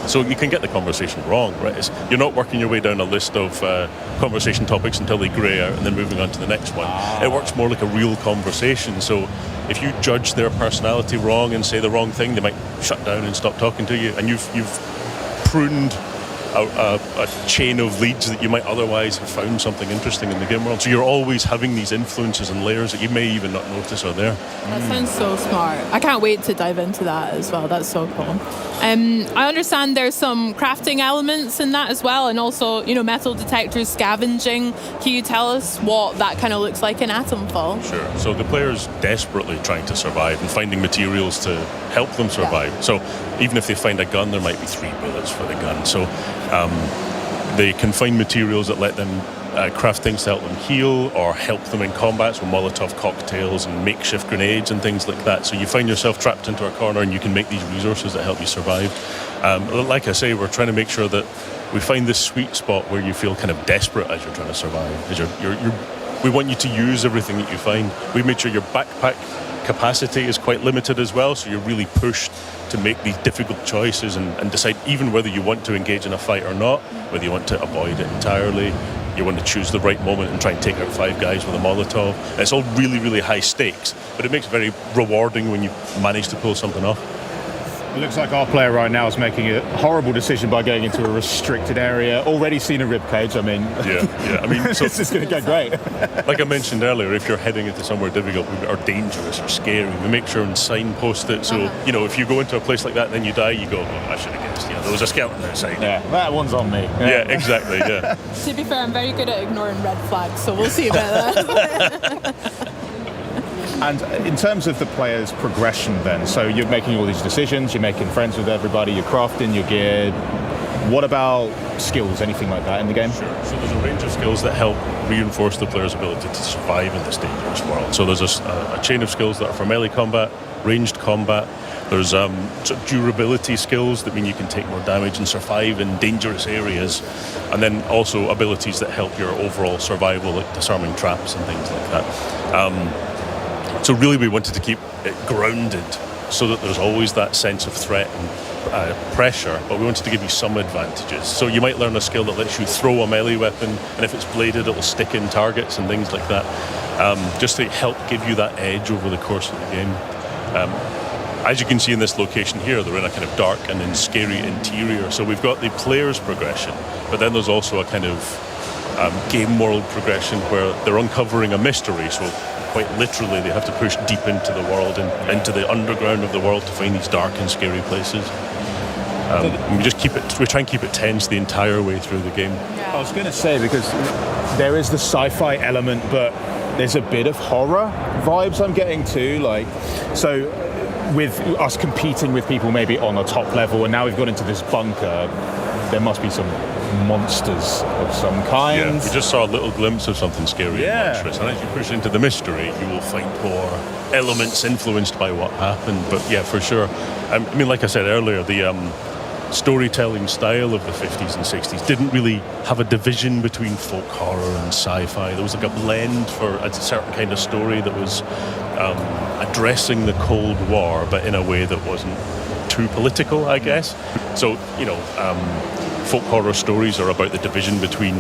So you can get the conversation wrong, right? You're not working your way down a list of conversation topics until they grey out and then moving on to the next one. It works more like a real conversation. So if you judge their personality wrong and say the wrong thing, they might shut down and stop talking to you. And you've pruned a chain of leads that you might otherwise have found something interesting in the game world. So you're always having these influences and layers that you may even not notice are there. That sounds so smart. I can't wait to dive into that as well. That's so cool. I understand there's some crafting elements in that as well, and also, metal detectors, scavenging. Can you tell us what that kind of looks like in Atomfall? Sure. So the player's desperately trying to survive and finding materials to help them survive. Yeah. So even if they find a gun, there might be 3 bullets for the gun. So they can find materials that let them craft things to help them heal or help them in combat, so Molotov cocktails and makeshift grenades and things like that. So you find yourself trapped into a corner and you can make these resources that help you survive. Like I say, we're trying to make sure that we find this sweet spot where you feel kind of desperate as you're trying to survive. As we want you to use everything that you find. We've made sure your backpack capacity is quite limited as well, so you're really pushed to make these difficult choices and decide even whether you want to engage in a fight or not, whether you want to avoid it entirely. You want to choose the right moment and try and take out 5 guys with a Molotov. And it's all really, really high stakes, but it makes it very rewarding when you manage to pull something off. It looks like our player right now is making a horrible decision by going into a restricted area. Already seen a ribcage. I mean, yeah. I mean, so this is going to go great. Like I mentioned earlier, if you're heading into somewhere difficult or dangerous or scary, we make sure and signpost it. So if you go into a place like that and then you die, you go, "Oh, I should have guessed. Yeah, there was a skeleton outside." Yeah, that one's on me. Yeah, exactly. Yeah. To be fair, I'm very good at ignoring red flags, so we'll see about that. And in terms of the player's progression then, so you're making all these decisions, you're making friends with everybody, you're crafting, you're geared. What about skills, anything like that in the game? Sure. So there's a range of skills that help reinforce the player's ability to survive in this dangerous world. So there's a chain of skills that are for melee combat, ranged combat. There's sort of durability skills that mean you can take more damage and survive in dangerous areas. And then also abilities that help your overall survival, like disarming traps and things like that. So really we wanted to keep it grounded so that there's always that sense of threat and pressure, but we wanted to give you some advantages. So you might learn a skill that lets you throw a melee weapon, and if it's bladed, it'll stick in targets and things like that, just to help give you that edge over the course of the game. As you can see in this location here, they're in a kind of dark and then scary interior. So we've got the player's progression, but then there's also a kind of game world progression where they're uncovering a mystery. So quite literally, they have to push deep into the world and into the underground of the world to find these dark and scary places. We try and keep it tense the entire way through the game. Yeah. I was going to say, because there is the sci-fi element, but there's a bit of horror vibes I'm getting too. So with us competing with people maybe on a top level, and now we've got into this bunker, there must be some monsters of some kind. Yeah, we just saw a little glimpse of something scary and monstrous, and as you push into the mystery, you will find more elements influenced by what happened. But yeah, for sure. I mean, like I said earlier, the storytelling style of the 50s and 60s didn't really have a division between folk horror and sci-fi. There was like a blend for a certain kind of story that was addressing the Cold War, but in a way that wasn't too political, I guess. So, folk horror stories are about the division between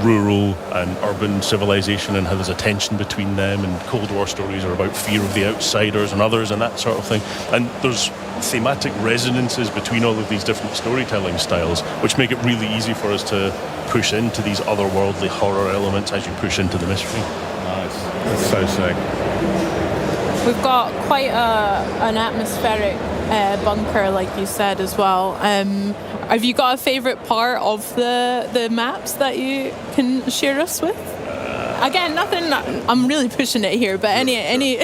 rural and urban civilization and how there's a tension between them, and Cold War stories are about fear of the outsiders and others and that sort of thing. And there's thematic resonances between all of these different storytelling styles, which make it really easy for us to push into these otherworldly horror elements as you push into the mystery. Nice. That's so sick. We've got quite an atmospheric bunker, like you said, as well. Have you got a favourite part of the maps that you can share us with? Again, nothing. I'm really pushing it here, but any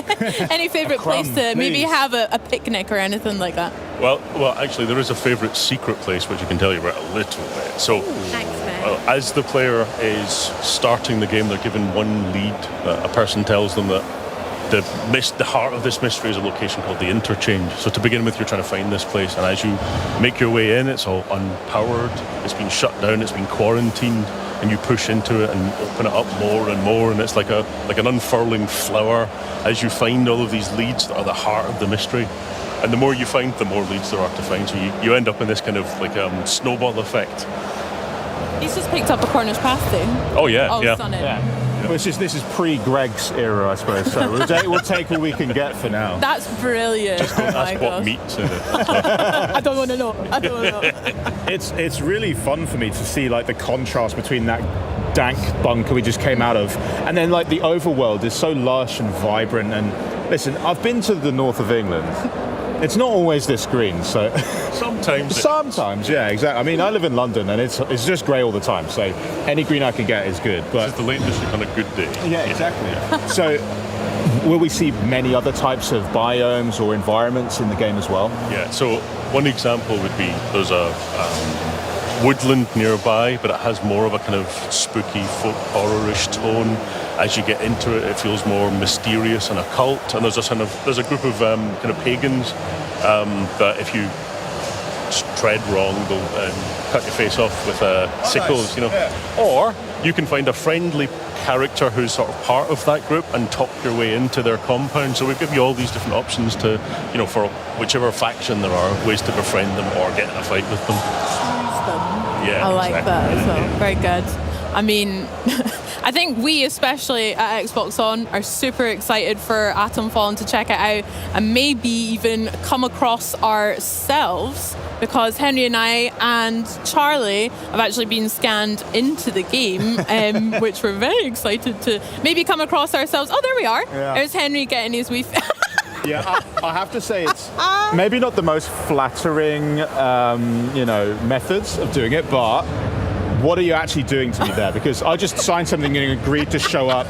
favourite place to maybe have a picnic or anything like that? Well, actually, there is a favourite secret place which I can tell you about a little bit. So, as the player is starting the game, they're given one lead. A person tells them that the heart of this mystery is a location called the Interchange. So to begin with, you're trying to find this place, and as you make your way in, it's all unpowered, it's been shut down, it's been quarantined, and you push into it and open it up more and more, and it's like an unfurling flower as you find all of these leads that are the heart of the mystery. And the more you find, the more leads there are to find. So you end up in this kind of like snowball effect. He's just picked up a Cornish pasty. Oh yeah, yeah. Stunning. Yeah. Well, this is pre-Greg's era, I suppose. So we'll take what we can get for now. That's brilliant. Just don't ask what meat's in it. I don't want to know. It's really fun for me to see like the contrast between that dank bunker we just came out of, and then like the overworld is so lush and vibrant. And listen, I've been to the north of England. It's not always this green, so sometimes, yeah, exactly. I mean, I live in London, and it's just grey all the time. So any green I can get is good. But this is the Lake District on a good day. Yeah, exactly. So, will we see many other types of biomes or environments in the game as well? Yeah. So one example would be there's a woodland nearby, but it has more of a kind of spooky folk horror-ish tone. As you get into it, it feels more mysterious and occult. And there's a group of kind of pagans that if you tread wrong, they'll cut your face off with sickles, Yeah. Or you can find a friendly character who's sort of part of that group and talk your way into their compound. So we give you all these different options to, for whichever faction there are, ways to befriend them or get in a fight with them. Yeah, I like exactly. that as well. Very good. I mean, I think we, especially at Xbox On, are super excited for Atomfall and to check it out and maybe even come across ourselves, because Henry and I and Charlie have actually been scanned into the game, which we're very excited to maybe come across ourselves. Oh, there we are. Yeah. There's Henry getting his wee... Yeah, I have to say it's maybe not the most flattering, methods of doing it, but what are you actually doing to me there? Because I just signed something and agreed to show up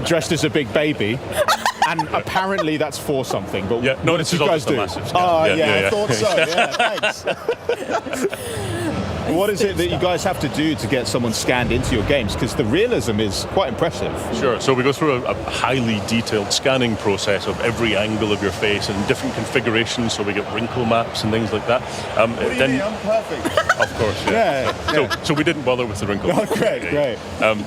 dressed as a big baby, and apparently that's for something. But yeah, no, what this did is you guys do? massive I thought so. Yeah, thanks. What is it that you guys have to do to get someone scanned into your games? Because the realism is quite impressive. Sure. So we go through a highly detailed scanning process of every angle of your face and different configurations. So we get wrinkle maps and things like that. What do you mean? I'm perfect. Of course, yeah. So we didn't bother with the wrinkle maps. Oh, great.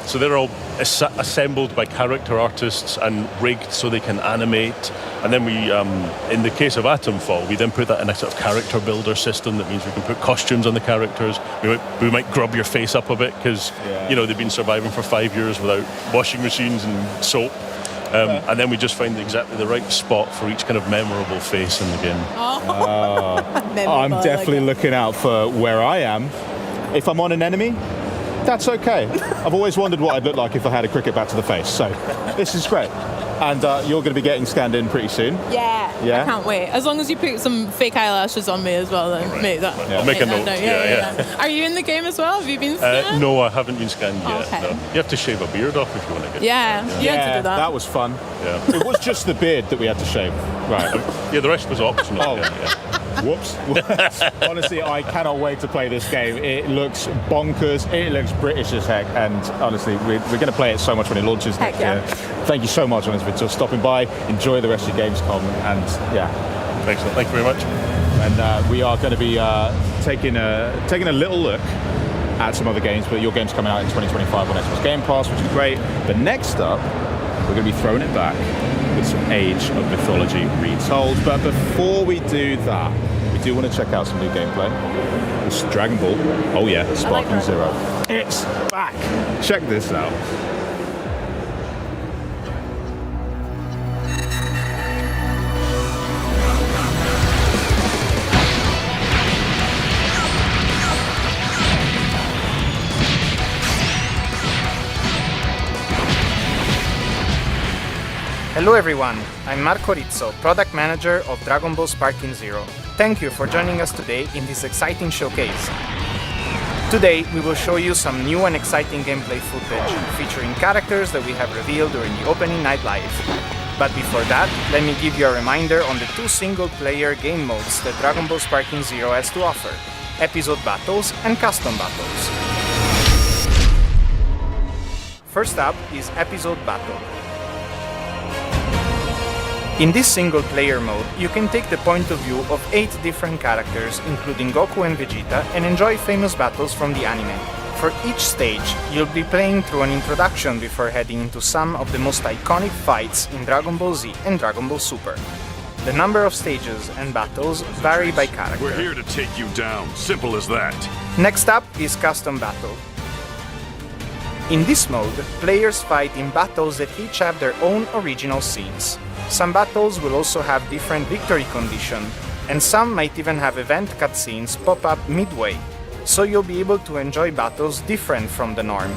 So they're all assembled by character artists and rigged so they can animate. And then we, in the case of Atomfall, we then put that in a sort of character builder system. That means we can put costumes on the characters. We might grub your face up a bit because, they've been surviving for 5 years without washing machines and soap. And then we just find exactly the right spot for each kind of memorable face in the game. I'm definitely looking out for where I am. If I'm on an enemy, that's okay. I've always wondered what I'd look like if I had a cricket bat to the face. So this is great. And you're going to be getting scanned in pretty soon. Yeah. I can't wait. As long as you put some fake eyelashes on me as well, then make that. I'll make a note. Yeah. Are you in the game as well? Have you been scanned? No, I haven't been scanned yet. Okay. No. You have to shave a beard off if you want to get. Yeah, you had to do that. That was fun. Yeah. It was just the beard that we had to shave. Right. Yeah, the rest was optional. Oh. Yeah. Whoops. Honestly, I cannot wait to play this game. It looks bonkers. It looks British as heck. And honestly, we're going to play it so much when it launches next year. Thank you so much, Elizabeth, for stopping by. Enjoy the rest of your Gamescom. And excellent. Thank you very much. And we are going to be taking a little look at some other games, but your game's coming out in 2025 on Xbox Game Pass, which is great. But next up, we're going to be throwing it back with some Age of Mythology Retold. But before we do that, we do want to check out some new gameplay. It's Dragon Ball. Oh yeah, Sparking Zero. It's back. Check this out. Hello everyone, I'm Marco Rizzo, Product Manager of Dragon Ball Sparking Zero. Thank you for joining us today in this exciting showcase. Today we will show you some new and exciting gameplay footage featuring characters that we have revealed during the opening night live. But before that, let me give you a reminder on the 2 single-player game modes that Dragon Ball Sparking Zero has to offer: Episode Battles and Custom Battles. First up is Episode Battle. In this single-player mode, you can take the point of view of 8 different characters, including Goku and Vegeta, and enjoy famous battles from the anime. For each stage, you'll be playing through an introduction before heading into some of the most iconic fights in Dragon Ball Z and Dragon Ball Super. The number of stages and battles vary by character. We're here to take you down, simple as that. Next up is Custom Battle. In this mode, players fight in battles that each have their own original scenes. Some battles will also have different victory condition, and some might even have event cutscenes pop up midway, so you'll be able to enjoy battles different from the norm.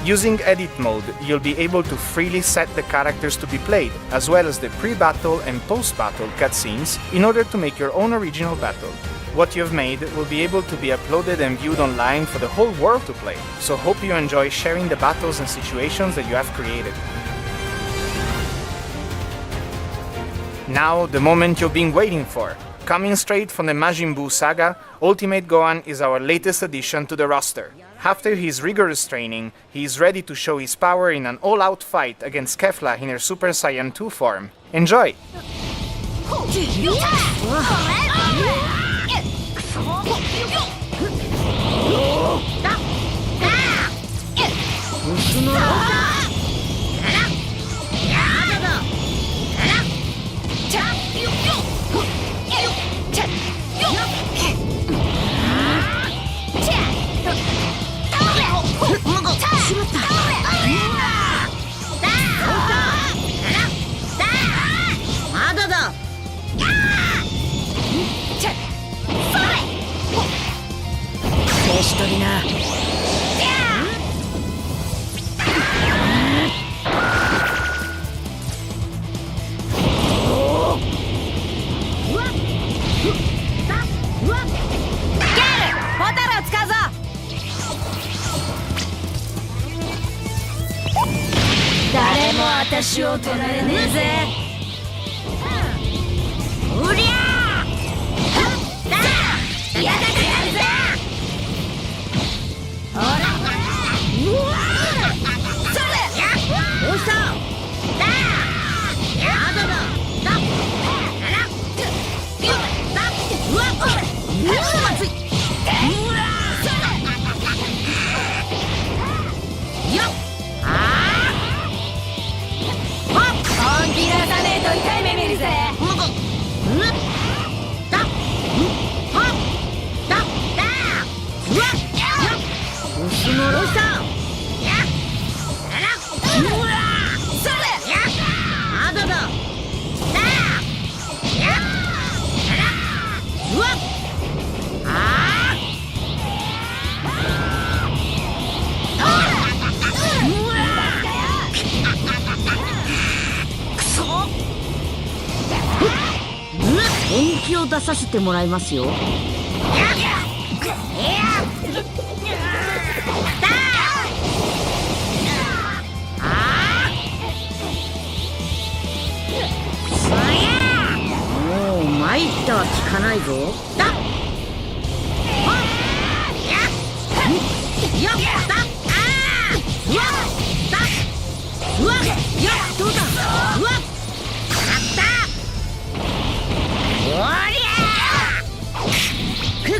Using Edit mode, you'll be able to freely set the characters to be played, as well as the pre-battle and post-battle cutscenes, in order to make your own original battle. What you've made will be able to be uploaded and viewed online for the whole world to play, so hope you enjoy sharing the battles and situations that you have created. Now, the moment you've been waiting for. Coming straight from the Majin Buu saga, Ultimate Gohan is our latest addition to the roster. After his rigorous training, he is ready to show his power in an all-out fight against Kefla in her Super Saiyan 2 form. Enjoy!私を取られねえぜ。おりゃー！だー！やだかやるぜ！ほら！うわー！それ！どうした？だー！やだだ！だ！あら！だ！うわっ！うわっ！まずい！うわー！それ！よっ！あー！本気出さねえと痛い目見るぜ。だだうわっ薄のろしたやあらうわそれやあだだだやあらうわあうわ本気を出させてもらいますよ。もう参ったは効かないぞ。だっうわっどうだうわっおりゃー！ふっ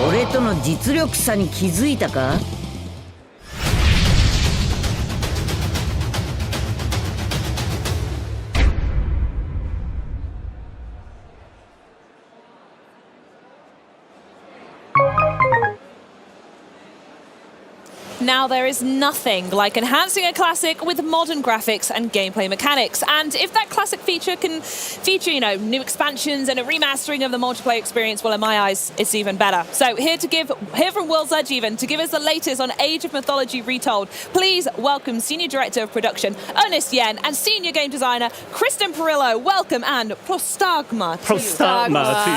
俺との実力差に気づいたか？ Now, there is nothing like enhancing a classic with modern graphics and gameplay mechanics. And if that classic feature can feature, new expansions and a remastering of the multiplayer experience, well, in my eyes, it's even better. So here from World's Edge even, to give us the latest on Age of Mythology Retold, please welcome Senior Director of Production, Ernest Yen, and Senior Game Designer, Kristen Perillo. Welcome and prostagma to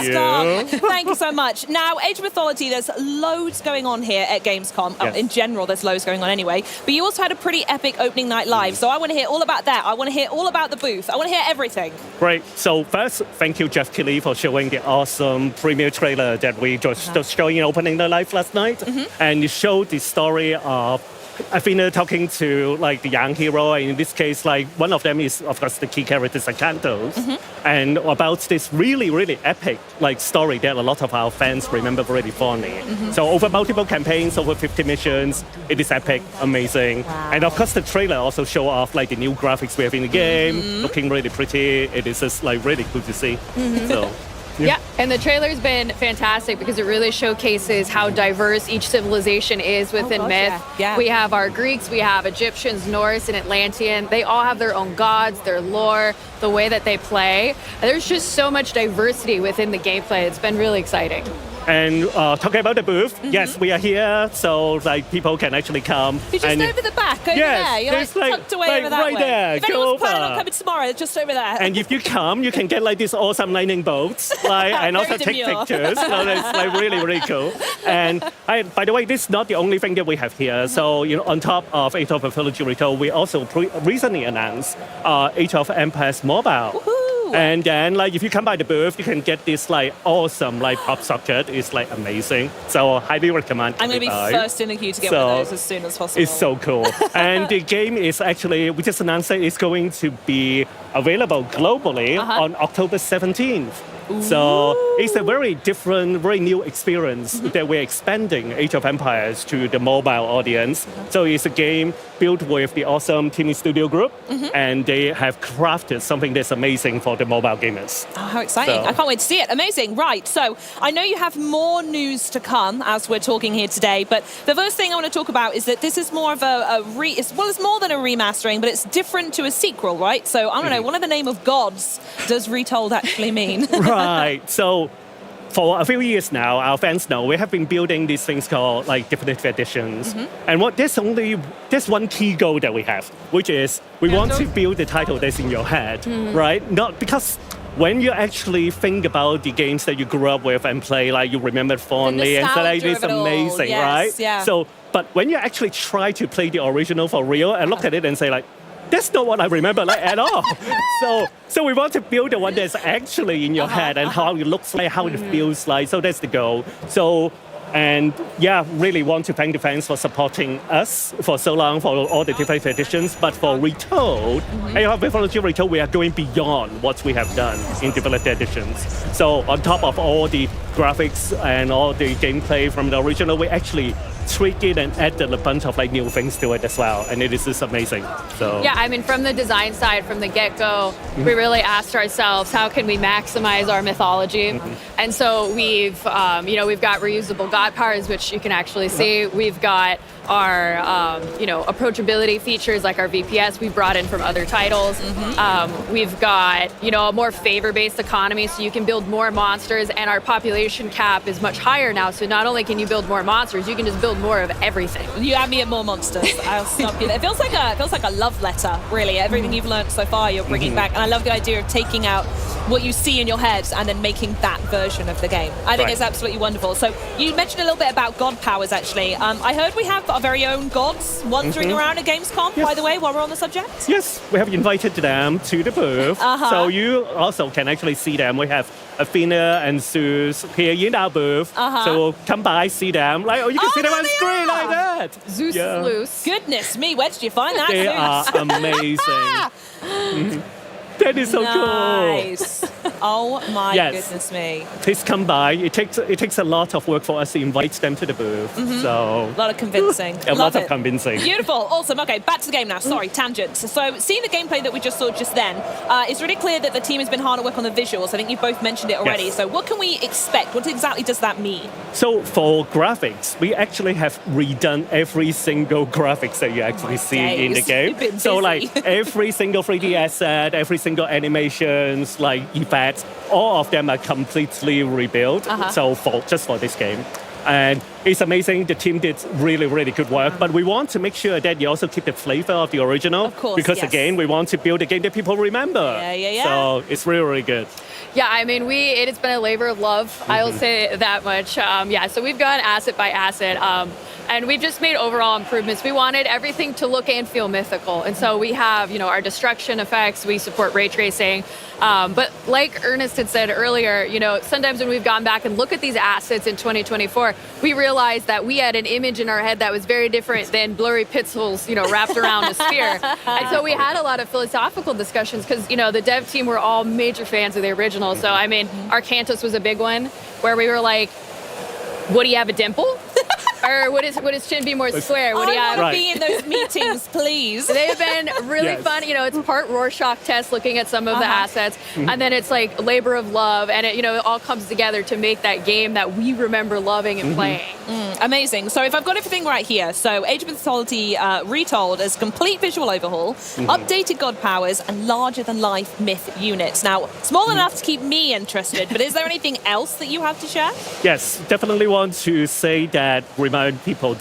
you. Thank you so much. Now, Age of Mythology, there's loads going on here at Gamescom. Yes. In general, there's loads going on anyway. But you also had a pretty epic opening night live. So I want to hear all about that. I want to hear all about the booth. I want to hear everything. Great. So first, thank you, Jeff Keighley, for showing the awesome premiere trailer that we just showing in opening night live last night. And it showed the story of Athena talking to the young hero, and in this case, one of them is of course the key character Zakynthos, and about this really, really epic story that a lot of our fans remember really fondly. So over multiple campaigns, over 50 missions, it is epic, amazing, and of course the trailer also show off the new graphics we have in the game, looking really pretty. It is just really good to see. So. Yeah, and the trailer's been fantastic because it really showcases how diverse each civilization is within myth. Yeah. We have our Greeks, we have Egyptians, Norse, and Atlantean. They all have their own gods, their lore, the way that they play. And there's just so much diversity within the gameplay. It's been really exciting. And talking about the booth, yes, we are here, so people can actually come. You're just over the back, over there. You're tucked away over that right way. there. If anyone's planning on coming tomorrow, it's just over there. And if you come, you can get these awesome lightning bolts, and also take pictures. So that's really, really cool. And by the way, this is not the only thing that we have here. So on top of Age of Mythology Retold, we also recently announced Age of Empires Mobile. Woohoo! And then, if you come by the booth, you can get this awesome pop socket. It's amazing. So highly recommend. I'm going to be first in the queue to get one of those as soon as possible. It's so cool. And the game is actually, we just announced that it's going to be available globally on October 17th. So it's a very different, very new experience that we're expanding Age of Empires to the mobile audience. So it's a game built with the awesome Team Studio Group, and they have crafted something that's amazing for the mobile gamers. Oh, how exciting. I can't wait to see it. Amazing. Right, so I know you have more news to come as we're talking here today, but the first thing I want to talk about is that this is more of it's more than a remastering, but it's different to a sequel, right? So I don't know, what in the name of gods does Retold actually mean? Right. So for a few years now, our fans know we have been building these things called definitive editions. And there's one key goal that we have, which is we want to build the title that's in your head, right? Not because when you actually think about the games that you grew up with and play, you remember fondly and say, it's amazing, right? Yeah. So, but when you actually try to play the original for real and look at it and say that's not what I remember at all. So we want to build the one that's actually in your head and how it looks like, how it feels like. So that's the goal. And really want to thank the fans for supporting us for so long for all the different editions. But for Retold, Age of Mythology Retold, we are going beyond what we have done in developed editions. So on top of all the graphics and all the gameplay from the original, we actually tweaked it and added a bunch of new things to it as well, and it is just amazing. So yeah, I mean, from the design side, from the get-go, we really asked ourselves, how can we maximize our mythology? And so we've got reusable god powers, which you can actually see. We've got our approachability features like our VPS we brought in from other titles. We've got a more favor-based economy, so you can build more monsters, and our population cap is much higher now. So not only can you build more monsters, you can just build more of everything. You add me at more monsters, I'll stop you there. It feels like a love letter, really. Everything you've learned so far, you're bringing back, and I love the idea of taking out what you see in your head and then making that version of the game. I think it's absolutely wonderful. So you mentioned a little bit about god powers, actually. I heard we have our very own gods wandering around at Gamescom, by the way, while we're on the subject. Yes, we have invited them to the booth. So you also can actually see them. We have Athena and Zeus here in our booth. So come by, see them. You can see them on screen like that. Zeus is loose. Goodness me, where did you find that? They are amazing. That is so cool. Oh my Yes. goodness me. Please come by. It takes a lot of work for us to invite them to the booth. So A lot of convincing. a Love lot of it. convincing. Beautiful, awesome. Okay, back to the game now. Sorry, tangent. So, seeing the gameplay that we just saw just then, it's really clear that the team has been hard at work on the visuals. I think you've both mentioned it already. Yes. So, what can we expect? What exactly does that mean? So for graphics, we actually have redone every single graphics that you actually see in the days. game. You've been So busy. like every single 3D asset, every single animations, like effects, all of them are completely rebuilt. So just for this game. And it's amazing. The team did really, really good work. But we want to make sure that you also keep the flavor of the original. Of course, because yes. again, we want to build a game that people remember. Yeah. So it's really, really good. Yeah, I mean, it has been a labor of love. I will say that much. So we've gone asset by asset. And we've just made overall improvements. We wanted everything to look and feel mythical. And so we have, our destruction effects, we support ray tracing. But like Ernest had said earlier, sometimes when we've gone back and look at these assets in 2024, we realized that we had an image in our head that was very different than blurry pixels, wrapped around a sphere. And so we had a lot of philosophical discussions because, the dev team were all major fans of the original. So, I mean, Arcantus was a big one where we were like, would he have a dimple? Or would his chin be more square? Would he I have? want to be in those meetings, please. They've been really fun. It's part Rorschach test looking at some of the assets, and then it's like labor of love, and it all comes together to make that game that we remember loving and playing. Amazing. So if I've got everything right here, so Age of Mythology retold as complete visual overhaul, updated god powers, and larger than life myth units. Now, small enough to keep me interested, but is there anything else that you have to share? Yes, definitely want to say that remind people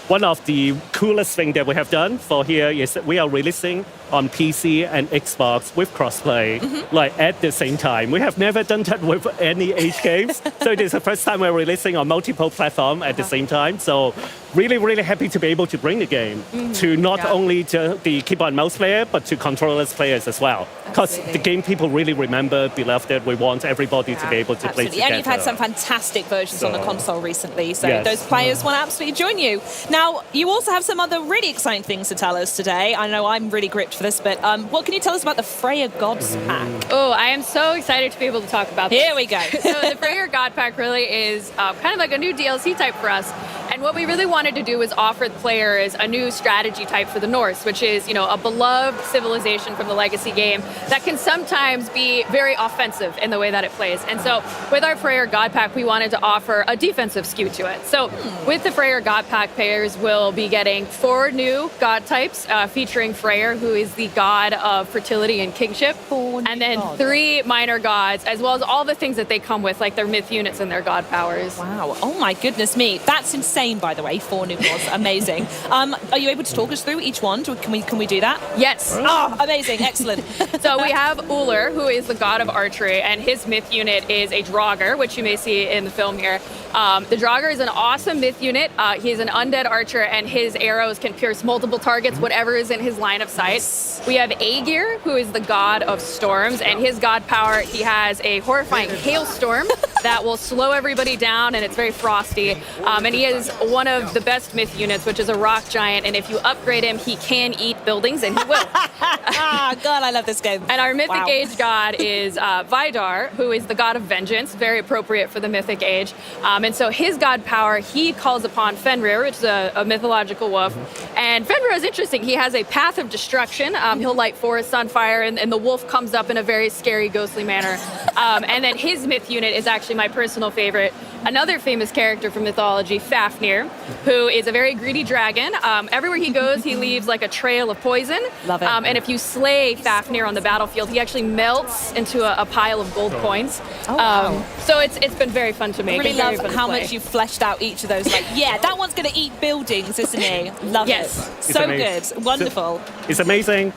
one of the coolest thing that we have done for here is that we are releasing on PC and Xbox with crossplay, like at the same time. We have never done that with any Age games, so it is the first time we're releasing on multiple platforms at the same time. So really, really happy to be able to bring the game to not only to the keyboard and mouse player, but to controllerless players as well. Because the game people really remember, beloved it. We want everybody to be able to play together. And you've had some fantastic versions on the console recently, so Yes. those players want to absolutely join you. Now, you also have some other really exciting things to tell us today. I know I'm really gripped for this, but what can you tell us about the Freya Gods Pack? Oh, I am so excited to be able to talk about this. Here we go. So the Freya God Pack really is kind of like a new DLC type for us. And what we really wanted to do was offer the players a new strategy type for the Norse, which is, a beloved civilization from the Legacy game that can sometimes be very offensive in the way that it plays. And so with our Freyr God Pack, we wanted to offer a defensive skew to it. So with the Freyr God Pack, players will be getting 4 new god types featuring Freyr, who is the god of fertility and kingship, and then 3 minor gods, as well as all the things that they come with, like their myth units and their god powers. Wow. Oh my goodness me. That's insane, by the way. 4 new gods. Amazing. Are you able to talk us through each one? Can we do that? Yes. Oh, amazing. Excellent. So we have Uller, who is the god of archery, and his myth unit is a Draugr, which you may see in the film here. The Draugr is an awesome myth unit. He's an undead archer, and his arrows can pierce multiple targets, whatever is in his line of sight. We have Aegir, who is the god of storms, and his god power, he has a horrifying hailstorm that will slow everybody down, and it's very frosty. And he is one of the best myth units, which is a rock giant, and if you upgrade him, he can eat buildings, and he will. God, I love this game. And our Mythic Age god is Vidar, who is the god of vengeance, very appropriate for the Mythic Age. And so his god power, he calls upon Fenrir, which is a mythological wolf. And Fenrir is interesting. He has a path of destruction. He'll light forests on fire, and the wolf comes up in a very scary, ghostly manner. And then his myth unit is actually my personal favorite. Another famous character from mythology, Fafnir, who is a very greedy dragon. Everywhere he goes, he leaves like a trail of poison. Love it. And if you slay Fafnir on the battlefield, he actually melts into a pile of gold coins. Oh, wow. So it's been very fun to make. I really and very love fun to how play. much you've fleshed out each of those. Like, yeah, that one's going to eat buildings, isn't he? Love it. So good. Wonderful. It's amazing.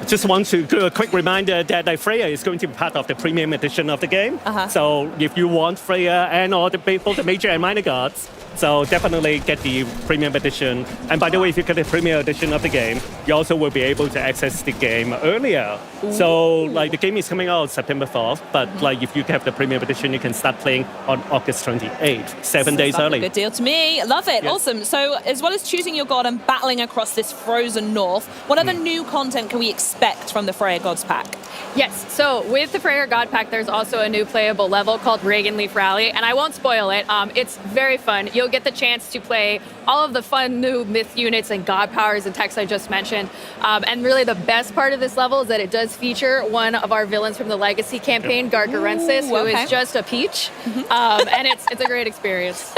Just want to do a quick reminder that Freya is going to be part of the premium edition of the game. So if you want Freya and all the people, the major and minor gods, So definitely get the premium edition. And by the way, if you get the premium edition of the game, you also will be able to access the game earlier. So like the game is coming out September 4th, but like if you have the premium edition, you can start playing on August 28th, 7 days Sounds like early. a good deal to me. Love it. Yeah. Awesome. So as well as choosing your god and battling across this frozen north, what other new content can we expect from the Freya Gods pack? Yes, so with the Freyr God Pack, there's also a new playable level called Reagan Leaf Rally, and I won't spoil it. It's very fun. You'll get the chance to play all of the fun new myth units and god powers and techs I just mentioned. And really the best part of this level is that it does feature one of our villains from the Legacy campaign, Gargarensis, who is just a peach. And it's a great experience.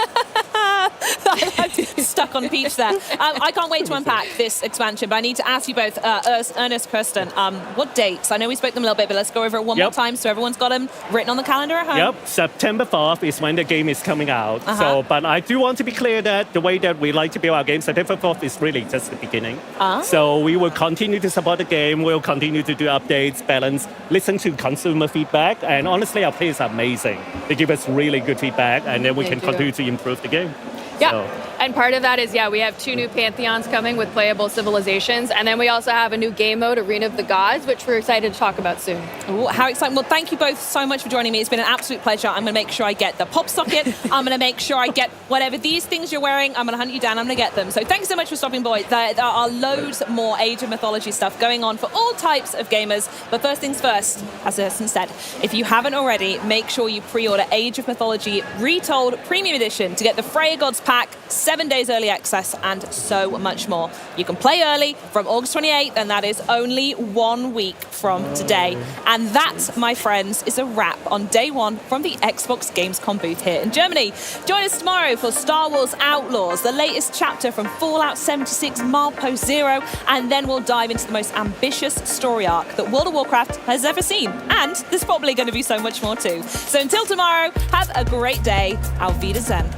I'm stuck on peach there. I can't wait to unpack this expansion, but I need to ask you both, Ernest, Kirsten, what dates? I know we spoke them a little bit, but let's go over it one more time so everyone's got them written on the calendar at home. Yep, September 4th is when the game is coming out. So, but I do want to be clear that the way that we like to build our game, September 4th is really just the beginning. So we will continue to support the game, we'll continue to do updates, balance, listen to consumer feedback, and honestly, our players are amazing. They give us really good feedback, and then we can continue to improve the game. Yeah, and part of that is, we have 2 new Pantheons coming with playable civilizations, and then we also have a new game mode, Arena of the Gods, which we're excited to talk about soon. Ooh, how exciting. Well, thank you both so much for joining me. It's been an absolute pleasure. I'm going to make sure I get the pop socket. I'm going to make sure I get whatever these things you're wearing. I'm going to hunt you down. I'm going to get them. So thanks so much for stopping by. There are loads more Age of Mythology stuff going on for all types of gamers. But first things first, as Erson said, if you haven't already, make sure you pre-order Age of Mythology Retold Premium Edition to get the Freya Gods pack, 7 days early access, and so much more. You can play early from August 28th, and that is only 1 week from today. And that, my friends, is a wrap on day 1 from the Xbox Gamescom booth here in Germany. Join us tomorrow for Star Wars Outlaws, the latest chapter from Fallout 76 Milepost Zero, and then we'll dive into the most ambitious story arc that World of Warcraft has ever seen. And there's probably going to be so much more too. So until tomorrow, have a great day. Auf Wiedersehen.